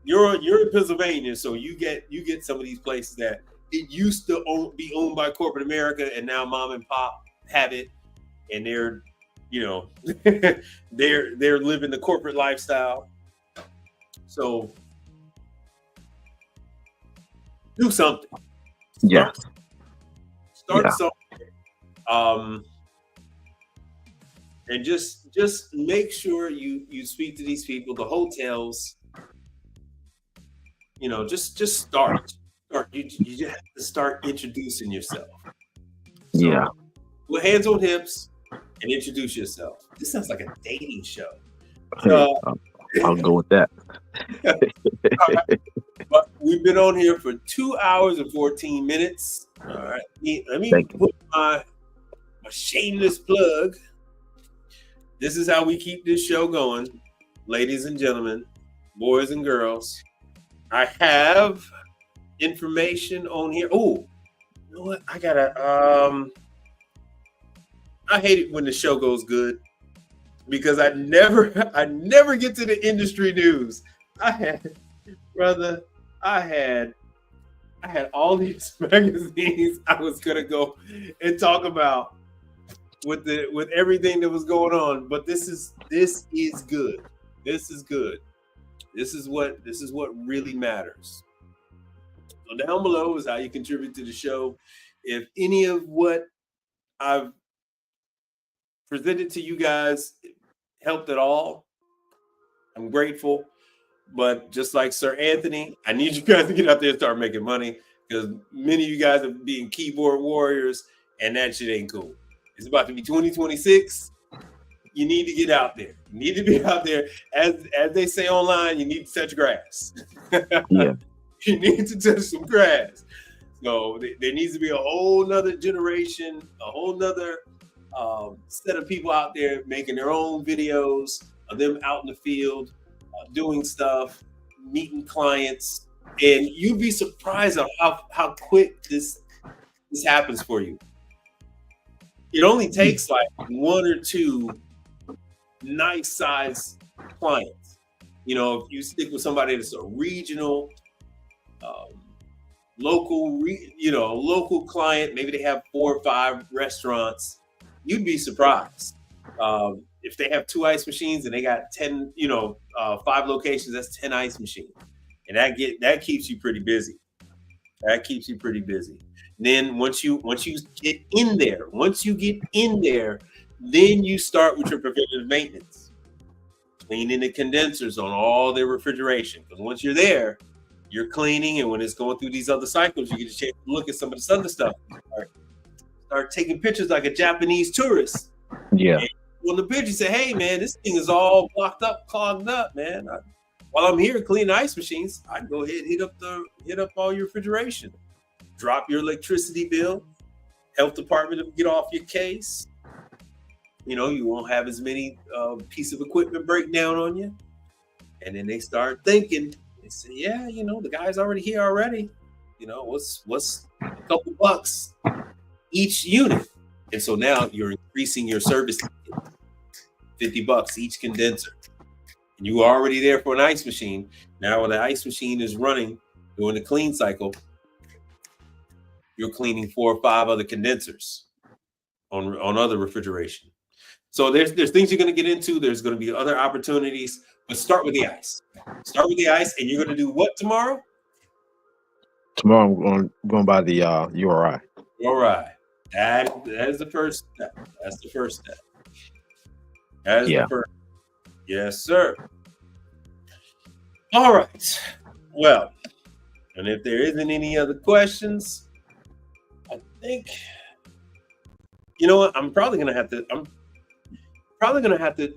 you're in Pennsylvania, so you get some of these places that it used to be owned by corporate America, and now mom and pop have it, and they're they're living the corporate lifestyle. So do something. Start something. And just make sure you speak to these people, the hotels. Just start. You just have to start introducing yourself. So, with hands on hips and introduce yourself. This sounds like a dating show. I'll go with that. Right. But we've been on here for 2 hours and 14 minutes. All right. Let me put my shameless plug. This is how we keep this show going, ladies and gentlemen, boys and girls. I have information on here. Oh, you know what? I hate it when the show goes good because I never get to the industry news. I had all these magazines I was gonna go and talk about with everything that was going on, but this is good. This is good. This is what really matters. So down below is how you contribute to the show. If any of what I've presented to you guys helped at all, I'm grateful. But just like Sir Anthony, I need you guys to get out there and start making money because many of you guys are being keyboard warriors and that shit ain't cool. It's about to be 2026. You need to get out there. You need to be out there. As they say online, you need to touch grass. Yeah. You need to touch some grass. So there needs to be a whole nother generation, a whole nother set of people out there making their own videos of them out in the field, doing stuff, meeting clients, and you'd be surprised at how quick this happens for you. It only takes like one or two nice size clients. You know, if you stick with somebody that's a regional, local client, maybe they have 4 or 5 restaurants, you'd be surprised. If they have 2 ice machines and they got 10, 5 locations, that's 10 ice machines. And that keeps you pretty busy. That keeps you pretty busy. Then once you get in there, then you start with your preventative maintenance, cleaning the condensers on all their refrigeration. Because once you're there, you're cleaning, and when it's going through these other cycles, you get a chance to look at some of this other stuff. Start taking pictures like a Japanese tourist. Yeah. And on the picture, you say, "Hey, man, this thing is all blocked up, clogged up, man. While I'm here cleaning ice machines, I can go ahead and hit up all your refrigeration, drop your electricity bill. Health department will get off your case. You won't have as many piece of equipment break down on you." And then they start thinking. They say, "Yeah, the guy's already here already. What's a couple bucks each unit?" And so now you're increasing your service ticket, $50 each condenser. And you were already there for an ice machine. Now when the ice machine is running during the clean cycle, you're cleaning 4 or 5 other condensers on other refrigeration. So there's things you're going to get into. There's going to be other opportunities, but start with the ice. Start with the ice, and you're going to do what tomorrow? Tomorrow I'm going by the URI. URI. That is the first step. That's the first step. That is the first. Yes, sir. All right. Well, and if there isn't any other questions, I think, what? I'm probably gonna have to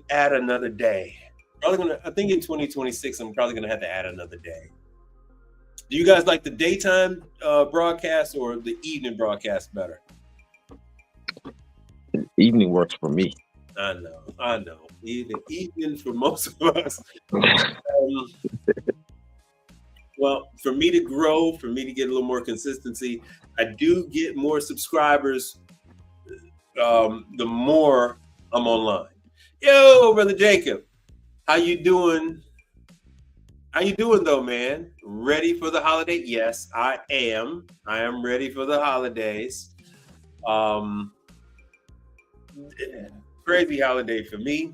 add another day. I think in 2026, I'm probably gonna have to add another day. Do you guys like the daytime broadcast or the evening broadcast better? Evening works for me. I know. Evening for most of us. Well, for me to grow, for me to get a little more consistency, I do get more subscribers the more I'm online. Yo, Brother Jacob, how you doing? How you doing though, man? Ready for the holiday? Yes, I am. I am ready for the holidays. Crazy holiday for me.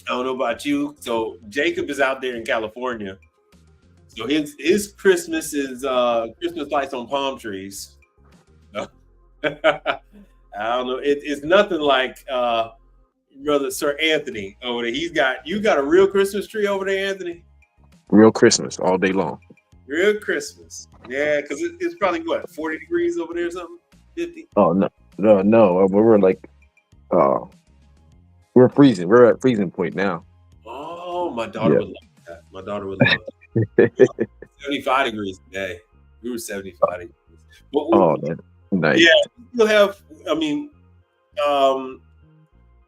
I don't know about you. So Jacob is out there in California. So his Christmas is Christmas lights on palm trees. I don't know. It's nothing like Brother Sir Anthony over there. You got a real Christmas tree over there, Anthony? Real Christmas all day long. Real Christmas. Yeah, because it's probably what, 40 degrees over there or something? 50? Oh no. We're like we're freezing. We're at freezing point now. Oh, my daughter would love that. My daughter would love that. 75 degrees today. We were 75 degrees. Man. Nice. Yeah, you'll have,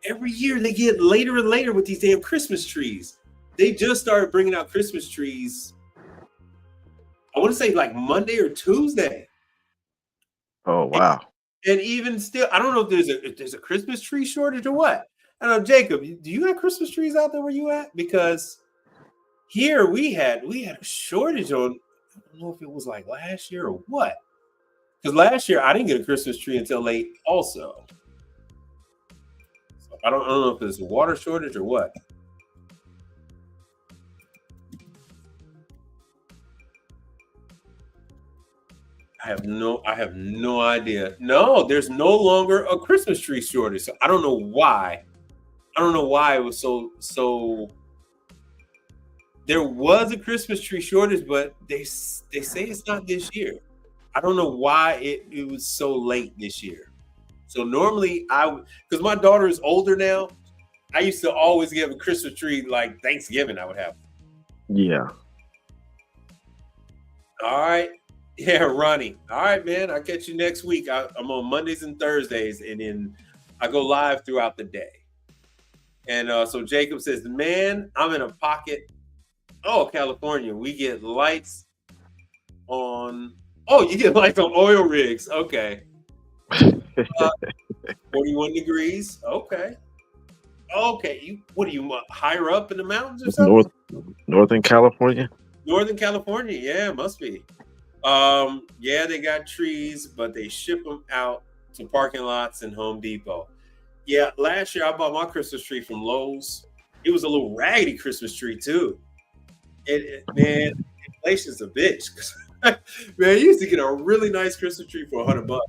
every year they get later and later with these damn Christmas trees. They just started bringing out Christmas trees I want to say like Monday or Tuesday. Oh wow. And even still, I don't know if there's a Christmas tree shortage or what. I don't know, Jacob, do you have Christmas trees out there where you at? Because here we had a shortage on, I don't know if it was like last year or what. Because last year I didn't get a Christmas tree until late also. So I don't know if it's a water shortage or what. I have no idea. No, there's no longer a Christmas tree shortage. So I don't know why. I don't know why it was so. There was a Christmas tree shortage, but they say it's not this year. I don't know why it was so late this year. So normally because my daughter is older now, I used to always give a Christmas tree like Thanksgiving. I would have. Yeah. All right. Yeah, Ronnie. All right, man. I'll catch you next week. I'm on Mondays and Thursdays, and then I go live throughout the day. And so Jacob says, man, I'm in a pocket. Oh, California. We get lights on. Oh, you get lights on oil rigs. Okay. 41 degrees. Okay. Okay. What are you higher up in the mountains or something? Northern California? Northern California. Yeah, must be. Yeah, they got trees, but they ship them out to parking lots and Home Depot. Yeah, last year I bought my Christmas tree from Lowe's. It was a little raggedy Christmas tree too. Man, inflation's a bitch. Man, you used to get a really nice Christmas tree for $100.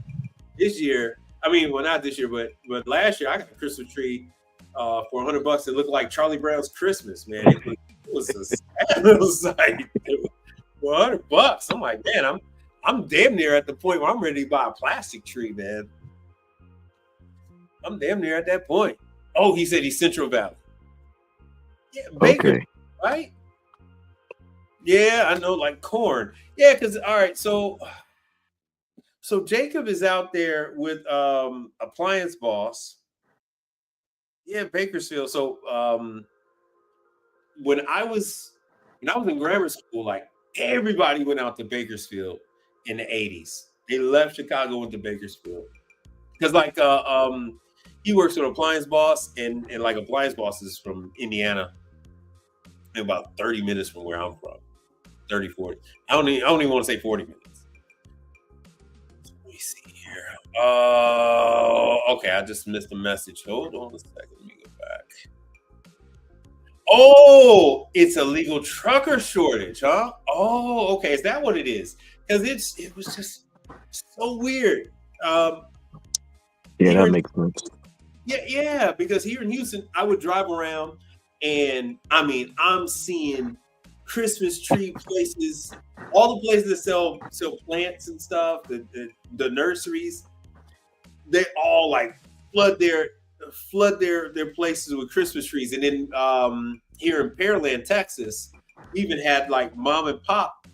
This year, I mean, well, not this year, but last year I got a Christmas tree for $100 that looked like Charlie Brown's Christmas. Man, it was a sad little sight. For $100, I'm like, man, I'm damn near at the point where I'm ready to buy a plastic tree, man. I'm damn near at that point. Oh, he said he's Central Valley. Yeah, Baker, okay. Right? Yeah, I know, like corn. Yeah, because all right, so Jacob is out there with Appliance Boss. Yeah, Bakersfield. So when I was in grammar school, like everybody went out to Bakersfield in the 80s. They left Chicago, went to Bakersfield. Because like he works with Appliance Boss, and like Appliance Boss is from Indiana, about 30 minutes from where I'm from. 30, 40. I don't even want to say 40 minutes. Let me see here. Okay, I just missed a message. Hold on a second. Let me go back. Oh, it's a legal trucker shortage, huh? Oh, okay. Is that what it is? Because it was just so weird. Yeah, that makes sense. Yeah, because here in Houston, I would drive around, and I mean, I'm seeing Christmas tree places, all the places that sell plants and stuff, the nurseries, they all like flood their places with Christmas trees. And then here in Pearland, Texas, we even had like mom and pop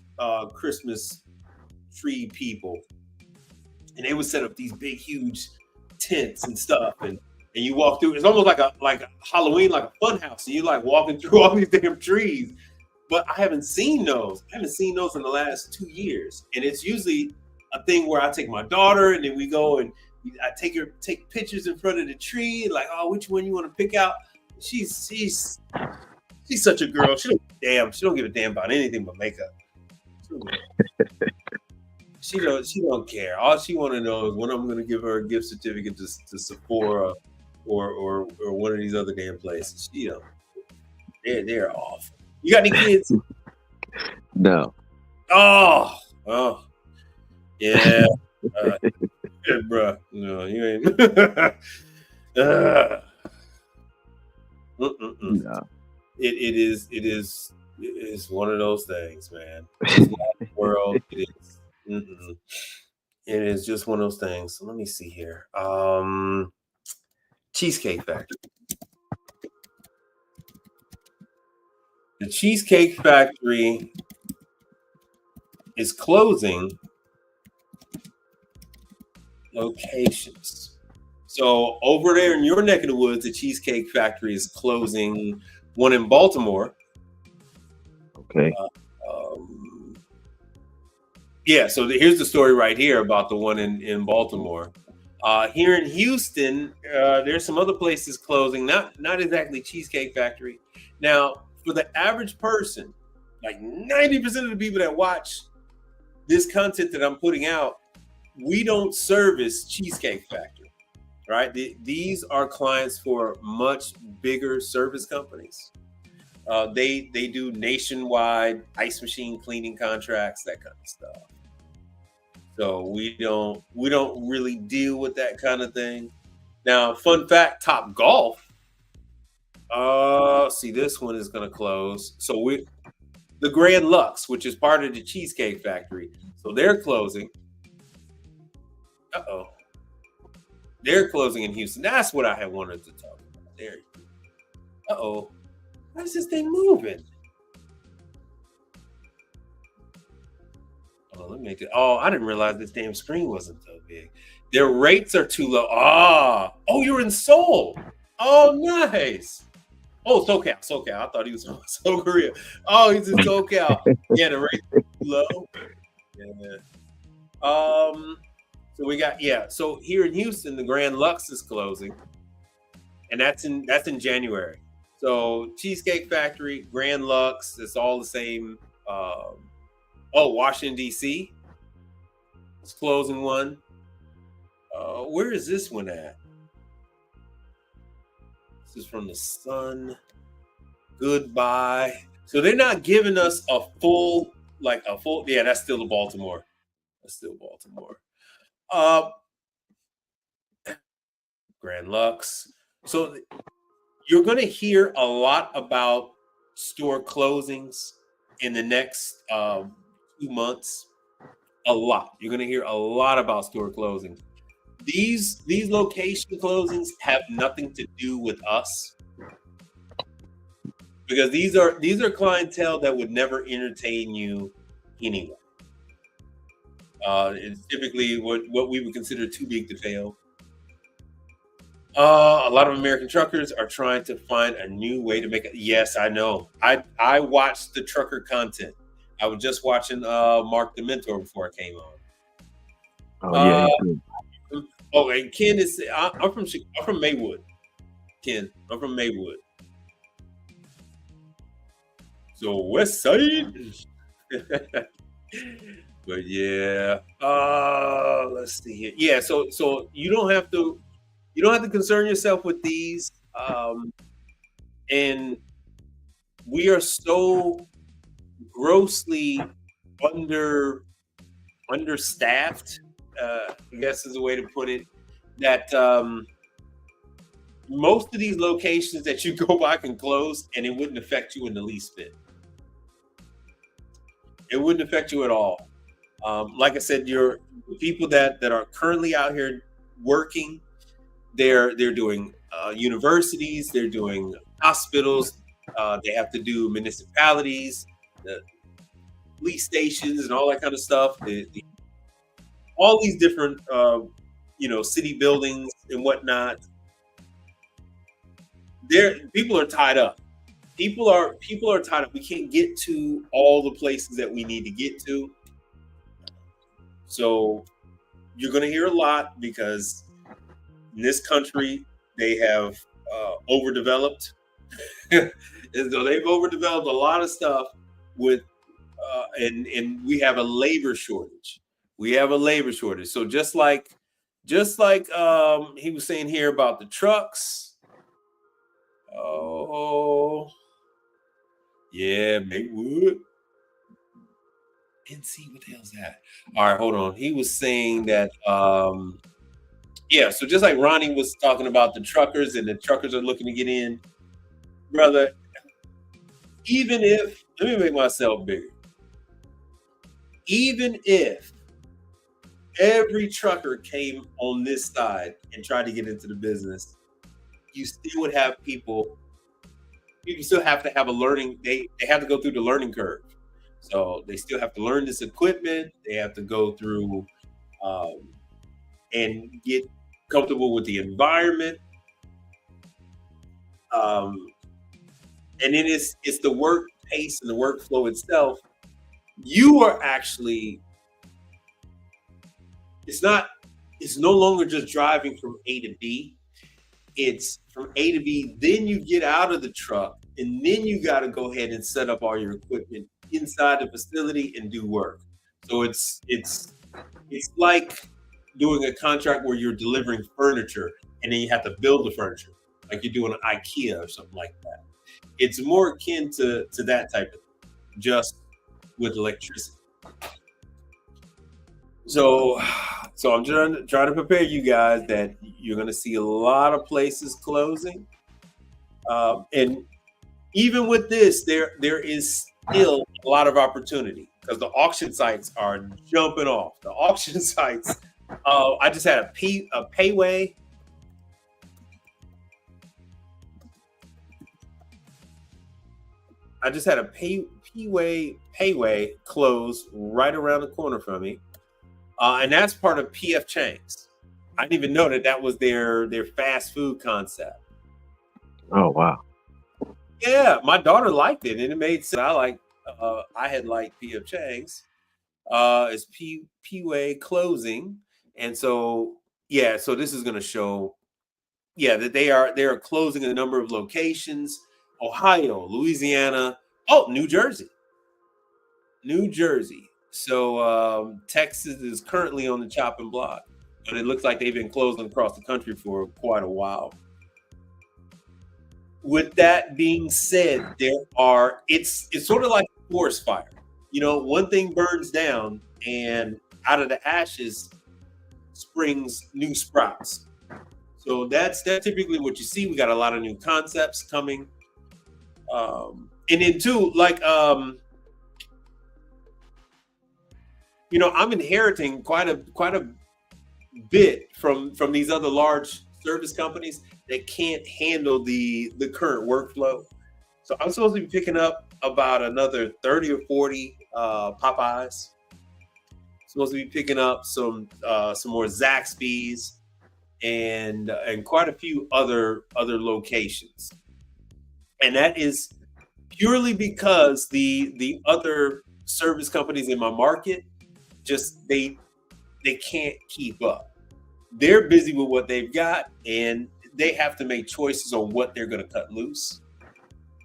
Christmas tree people, and they would set up these big, huge tents and stuff, and you walk through. It's almost like a Halloween, like a fun house. And you like walking through all these damn trees. But I haven't seen those. I haven't seen those in the last 2 years. And it's usually a thing where I take my daughter, and then we go and I take pictures in front of the tree, like, oh, which one you want to pick out? She's such a girl. She don't give a damn about anything but makeup. She don't care. All she want to know is when I'm going to give her a gift certificate to Sephora or one of these other damn places. They're awful. You got any kids? No. Oh, yeah, bro. No, you ain't. No. It is one of those things, man. It's not the world. It is. It is just one of those things. So let me see here. Cheesecake Factory. The Cheesecake Factory is closing locations. So over there in your neck of the woods, the Cheesecake Factory is closing one in Baltimore. Okay. Yeah, so here's the story right here about the one in Baltimore. Here in Houston, there's some other places closing, not exactly Cheesecake Factory. Now, for the average person, like 90% of the people that watch this content that I'm putting out, we don't service Cheesecake Factory, right? These are clients for much bigger service companies. They do nationwide ice machine cleaning contracts, that kind of stuff. So we don't really deal with that kind of thing. Now, fun fact: Top Golf. See, this one is going to close. So the Grand Lux, which is part of the Cheesecake Factory, so they're closing. They're closing in Houston. That's what I had wanted to talk about. There. Why is this thing moving? Let me make it. I didn't realize this damn screen wasn't so big. Their rates are too low. You're in Seoul. Oh, nice. Oh, SoCal. I thought he was from South Korea. Oh, he's in SoCal. Yeah, the rates are too low. Yeah. So we got So here in Houston, the Grand Lux is closing, and that's in January. So Cheesecake Factory, Grand Lux, it's all the same. Washington D.C. is closing one. Where is this one at? This is from the Sun. Goodbye. So they're not giving us a full. Yeah, that's still Baltimore. Grand Lux. So you're going to hear a lot about store closings in the next 2 months. A lot. You're going to hear a lot about store closings. These location closings have nothing to do with us, because these are clientele that would never entertain you anyway. It's typically what we would consider too big to fail. A lot of American truckers are trying to find a new way to make it. Yes, I know. I watched the trucker content. I was just watching Mark the Mentor before I came on. And Ken is. I'm from Maywood. Ken, I'm from Maywood. So West Side. But yeah. Let's see here. Yeah. So you don't have to concern yourself with these. And we are so grossly understaffed, I guess is a way to put it, that most of these locations that you go by can close and it wouldn't affect you in the least bit. It wouldn't affect you at all. Like I said, your people that are currently out here working, they're doing universities, they're doing hospitals, they have to do municipalities, police stations, and all that kind of stuff. All these different, city buildings and whatnot. People are tied up. People are tied up. We can't get to all the places that we need to get to. So you're going to hear a lot, because in this country they have overdeveloped. And so they've overdeveloped a lot of stuff with, and we have a labor shortage. So just like he was saying here about the trucks. Oh, yeah, Maywood. NC, what the hell's that? All right, hold on. He was saying that, so just like Ronnie was talking about the truckers, and the truckers are looking to get in, brother. Even if, let me make myself bigger. Even if every trucker came on this side and tried to get into the business, you still would have people still have to have a learning, they have to go through the learning curve. So they still have to learn this equipment. They have to go through and get comfortable with the environment. And then it's the work pace and the workflow itself. You are actually it's no longer just driving from A to B. It's from A to B, then you get out of the truck, and then you got to go ahead and set up all your equipment inside the facility and do work. So it's like doing a contract where you're delivering furniture and then you have to build the furniture, like you're doing an IKEA or something like that. It's more akin to that type of thing, just with electricity. So I'm trying to prepare you guys that you're going to see a lot of places closing, and even with this, there is still a lot of opportunity because the auction sites are jumping off. The auction sites. I just had a Payway. I just had a Payway close right around the corner from me. And that's part of PF Chang's. I didn't even know that was their fast food concept. Oh, wow. Yeah, my daughter liked it, and it made sense. I had liked PF Chang's. It's Payway closing, and so so this is going to show, that they are closing a number of locations: Ohio, Louisiana, New Jersey. So Texas is currently on the chopping block, but it looks like they've been closing across the country for quite a while. With that being said, it's sort of like a forest fire. One thing burns down, and out of the ashes springs new sprouts. So that's typically what you see. We got a lot of new concepts coming, and then too, I'm inheriting quite a bit from these other large service companies that can't handle the current workflow. So I'm supposed to be picking up about another 30 or 40 Popeyes. Supposed to be picking up some more Zaxby's and quite a few other locations. And that is purely because the other service companies in my market just they can't keep up. They're busy with what they've got, and they have to make choices on what they're going to cut loose.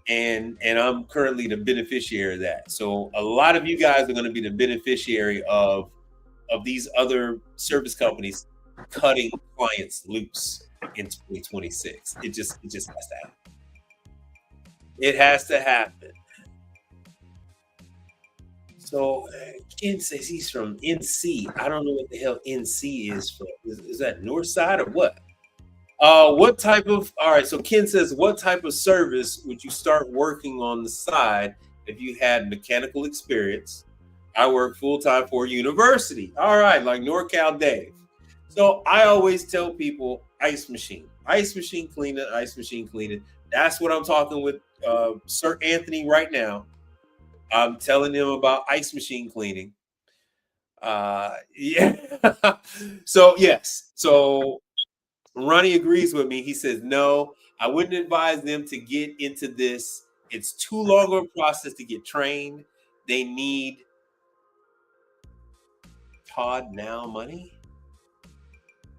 And I'm currently the beneficiary of that. So a lot of you guys are going to be the beneficiary of these other service companies cutting clients loose in 2026. It just has to happen. It has to happen. So Ken says he's from NC. I don't know what the hell NC is from. Is that North Side or what? What type of, all right, so Ken says, what type of service would you start working on the side if you had mechanical experience? I work full-time for a university. All right, like NorCal Dave. So I always tell people ice machine cleaning. That's what I'm talking with Sir Anthony right now. I'm telling him about ice machine cleaning. So yes. So Ronnie agrees with me. He says, no, I wouldn't advise them to get into this. It's too long of a process to get trained. They need Todd now money.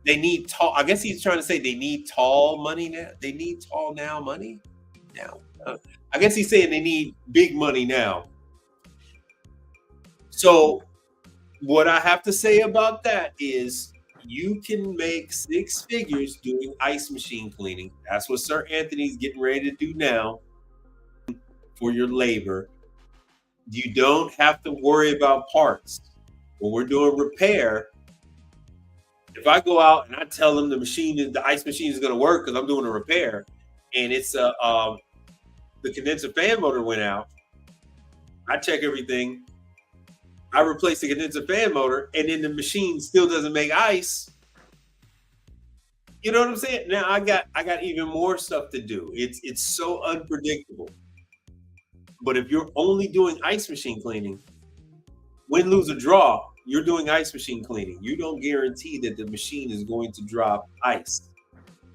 They need tall. I guess he's trying to say they need tall money now. They need tall now money now. I guess he's saying they need big money now. So what I have to say about that is you can make 6 figures doing ice machine cleaning. That's what Sir Anthony's getting ready to do now for your labor. You don't have to worry about parts. When we're doing repair, if I go out and I tell them the ice machine is going to work because I'm doing a repair, and it's the condenser fan motor went out, I check everything. I replace the condenser fan motor, and then the machine still doesn't make ice. You know what I'm saying? Now I got even more stuff to do. It's so unpredictable. But if you're only doing ice machine cleaning, win, lose, or draw, you're doing ice machine cleaning. You don't guarantee that the machine is going to drop ice,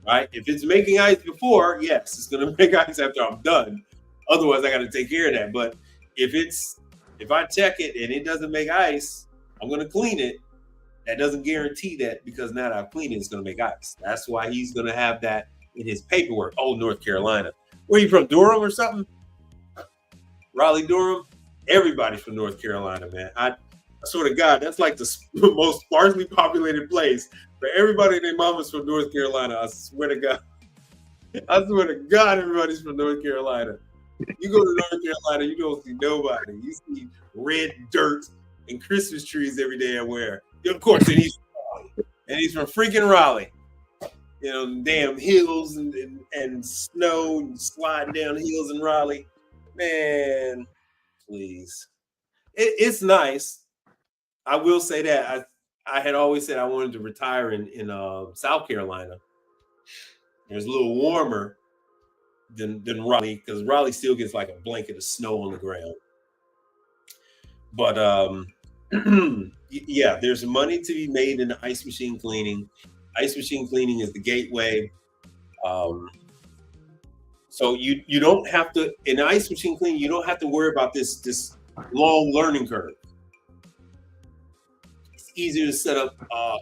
right? If it's making ice before, yes, it's going to make ice after I'm done. Otherwise, I got to take care of that. But if I check it and it doesn't make ice, I'm going to clean it. That doesn't guarantee that because now that I've cleaned it, it's going to make ice. That's why he's going to have that in his paperwork. Oh, North Carolina. Where you from, Durham or something? Raleigh, Durham? Everybody's from North Carolina, man. I swear to God, that's like the most sparsely populated place. But everybody and their mama's from North Carolina. I swear to God. I swear to God, everybody's from North Carolina. You go to North Carolina, you don't see nobody. You see red dirt and Christmas trees every day everywhere. Of course, and he's from Raleigh. And he's from freaking Raleigh. You know, damn hills and snow and sliding down hills in Raleigh. Man, please. It's nice. I will say that. I had always said I wanted to retire in South Carolina. It was a little warmer than Raleigh because Raleigh still gets like a blanket of snow on the ground. But yeah, there's money to be made in the ice machine cleaning. Ice machine cleaning is the gateway. So you don't have to, in ice machine cleaning, you don't have to worry about this long learning curve. It's easier to set up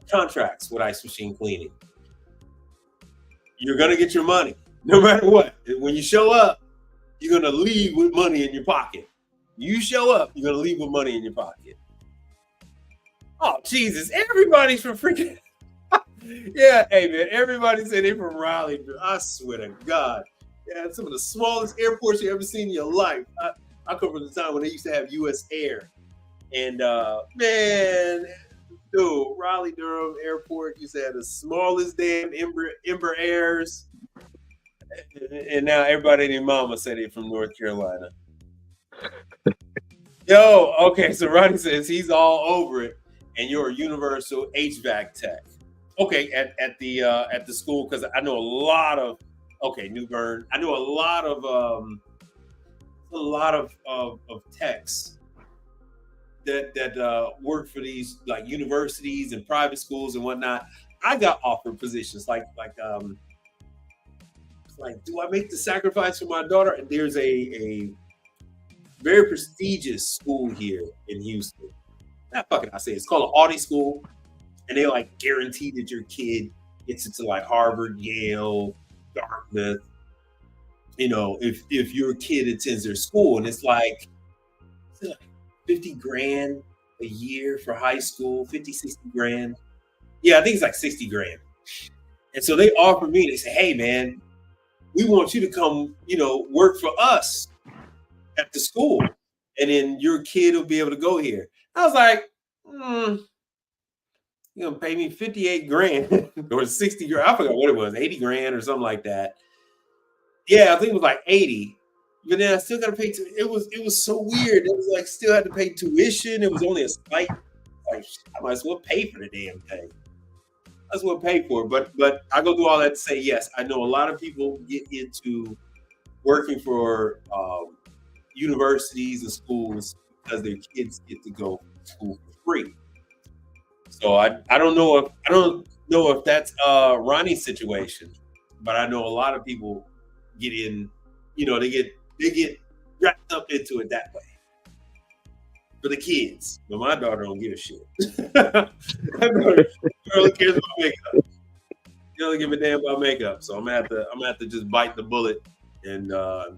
contracts with ice machine cleaning. You're gonna get your money no matter what. When you show up, you're gonna leave with money in your pocket. You show up, you're gonna leave with money in your pocket. Oh Jesus! Everybody's from freaking yeah. Hey man, everybody said they from Raleigh. I swear to God, yeah, some of the smallest airports you ever seen in your life. I come from the time when they used to have U.S. Air, and man. Dude, Raleigh Durham Airport used to have the smallest damn Ember Airs, and now everybody and their mama said they're from North Carolina. Yo, okay, so Ronnie says he's all over it, and you're a universal HVAC tech. Okay, at the school, because I know a lot of New Bern. I know a lot of techs that work for these like universities and private schools and whatnot. I got offered positions like do I make the sacrifice for my daughter? And there's a very prestigious school here in Houston. I say it's called an Audi school, and they like guarantee that your kid gets into like Harvard, Yale, Dartmouth. You know, if your kid attends their school, and it's like 50 grand a year for high school, 50, 60 grand. Yeah, I think it's like 60 grand. And so they offer me, they say, hey man, we want you to come, work for us at the school. And then your kid will be able to go here. I was like, you're gonna pay me 58 grand or 60 grand. I forgot what it was, 80 grand or something like that. Yeah, I think it was like 80. But then I still got to pay. It was so weird. It was like still had to pay tuition. It was only a slight. Like I might as well pay for the damn thing. I might as well pay for it. But I go through all that to say yes. I know a lot of people get into working for universities and schools because their kids get to go to school for free. So I don't know if that's Ronnie's situation, but I know a lot of people get in. They get wrapped up into it that way for the kids. But my daughter don't give a shit. My daughter only cares about makeup. She doesn't give a damn about makeup. So I'm gonna have to just bite the bullet and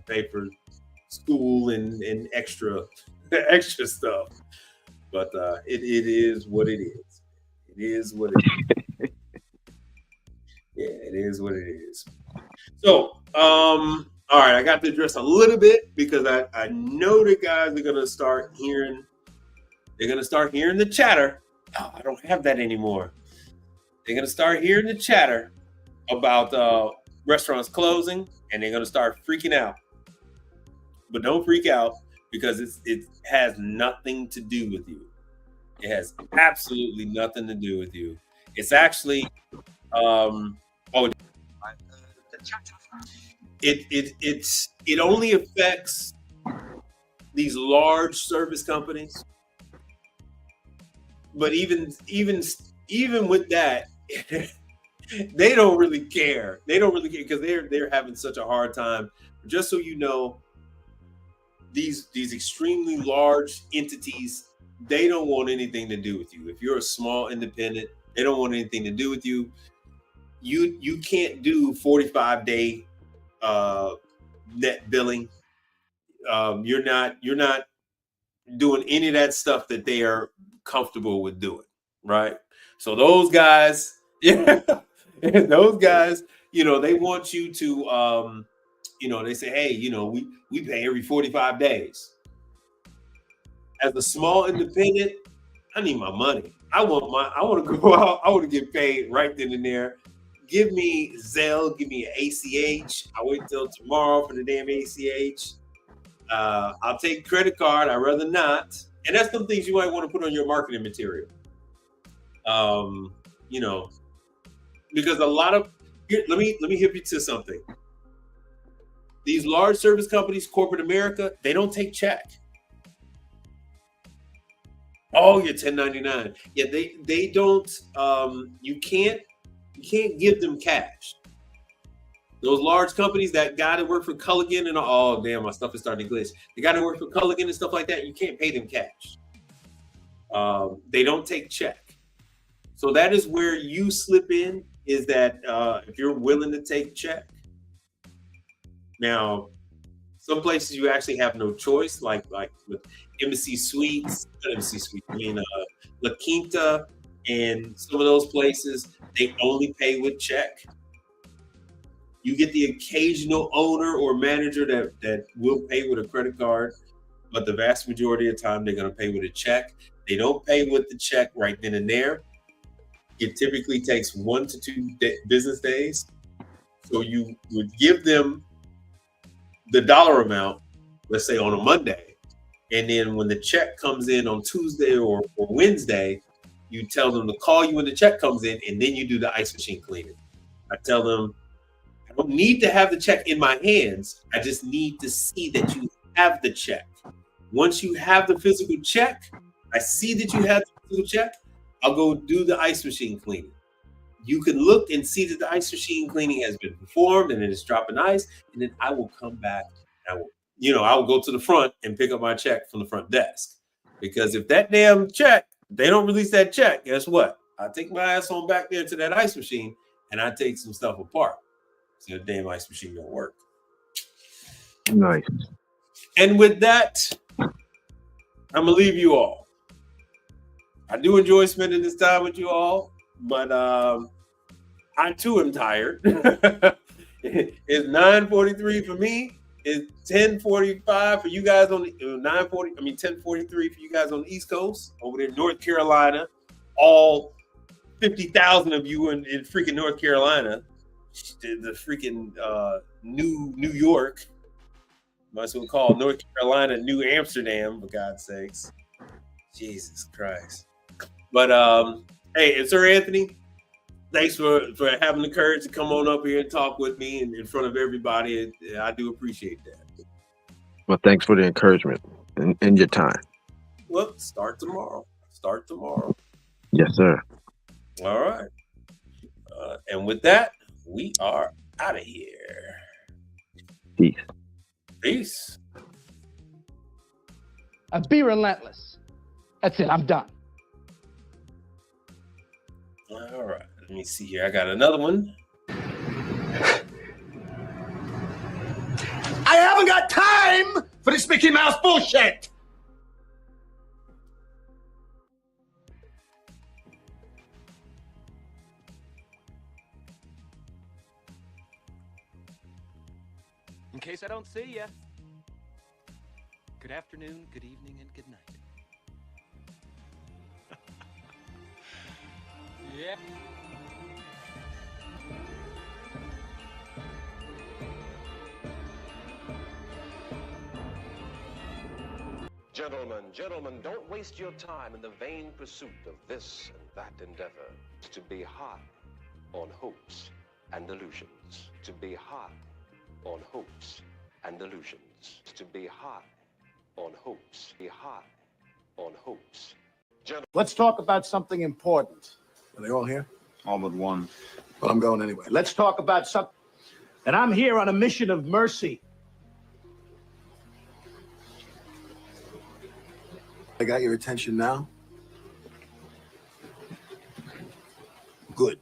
pay for school and extra stuff. But it is what it is. It is what it is. Yeah, it is what it is. So all right, I got to address a little bit because I know the guys are gonna start hearing. They're gonna start hearing the chatter. Oh, I don't have that anymore. They're gonna start hearing the chatter about restaurants closing, and they're gonna start freaking out. But don't freak out because it has nothing to do with you. It has absolutely nothing to do with you. It's actually it only affects these large service companies, but even with that, they don't really care. They don't really care because they're having such a hard time. Just so you know, these extremely large entities they don't want anything to do with you. If you're a small independent, they don't want anything to do with you. You can't do 45-day net billing. You're not doing any of that stuff that they are comfortable with doing, right? So those guys, those guys, they want you to, they say, hey, we pay every 45 days. As a small independent, I need my money. I want to go out. I want to get paid right then and there. Give me Zelle. Give me an ACH. I wait till tomorrow for the damn ACH. I'll take credit card. I'd rather not. And that's some things you might want to put on your marketing material. Because a lot of let me hip you to something. These large service companies, corporate America, they don't take check. Oh, you're 1099. Yeah, they don't. You can't give them cash. Those large companies, that guy that worked for Culligan and oh damn, my stuff is starting to glitch. The guy that worked for Culligan and stuff like that, you can't pay them cash. They don't take check. So that is where you slip in. Is that if you're willing to take check. Now, some places you actually have no choice, like with Embassy Suites, La Quinta, and some of those places, they only pay with check. You get the occasional owner or manager that will pay with a credit card, but the vast majority of the time they're going to pay with a check. They don't pay with the check right then and there. It typically takes 1 to 2 business days. So you would give them the dollar amount, let's say on a Monday, and then when the check comes in on Tuesday or Wednesday, you tell them to call you when the check comes in, and then you do the ice machine cleaning. I tell them, I don't need to have the check in my hands. I just need to see that you have the check. Once you have the physical check, I see that you have the physical check, I'll go do the ice machine cleaning. You can look and see that the ice machine cleaning has been performed and then it's dropping ice, and then I will come back and I will go to the front and pick up my check from the front desk. Because if that damn check, they don't release that check, guess what? I take my ass on back there to that ice machine and I take some stuff apart. So the damn ice machine don't work. Nice. And with that, I'm gonna leave you all. I do enjoy spending this time with you all, but I too am tired. It's 9:43 for me. It's 10:45 for you guys on the 10:43 for you guys on the East Coast over there in North Carolina. All 50,000 of you in freaking North Carolina, the freaking New York. Might as well call North Carolina New Amsterdam, for God's sakes. Jesus Christ. But hey, Sir Anthony, thanks for having the courage to come on up here and talk with me in front of everybody. I do appreciate that. Well, thanks for the encouragement and your time. Well, start tomorrow. Yes, sir. All right. And with that, we are out of here. Peace. Be relentless. That's it. I'm done. All right. Let me see here. I got another one. I haven't got time for this Mickey Mouse bullshit. In case I don't see ya. Good afternoon, good evening, and good night. Yeah. Gentlemen, don't waste your time in the vain pursuit of this and that endeavor. To be high on hopes and illusions. To be high on hopes and illusions. To be high on hopes. Be high on hopes. Let's talk about something important. Are they all here? All but one. Well, I'm going anyway. Let's talk about something. And I'm here on a mission of mercy. I got your attention now? Good.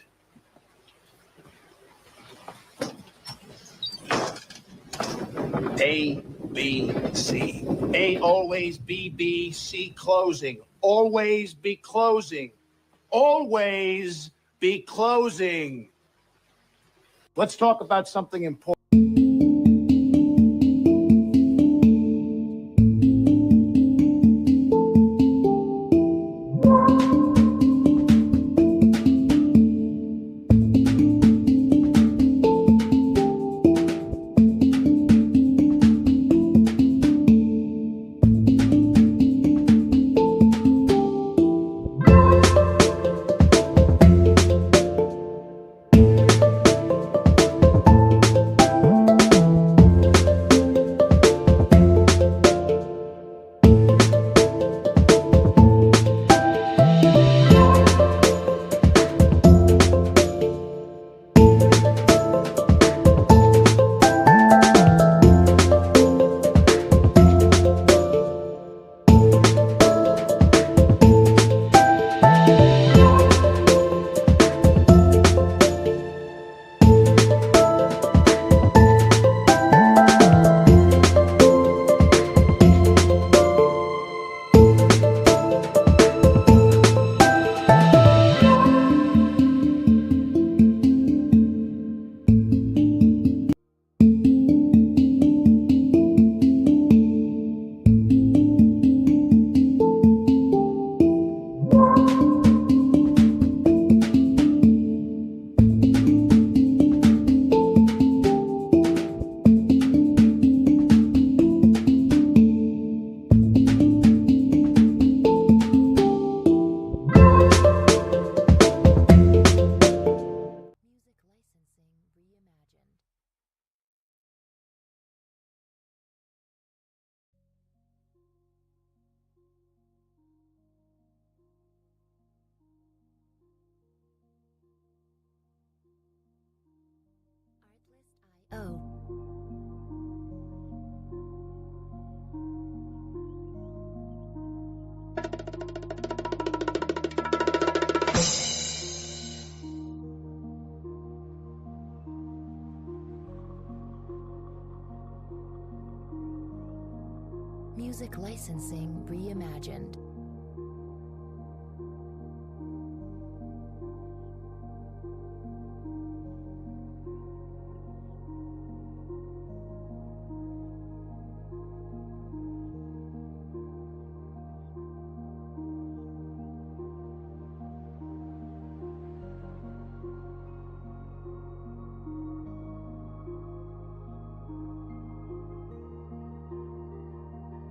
A, B, C. A always B, C closing. Always be closing. Always be closing. Let's talk about something important. Oh. Music licensing reimagined.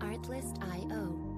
Artlist.io.